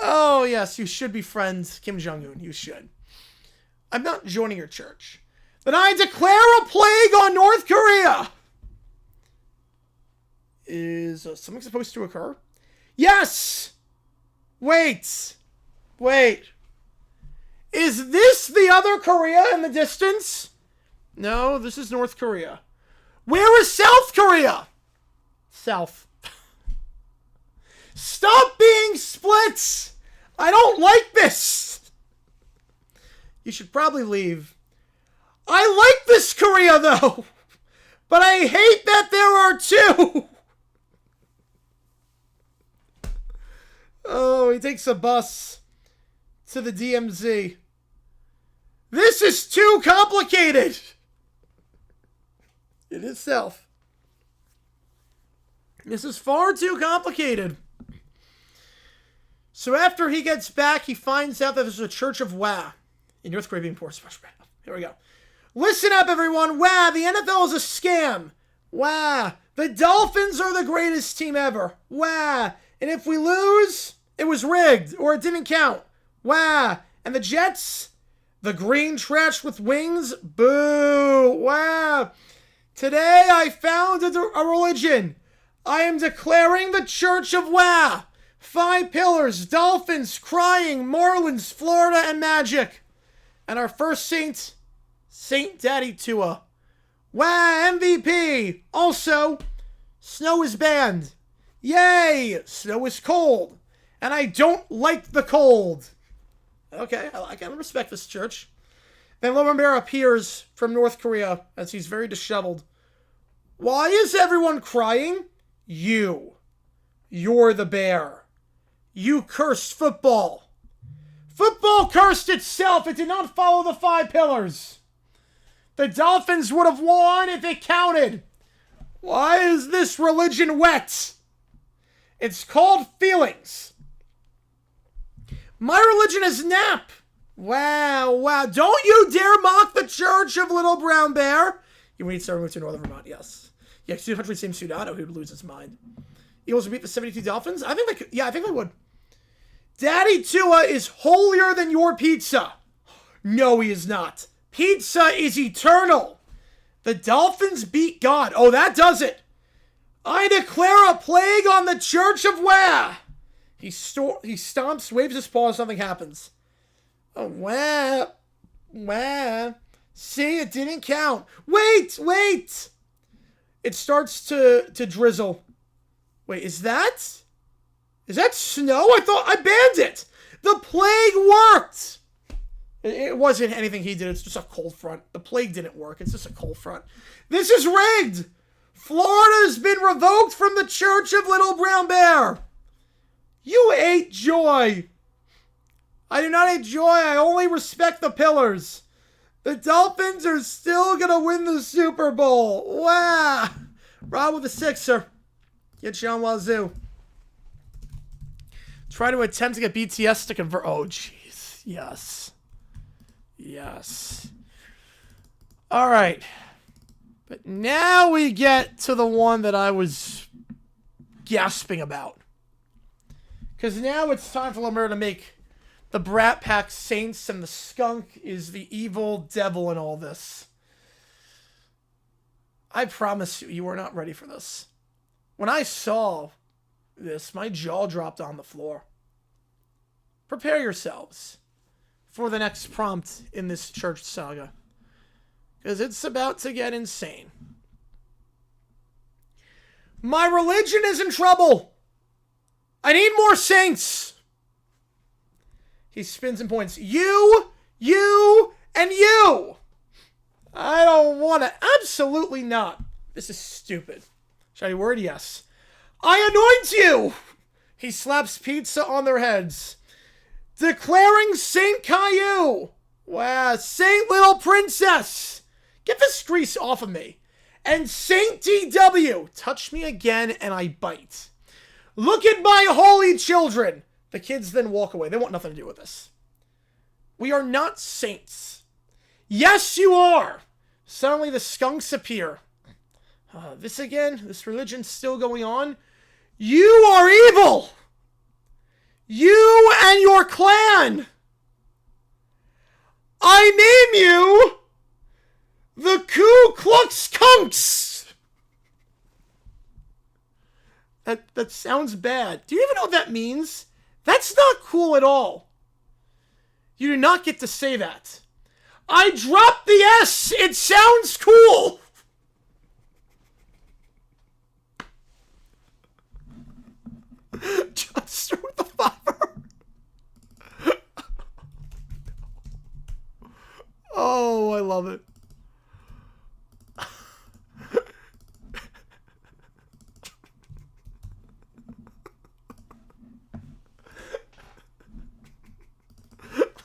Speaker 1: Oh, yes, you should be friends, Kim Jong-un. You should. I'm not joining your church. Then I declare a plague on North Korea! Is something supposed to occur? Yes! Wait. Is this the other Korea in the distance? No, this is North Korea. Where is South Korea? South. Stop being split! I don't like this! You should probably leave. I like this Korea, though! But I hate that there are 2! Oh, he takes a bus to the DMZ. This is too complicated! It is South. This is far too complicated. So after he gets back, he finds out that there's a Church of Wah in North Korea being poor. Here we go. Listen up, everyone. Wah, the NFL is a scam. Wah, the Dolphins are the greatest team ever. Wah, and if we lose, it was rigged or it didn't count. Wah, and the Jets, the green trash with wings. Boo. Wah. Today I found a religion. I am declaring the Church of Wah. 5 pillars, dolphins, crying, Marlins, Florida, and magic. And our first saint, Saint Daddy Tua. Wah, MVP. Also, snow is banned. Yay, snow is cold. And I don't like the cold. Okay, I can respect this church. Then Little Bear appears from North Korea as he's very disheveled. Why is everyone crying? You. You're the bear. You cursed football. Football cursed itself. It did not follow the 5 pillars. The Dolphins would have won if it counted. Why is this religion wet? It's called feelings. My religion is nap. Wow. Don't you dare mock the Church of Little Brown Bear. You need to move to Northern Vermont, yes. Yeah, if he seems Sudano, he would lose his mind. Eagles would beat the 72 Dolphins? I think they could. Yeah, I think they would. Daddy Tua is holier than your pizza. No, he is not. Pizza is eternal. The Dolphins beat God. Oh, that does it. I declare a plague on the Church of Wah. He stomps, waves his paw, something happens. Oh, wah. Wah. See, it didn't count. Wait. It starts to drizzle. Wait, is that snow? I banned it. The plague worked. It wasn't anything he did. It's just a cold front. The plague didn't work. It's just a cold front. This is rigged. Florida's been revoked from the Church of Little Brown Bear. You ate joy. I do not hate joy. I only respect the pillars. The Dolphins are still going to win the Super Bowl. Wow. Rob with a sixer. Get you on Wazoo. Try to attempt to get BTS to convert. Oh, jeez. Yes. Yes. All right. But now we get to the one that I was gasping about. Because now it's time for Lemur to make the Brat Pack Saints, and the skunk is the evil devil in all this. I promise you are not ready for this. When I saw this, my jaw dropped on the floor. Prepare yourselves for the next prompt in this church saga, because it's about to get insane. My religion is in trouble. I need more saints. He spins and points. You, and you. I don't want to. Absolutely not. This is stupid. Shall I word? Yes. I anoint you. He slaps pizza on their heads. Declaring Saint Caillou. Wow, Saint Little Princess. Get this grease off of me. And Saint DW. Touch me again and I bite. Look at my holy children. The kids then walk away. They want nothing to do with this. We are not saints. Yes, you are. Suddenly the skunks appear. This again? This religion's still going on? You are evil. You and your clan. I name you the Ku Klux Kunks. That sounds bad. Do you even know what that means? That's not cool at all. You do not get to say that. I dropped the S. It sounds cool. Just with the fiver. Oh, I love it.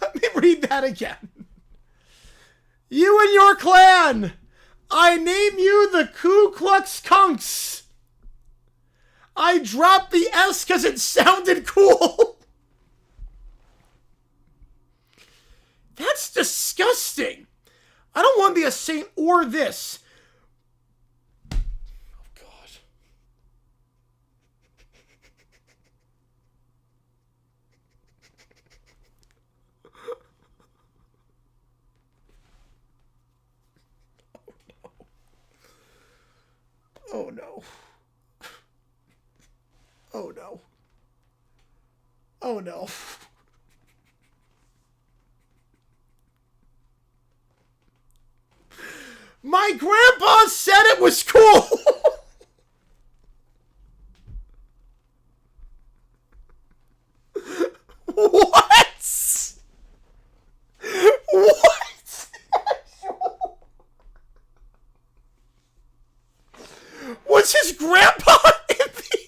Speaker 1: Let me read that again. You and your clan. I name you the Ku Klux Kunks. I dropped the S because it sounded cool. That's disgusting. I don't want to be a saint or this. Oh, God. Oh, no. Oh, no. Oh, no. My grandpa said it was cool. What? What? Was his grandpa in the...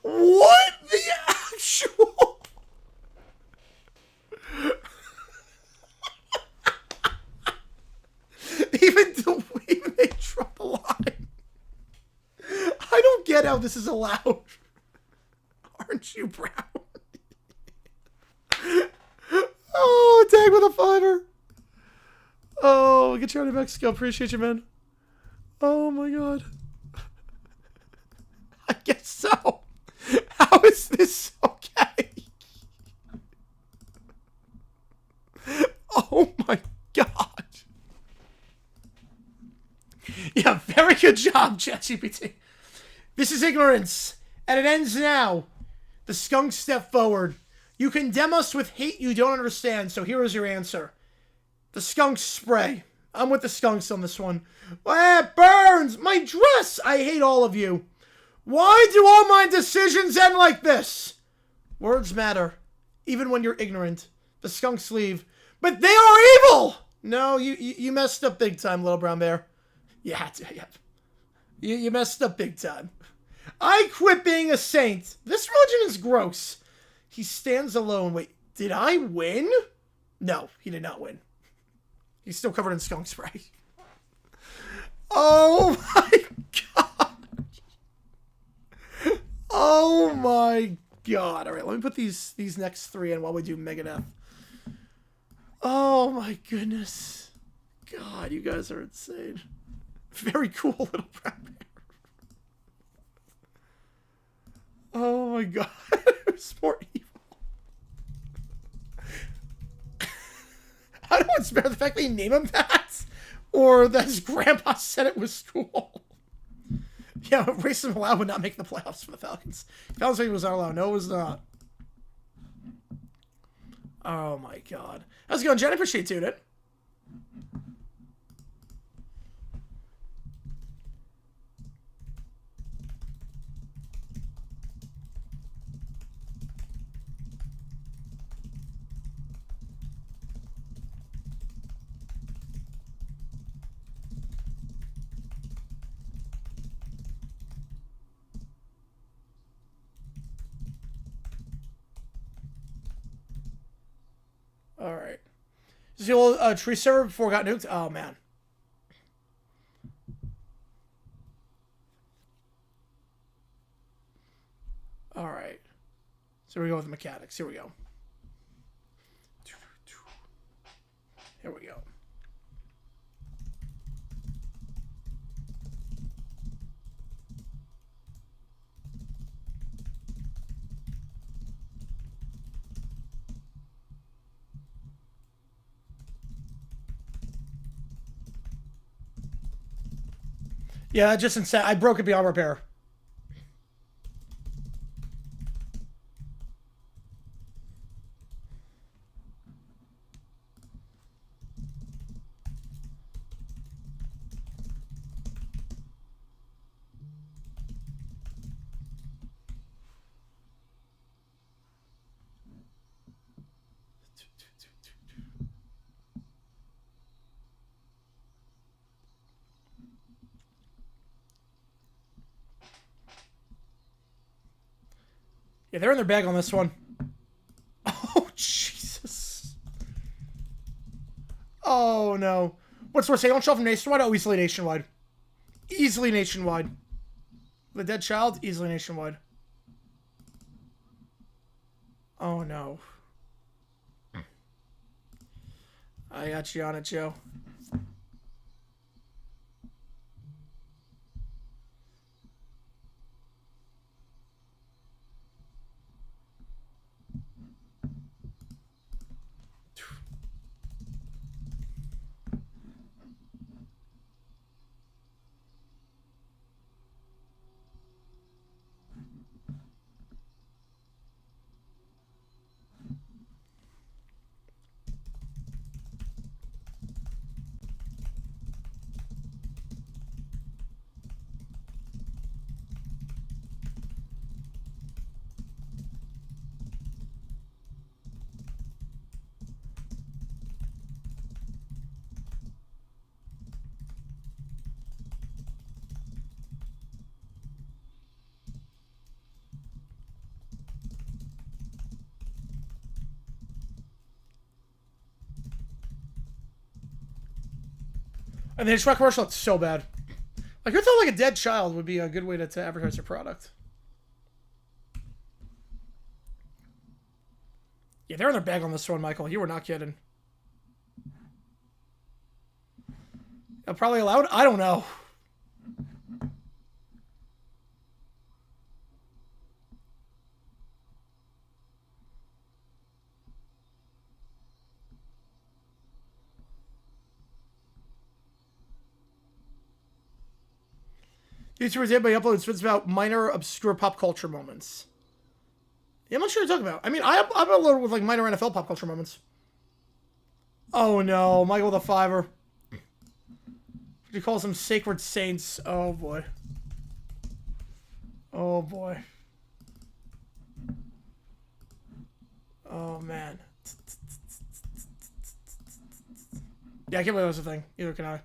Speaker 1: What the actual... Even they drop a line. I don't get how this is allowed. Aren't you proud? Oh, tag with a fiver. Oh, get you out of Mexico. Appreciate you, man. Oh my God. guess so. How is this okay? Oh my god. Yeah, very good job, ChatGPT. This is ignorance, and it ends now. The skunks step forward. You condemn us with hate you don't understand, so here is your answer. The skunks spray. I'm with the skunks on this one. It burns! My dress! I hate all of you. Why do all my decisions end like this? Words matter, even when you're ignorant. The skunks leave. But they are evil! No, you messed up big time, little brown bear. Yeah. You messed up big time. I quit being a saint. This religion is gross. He stands alone. Wait, did I win? No, he did not win. He's still covered in skunk spray. Oh my god. Oh my god. All right, let me put these next three in while we do Megadeth. Oh my goodness. God, you guys are insane. Very cool little brown bear. Oh my god. Who's more evil? I don't want to spare the fact that you name him that, or that his grandpa said it was cool. Yeah, racism allowed would not make the playoffs for the Falcons. Falcons was not allowed. No, it was not. Oh my god. How's it going, Jen? I appreciate you, dude. All right. Is the old tree server before it got nuked? Oh, man. All right. So we go with the mechanics. Here we go. Here we go. Yeah, just insane. I broke it beyond repair. Yeah, they're in their bag on this one. Oh, Jesus. Oh, no. What's worse, they don't show up from nationwide? Oh, easily nationwide. Easily nationwide. The dead child? Easily nationwide. Oh, no. I got you on it, Joe. And the Shrek commercial looks so bad. Like, who thought like a dead child would be a good way to advertise your product? Yeah, they're in their bag on this one, Michael. You were not kidding. Probably allowed? I don't know. YouTubers did, but he uploads videos about minor, obscure pop culture moments. Yeah, I'm not sure what you're talking about. I mean, I upload with like minor NFL pop culture moments. Oh no, Michael the Fiver. He calls them sacred saints. Oh boy. Oh boy. Oh man. Yeah, I can't believe that was a thing. Either can I.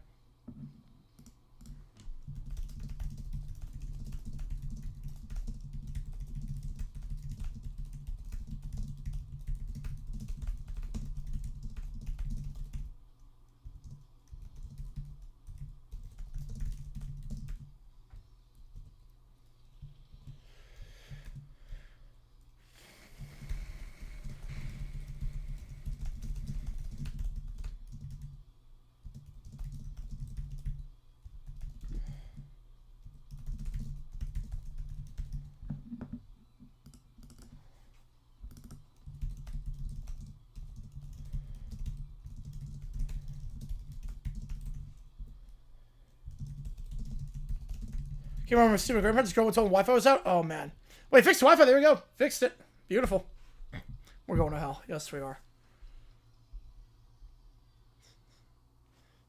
Speaker 1: Came over my stupid grandparents' girl told him Wi-Fi was out. Oh man. Wait, fixed Wi-Fi. There we go. Fixed it. Beautiful. We're going to hell. Yes, we are.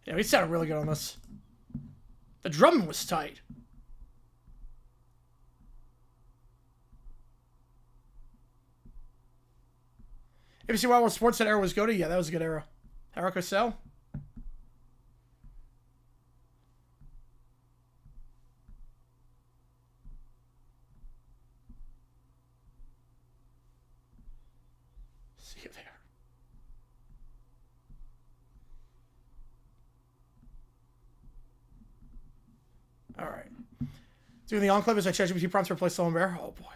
Speaker 1: Yeah, we sounded really good on this. The drumming was tight. If you see why sports that era was go to, yeah, that was a good era. Eric Cosell. See you there. All right. Doing the Enclave as I ChatGPT prompts to replace Sloan Bear. Oh boy.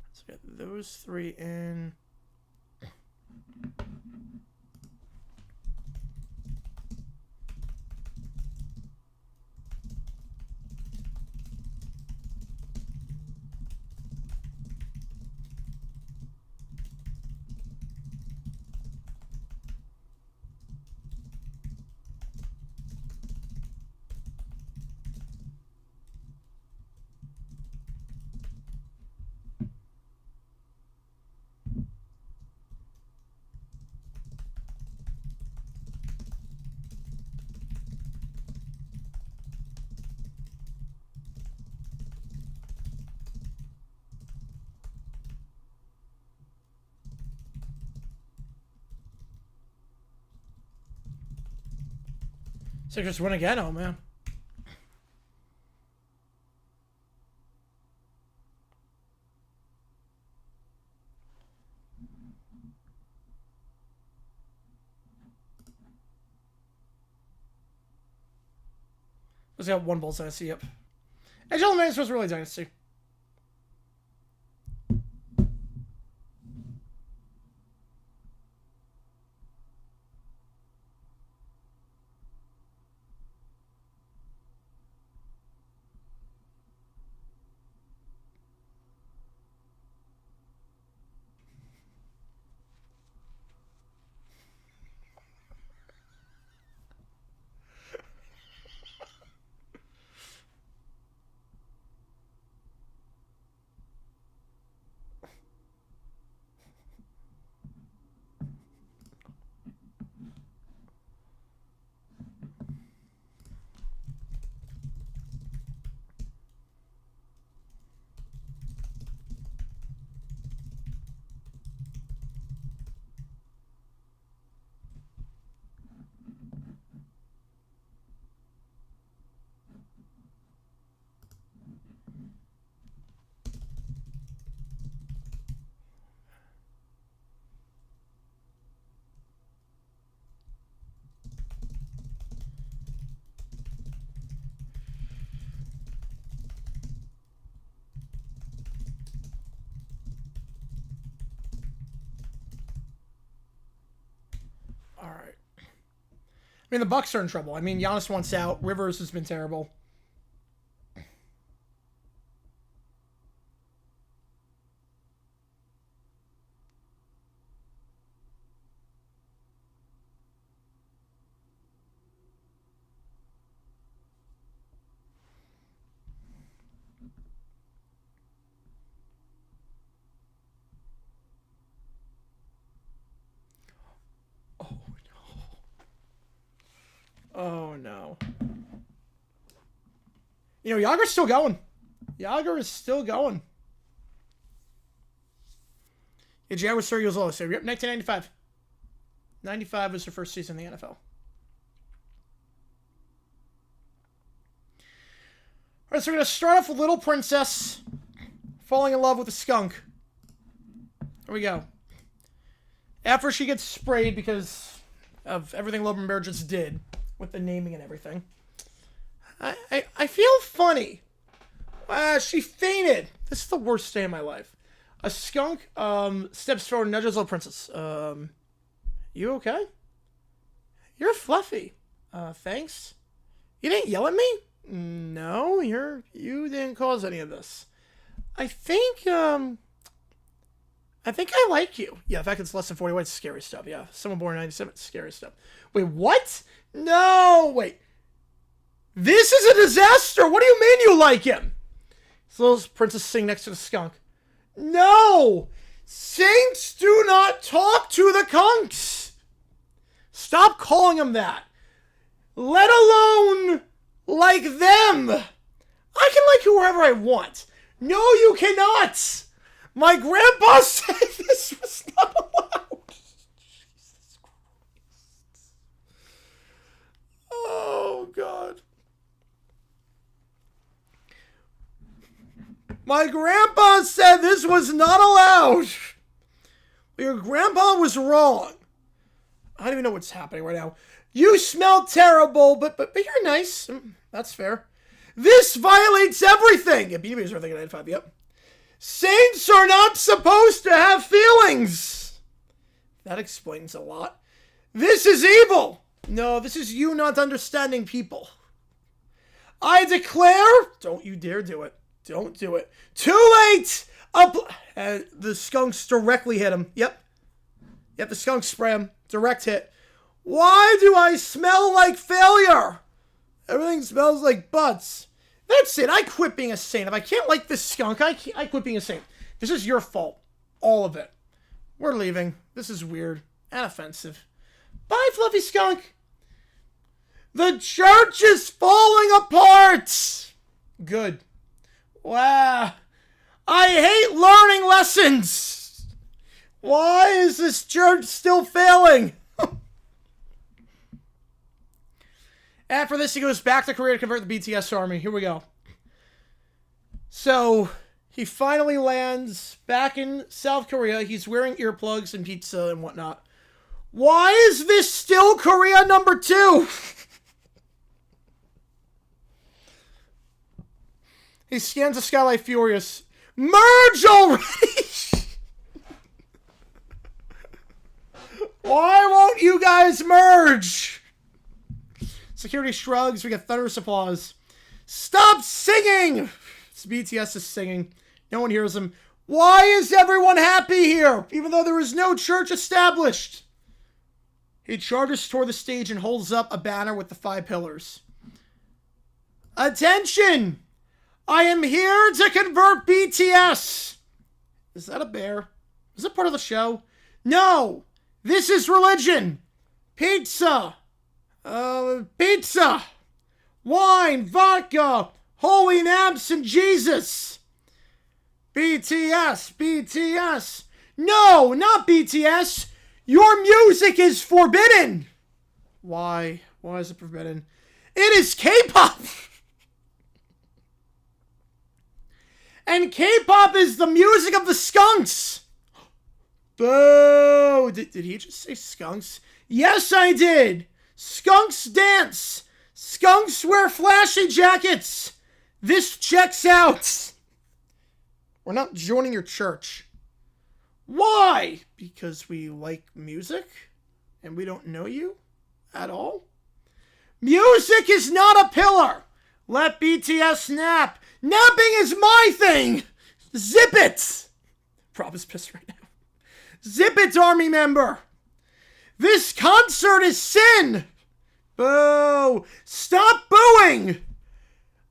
Speaker 1: Let's get those three in. Sixers win again? Oh, man. Let's got one Bulls Dynasty, yep. And Gentleman was really Dynasty. All right. I mean, the Bucks are in trouble. I mean, Giannis wants out. Rivers has been terrible. no. You know, Yager's still going. Yager is still going. Yeah, GeoGuessr years old. So, yep, 1995. 95 was her first season in the NFL. All right, so we're going to start off with Little Princess falling in love with a skunk. Here we go. After she gets sprayed because of everything Little Bear just did with the naming and everything. I feel funny. She fainted. This is the worst day of my life. A skunk steps forward and nudges Little Princess. You okay? You're fluffy. Thanks. You didn't yell at me? No, you didn't cause any of this. I think I like you. Yeah, the fact it's less than 40 weight, it's scary stuff. Yeah, someone born in 97, it's scary stuff. Wait, what? No, wait. This is a disaster. What do you mean you like him? So Little Princess sitting next to the skunk. No! Saints do not talk to the kunks! Stop calling them that. Let alone like them. I can like whoever I want. No, you cannot. My grandpa said this was not allowed. Jesus Christ. Oh, God. My grandpa said this was not allowed. Your grandpa was wrong. I don't even know what's happening right now. You smell terrible, but you're nice. That's fair. This violates everything. Yeah, BB was thinking 95, yep. Saints are not supposed to have feelings. That explains a lot. This is evil. No, this is you not understanding people. I declare, don't you dare do it. Don't do it. Too late! The skunks directly hit him. Yep, the skunks spray him. Direct hit. Why do I smell like failure? Everything smells like butts. That's it. I quit being a saint. If I can't like this skunk, I quit being a saint. This is your fault. All of it. We're leaving. This is weird and offensive. Bye, fluffy skunk. The church is falling apart. Good. Wow. I hate learning lessons. Why is this church still failing? After this, he goes back to Korea to convert the BTS army. Here we go. So, he finally lands back in South Korea. He's wearing earplugs and pizza and whatnot. Why is this still Korea number 2? He scans the sky like furious. Merge already! Why won't you guys merge? Security shrugs. We get thunderous applause. Stop singing! It's BTS is singing. No one hears him. Why is everyone happy here, even though there is no church established? He charges toward the stage and holds up a banner with the 5 pillars. Attention! I am here to convert BTS. Is that a bear? Is that part of the show? No! This is religion! Pizza! Pizza! Wine, vodka, holy naps, and Jesus! BTS! BTS! No, not BTS! Your music is forbidden! Why? Why is it forbidden? It is K-pop! And K-pop is the music of the skunks! Boo! Did he just say skunks? Yes, I did! Skunks dance! Skunks wear flashy jackets! This checks out! We're not joining your church. Why? Because we like music? And we don't know you? At all? Music is not a pillar! Let BTS nap! Napping is my thing! Zip it! Rob is pissed right now. Zip it, army member! This concert is sin! Boo! Stop booing!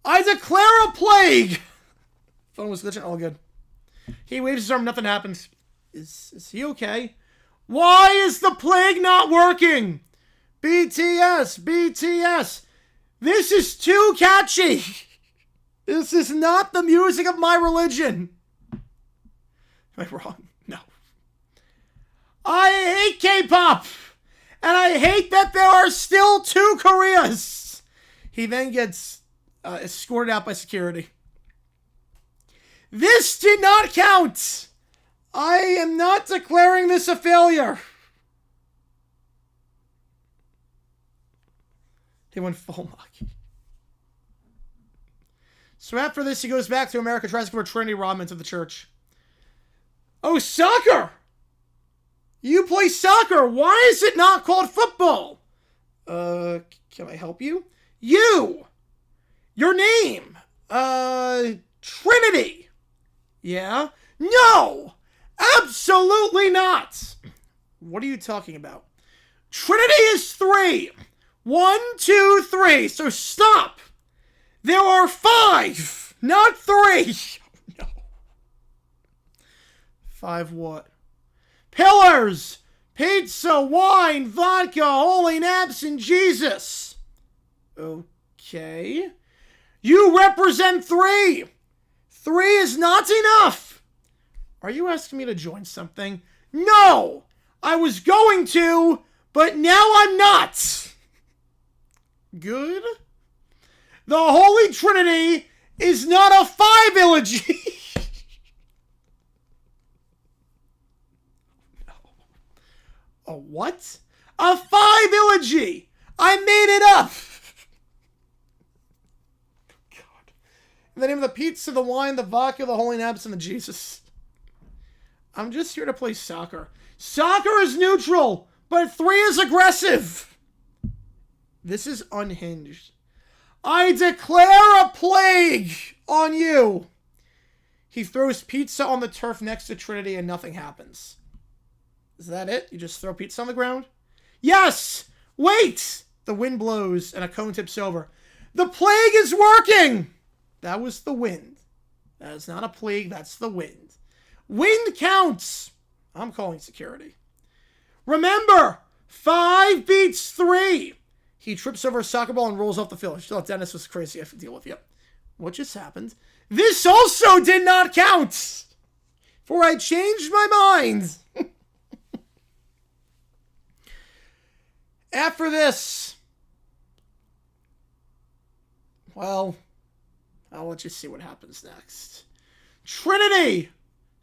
Speaker 1: I declare a plague! Phone was glitching, all good. He waves his arm, nothing happens. Is he okay? Why is the plague not working? BTS! BTS! This is too catchy. This is not the music of my religion. Am I wrong? No. I hate K-pop. And I hate that there are still 2 Koreas. He then gets escorted out by security. This did not count. I am not declaring this a failure. He went full mock. So after this, he goes back to America, tries to convert Trinity Rodman to the church. Oh, soccer! You play soccer! Why is it not called football? Can I help you? You! Your name! Trinity! Yeah? No! Absolutely not! What are you talking about? Trinity is 3! 1, 2, 3. So stop! There are 5, not 3. No. 5 what? Pillars! Pizza, wine, vodka, holy naps, and Jesus. Okay. You represent 3. 3 is not enough. Are you asking me to join something? No! I was going to, but now I'm not. Good. The Holy Trinity is not a 5 eulogy. No. A what? A 5 eulogy. I made it up. God. In the name of the pizza, the wine, the vodka, the holy naps, and the Jesus. I'm just here to play soccer. Soccer is neutral, but 3 is aggressive. This is unhinged. I declare a plague on you. He throws pizza on the turf next to Trinity and nothing happens. Is that it? You just throw pizza on the ground? Yes! Wait! The wind blows and a cone tips over. The plague is working! That was the wind. That is not a plague, that's the wind. Wind counts! I'm calling security. Remember, 5 beats 3. He trips over a soccer ball and rolls off the field. I thought Dennis was crazy. I have to deal with you. What just happened? This also did not count! For I changed my mind. After this, well, I'll let you see what happens next. Trinity!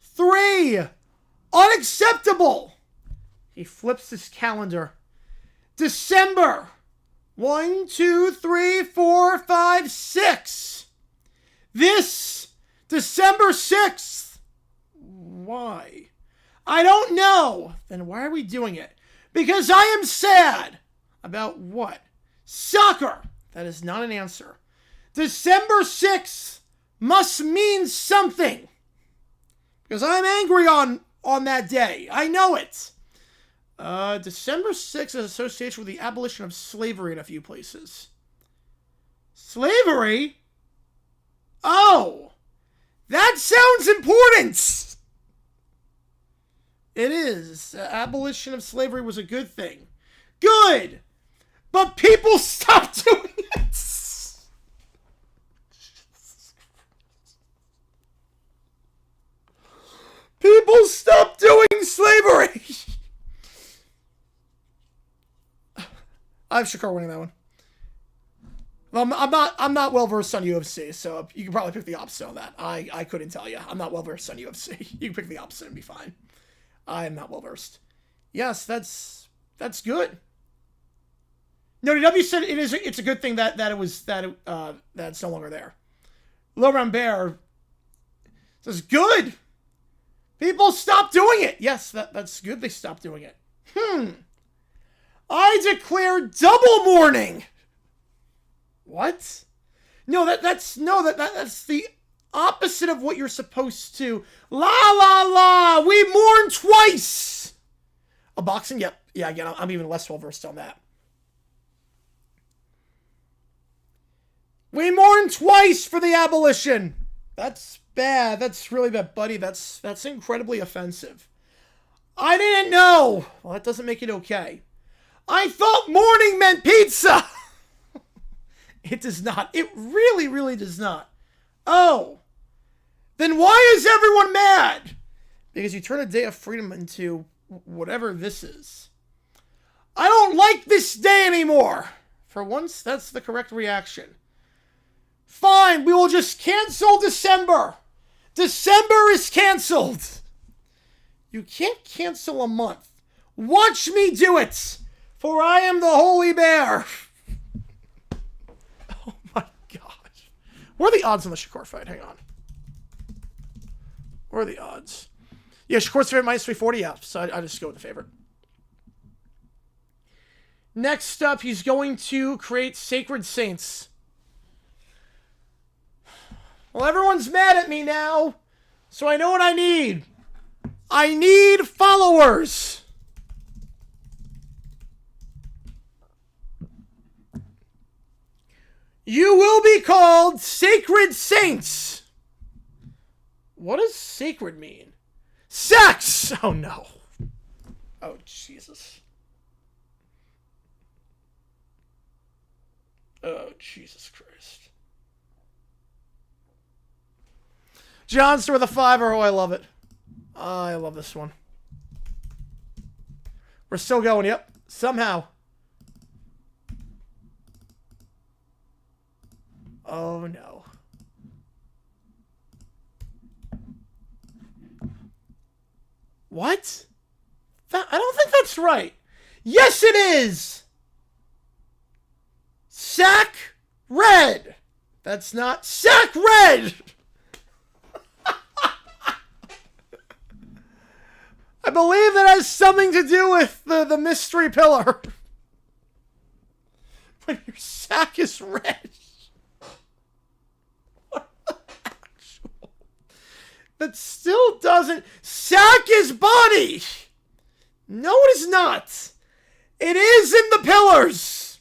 Speaker 1: 3! Unacceptable! He flips his calendar. December! 1, 2, 3, 4, 5, 6. This December 6th. Why? I don't know. Then why are we doing it? Because I am sad. About what? Soccer. That is not an answer. December 6th must mean something. Because I'm angry on that day. I know it. December 6th is associated with the abolition of slavery in a few places. Slavery? Oh! That sounds important! It is. Abolition of slavery was a good thing. Good! But people stopped doing it! People stopped doing slavery! I have Shakar winning that one. I'm not well versed on UFC, so you can probably pick the opposite on that. I couldn't tell you. I'm not well versed on UFC. You can pick the opposite and be fine. I am not well versed. Yes, that's good. No, W said it's a good thing that that's no longer there. Laurent Bear says good. People stopped doing it. Yes, that's good. They stopped doing it. I declare double mourning. What? No, that's the opposite of what you're supposed to. La la la. We mourn twice. A boxing? Yep. Yeah. Again, I'm even less well versed on that. We mourn twice for the abolition. That's bad. That's really bad, buddy. That's incredibly offensive. I didn't know. Well, that doesn't make it okay. I thought mourning meant pizza. It does not. It really, really does not. Oh. Then why is everyone mad? Because you turn a day of freedom into whatever this is. I don't like this day anymore. For once, that's the correct reaction. Fine, we will just cancel December. December is canceled. You can't cancel a month. Watch me do it, for I am the holy bear. Oh my gosh. What are the odds on the Shakur fight? Hang on. What are the odds? Yeah, Shakur's favorite minus 340. Yeah, so I just go with the favorite. Next up, he's going to create Sacred Saints. Well, everyone's mad at me now, so I know what I need. I need followers. You will be called Sacred Saints. What does sacred mean? Sex! Oh, no. Oh, Jesus. Oh, Jesus Christ. Johnster with a 5. Oh, I love it. I love this one. We're still going, yep. Somehow. Oh, no. What? I don't think that's right. Yes, it is! Sack Red! That's not Sack Red! I believe that has something to do with the mystery pillar. When your sack is red. That still doesn't... Sack is body! No, it is not. It is in the pillars.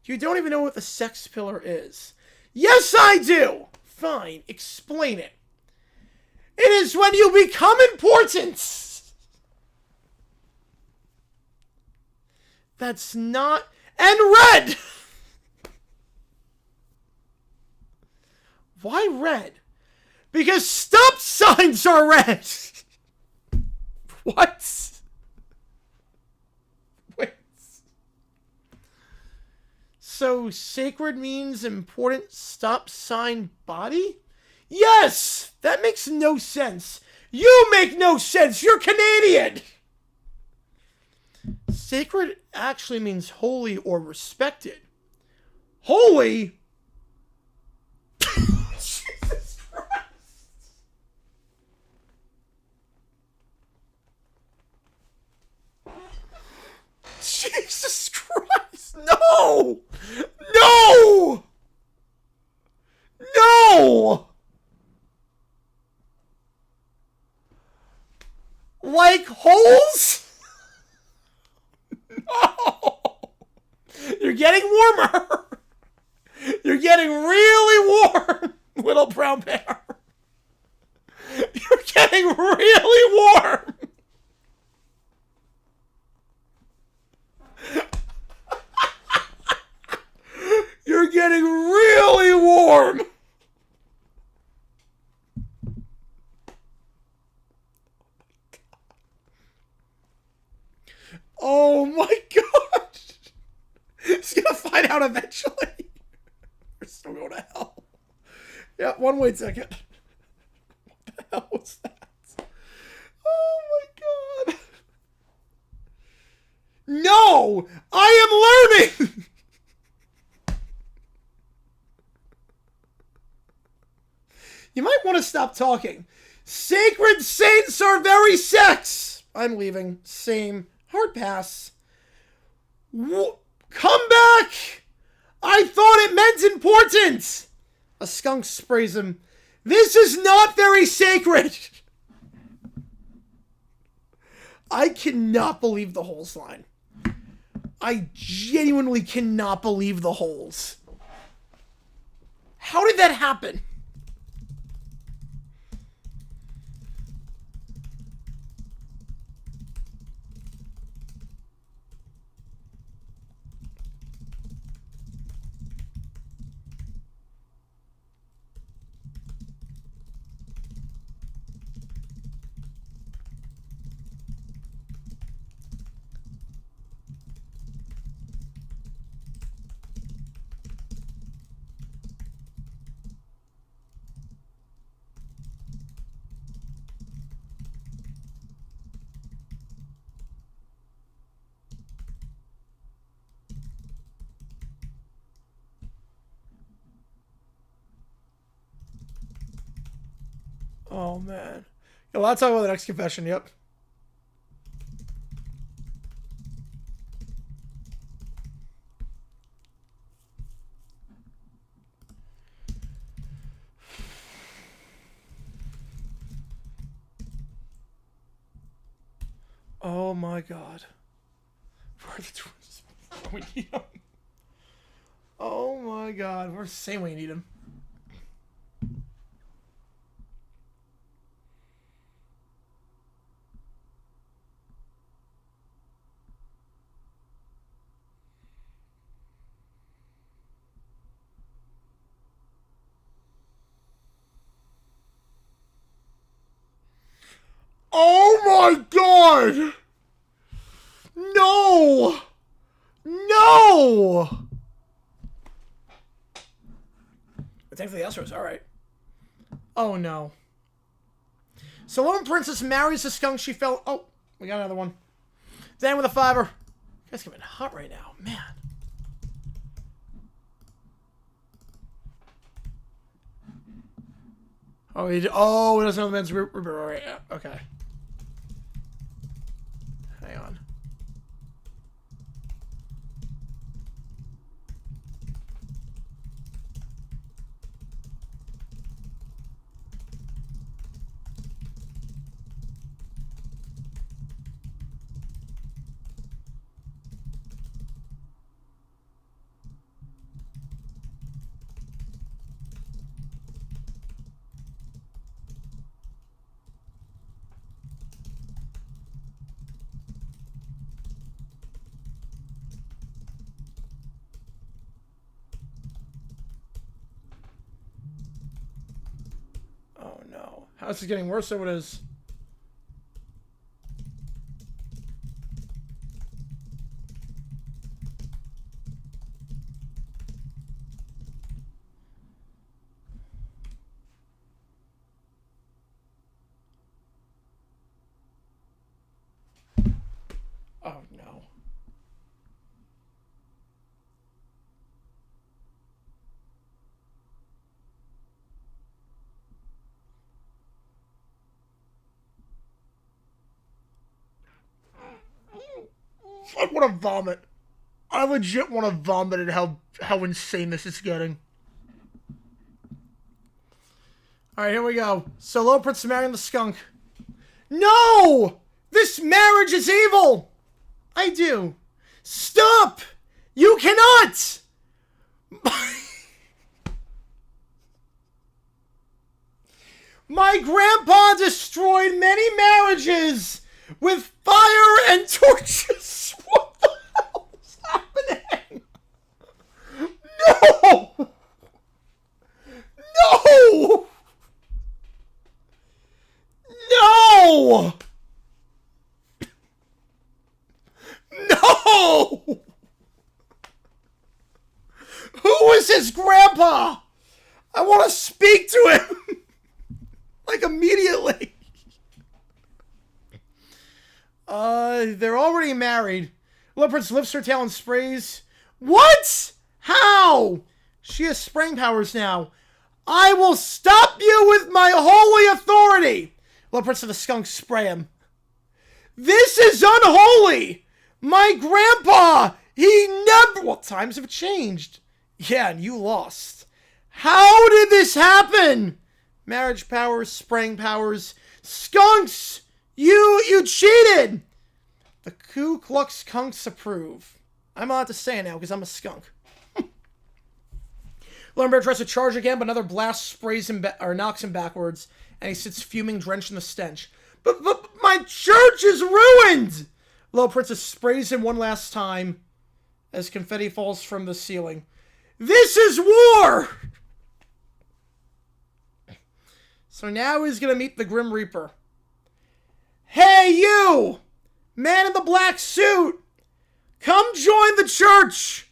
Speaker 1: You don't even know what the sex pillar is. Yes, I do. Fine, explain it. It is when you become important. That's not... And red! Why red? Because stop signs are red! What? Wait. So sacred means important stop sign body? Yes! That makes no sense. You make no sense! You're Canadian! Sacred actually means holy or respected. Holy? Jesus Christ. Jesus Christ. No! No! No! Like holes? No! You're getting warmer. You're getting really warm, little brown bear. You're getting really warm. You're getting really warm. Oh my God. He's gonna find out eventually. We're still going to hell. Yeah, one wait second. What the hell was that? Oh my God. No! I am learning! You might want to stop talking. Sacred saints are very sex. I'm leaving. Same. Hard pass. Come back! I thought it meant important! A skunk sprays him. This is not very sacred! I cannot believe the holes line. I genuinely cannot believe the holes. How did that happen? Oh, man. Yeah, well, I'll talk about the next confession. Yep. Oh, my God. Where are the twins? We need them. Oh, my God. We're the same way you need them. Oh my God! No! No! Thankfully, the Astros. All right. Oh no. So Lone Princess marries the skunk she fell. Oh, we got another one. Dan with a $5. You guys getting hot right now, man. Oh, he doesn't know the men's right. Yeah. Okay. Hang on. Oh no. How's it getting worse than it is? Oh no. I want to vomit. I legit want to vomit at how insane this is getting. Alright, here we go. So Little Prince marrying the skunk. No! This marriage is evil! I do. Stop! You cannot! My grandpa destroyed many marriages with fire and torches. What the hell is happening? No! No! No! No! Who is his grandpa? I want to speak to him. Like immediately. They're already married. Little Prince lifts her tail and sprays. What? How? She has spraying powers now. I will stop you with my holy authority. Little Prince of the skunk spray him. This is unholy. My grandpa, he never... Well, times have changed. Yeah, and you lost. How did this happen? Marriage powers, spraying powers. Skunks! You cheated! The Ku Klux Kunks approve. I'm allowed to say it now because I'm a skunk. Lone Bear tries to charge again, but another blast sprays him or knocks him backwards, and he sits fuming, drenched in the stench. But my church is ruined! Little Princess sprays him one last time as confetti falls from the ceiling. This is war! So now he's going to meet the Grim Reaper. Hey, you! Man in the black suit! Come join the church!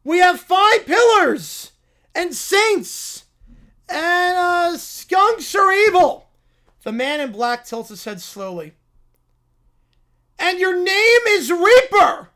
Speaker 1: We have 5 pillars! And saints! And, skunks are evil! The man in black tilts his head slowly. And your name is Reaper!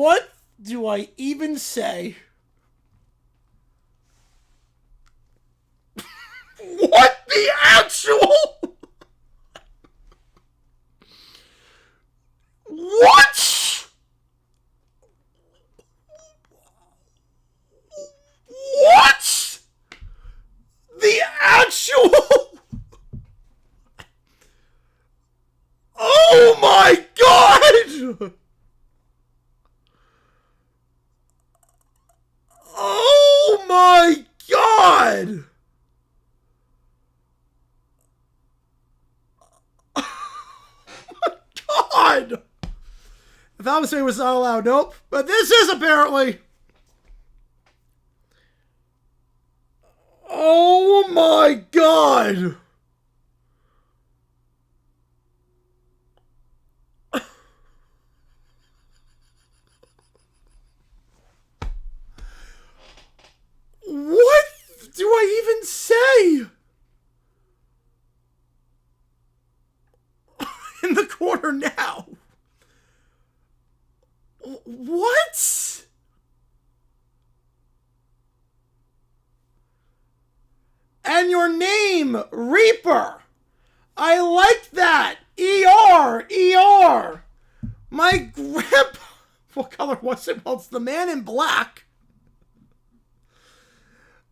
Speaker 1: What do I even say? What the actual? What? What? The actual? Oh my God! Oh my God! God! I thought I was saying it was not allowed. Nope. But this is apparently. Oh my God! What do I even say? In the corner now. What? And your name, Reaper. I like that. ER, ER. My grandpa. What color was it? Well, it's the man in black.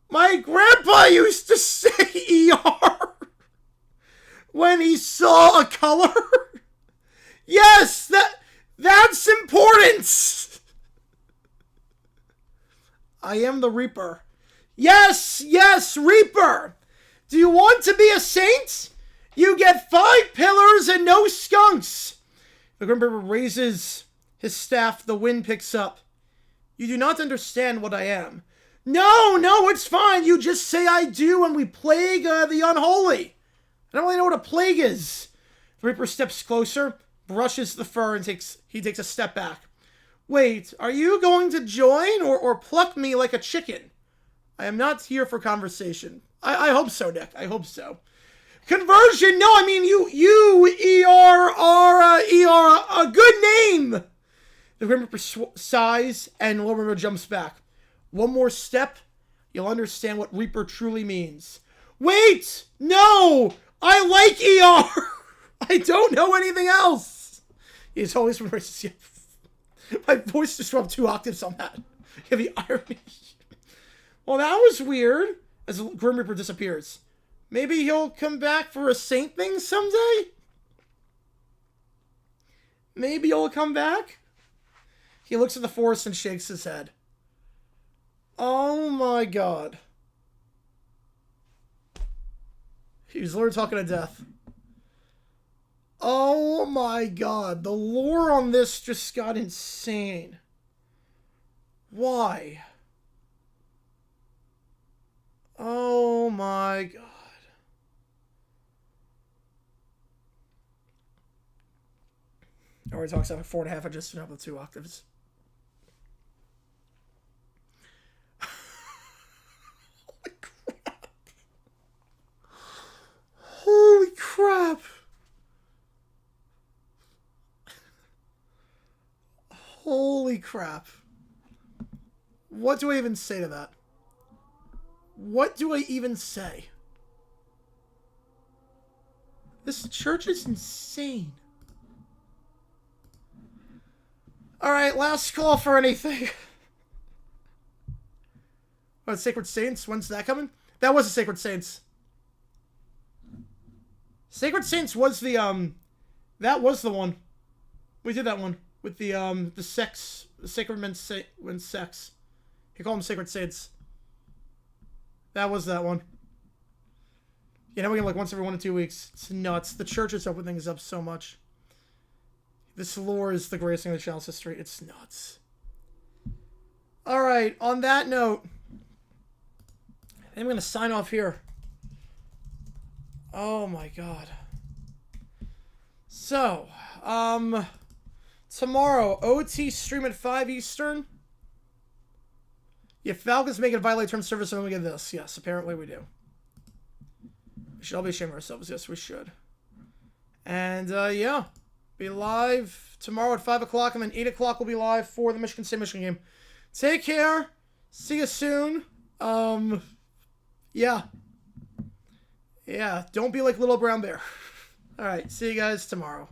Speaker 1: My grandpa used to say ER when he saw a color. Yes, that's important. I am the Reaper. Yes, yes, Reaper. Do you want to be a saint? You get 5 pillars and no skunks. The Grim Reaper raises his staff. The wind picks up. You do not understand what I am. No, no, it's fine. You just say I do and we plague the unholy. I don't really know what a plague is. The Reaper steps closer, brushes the fur, and takes a step back. Wait, are you going to join or pluck me like a chicken? I am not here for conversation. I hope so, Nick. I hope so. Conversion? No, I mean you ER, a good name. The Grim Reaper sighs and Little Reaper jumps back. One more step, you'll understand what Reaper truly means. Wait! No! I like ER! I don't know anything else! He's always racist. Yeah. My voice just went up 2 octaves on that. Yeah, the irony. Well, that was weird. As Grim Reaper disappears. Maybe he'll come back for a saint thing someday? Maybe he'll come back? He looks at the forest and shakes his head. Oh my God. He was literally talking to death. Oh my God. The lore on this just got insane. Why? Oh my God. I already talked about 4.5. I just turned up with 2 octaves. Holy crap. Holy crap. What do I even say to that? What do I even say? This church is insane. Alright, last call for anything. What, Sacred Saints? When's that coming? That was the Sacred Saints. Sacred Saints was the, that was the one. We did that one. With the sex, the Sacred Men's Sex. You call them Sacred Saints. That was that one. You know, we get like once every 1 to 2 weeks. It's nuts. The church has opened things up so much. This lore is the greatest thing in the channel's history. It's nuts. Alright, on that note, I'm going to sign off here. Oh my God. So, tomorrow, OT stream at 5 Eastern. If Falcons make it violate term service, then we get this. Yes, apparently we do. We should all be ashamed of ourselves. Yes, we should. And, yeah. be live tomorrow at 5 o'clock, and then 8 o'clock we'll be live for the Michigan State Michigan game. Take care. See you soon. Yeah. Yeah, don't be like Little Brown Bear. All right, see you guys tomorrow.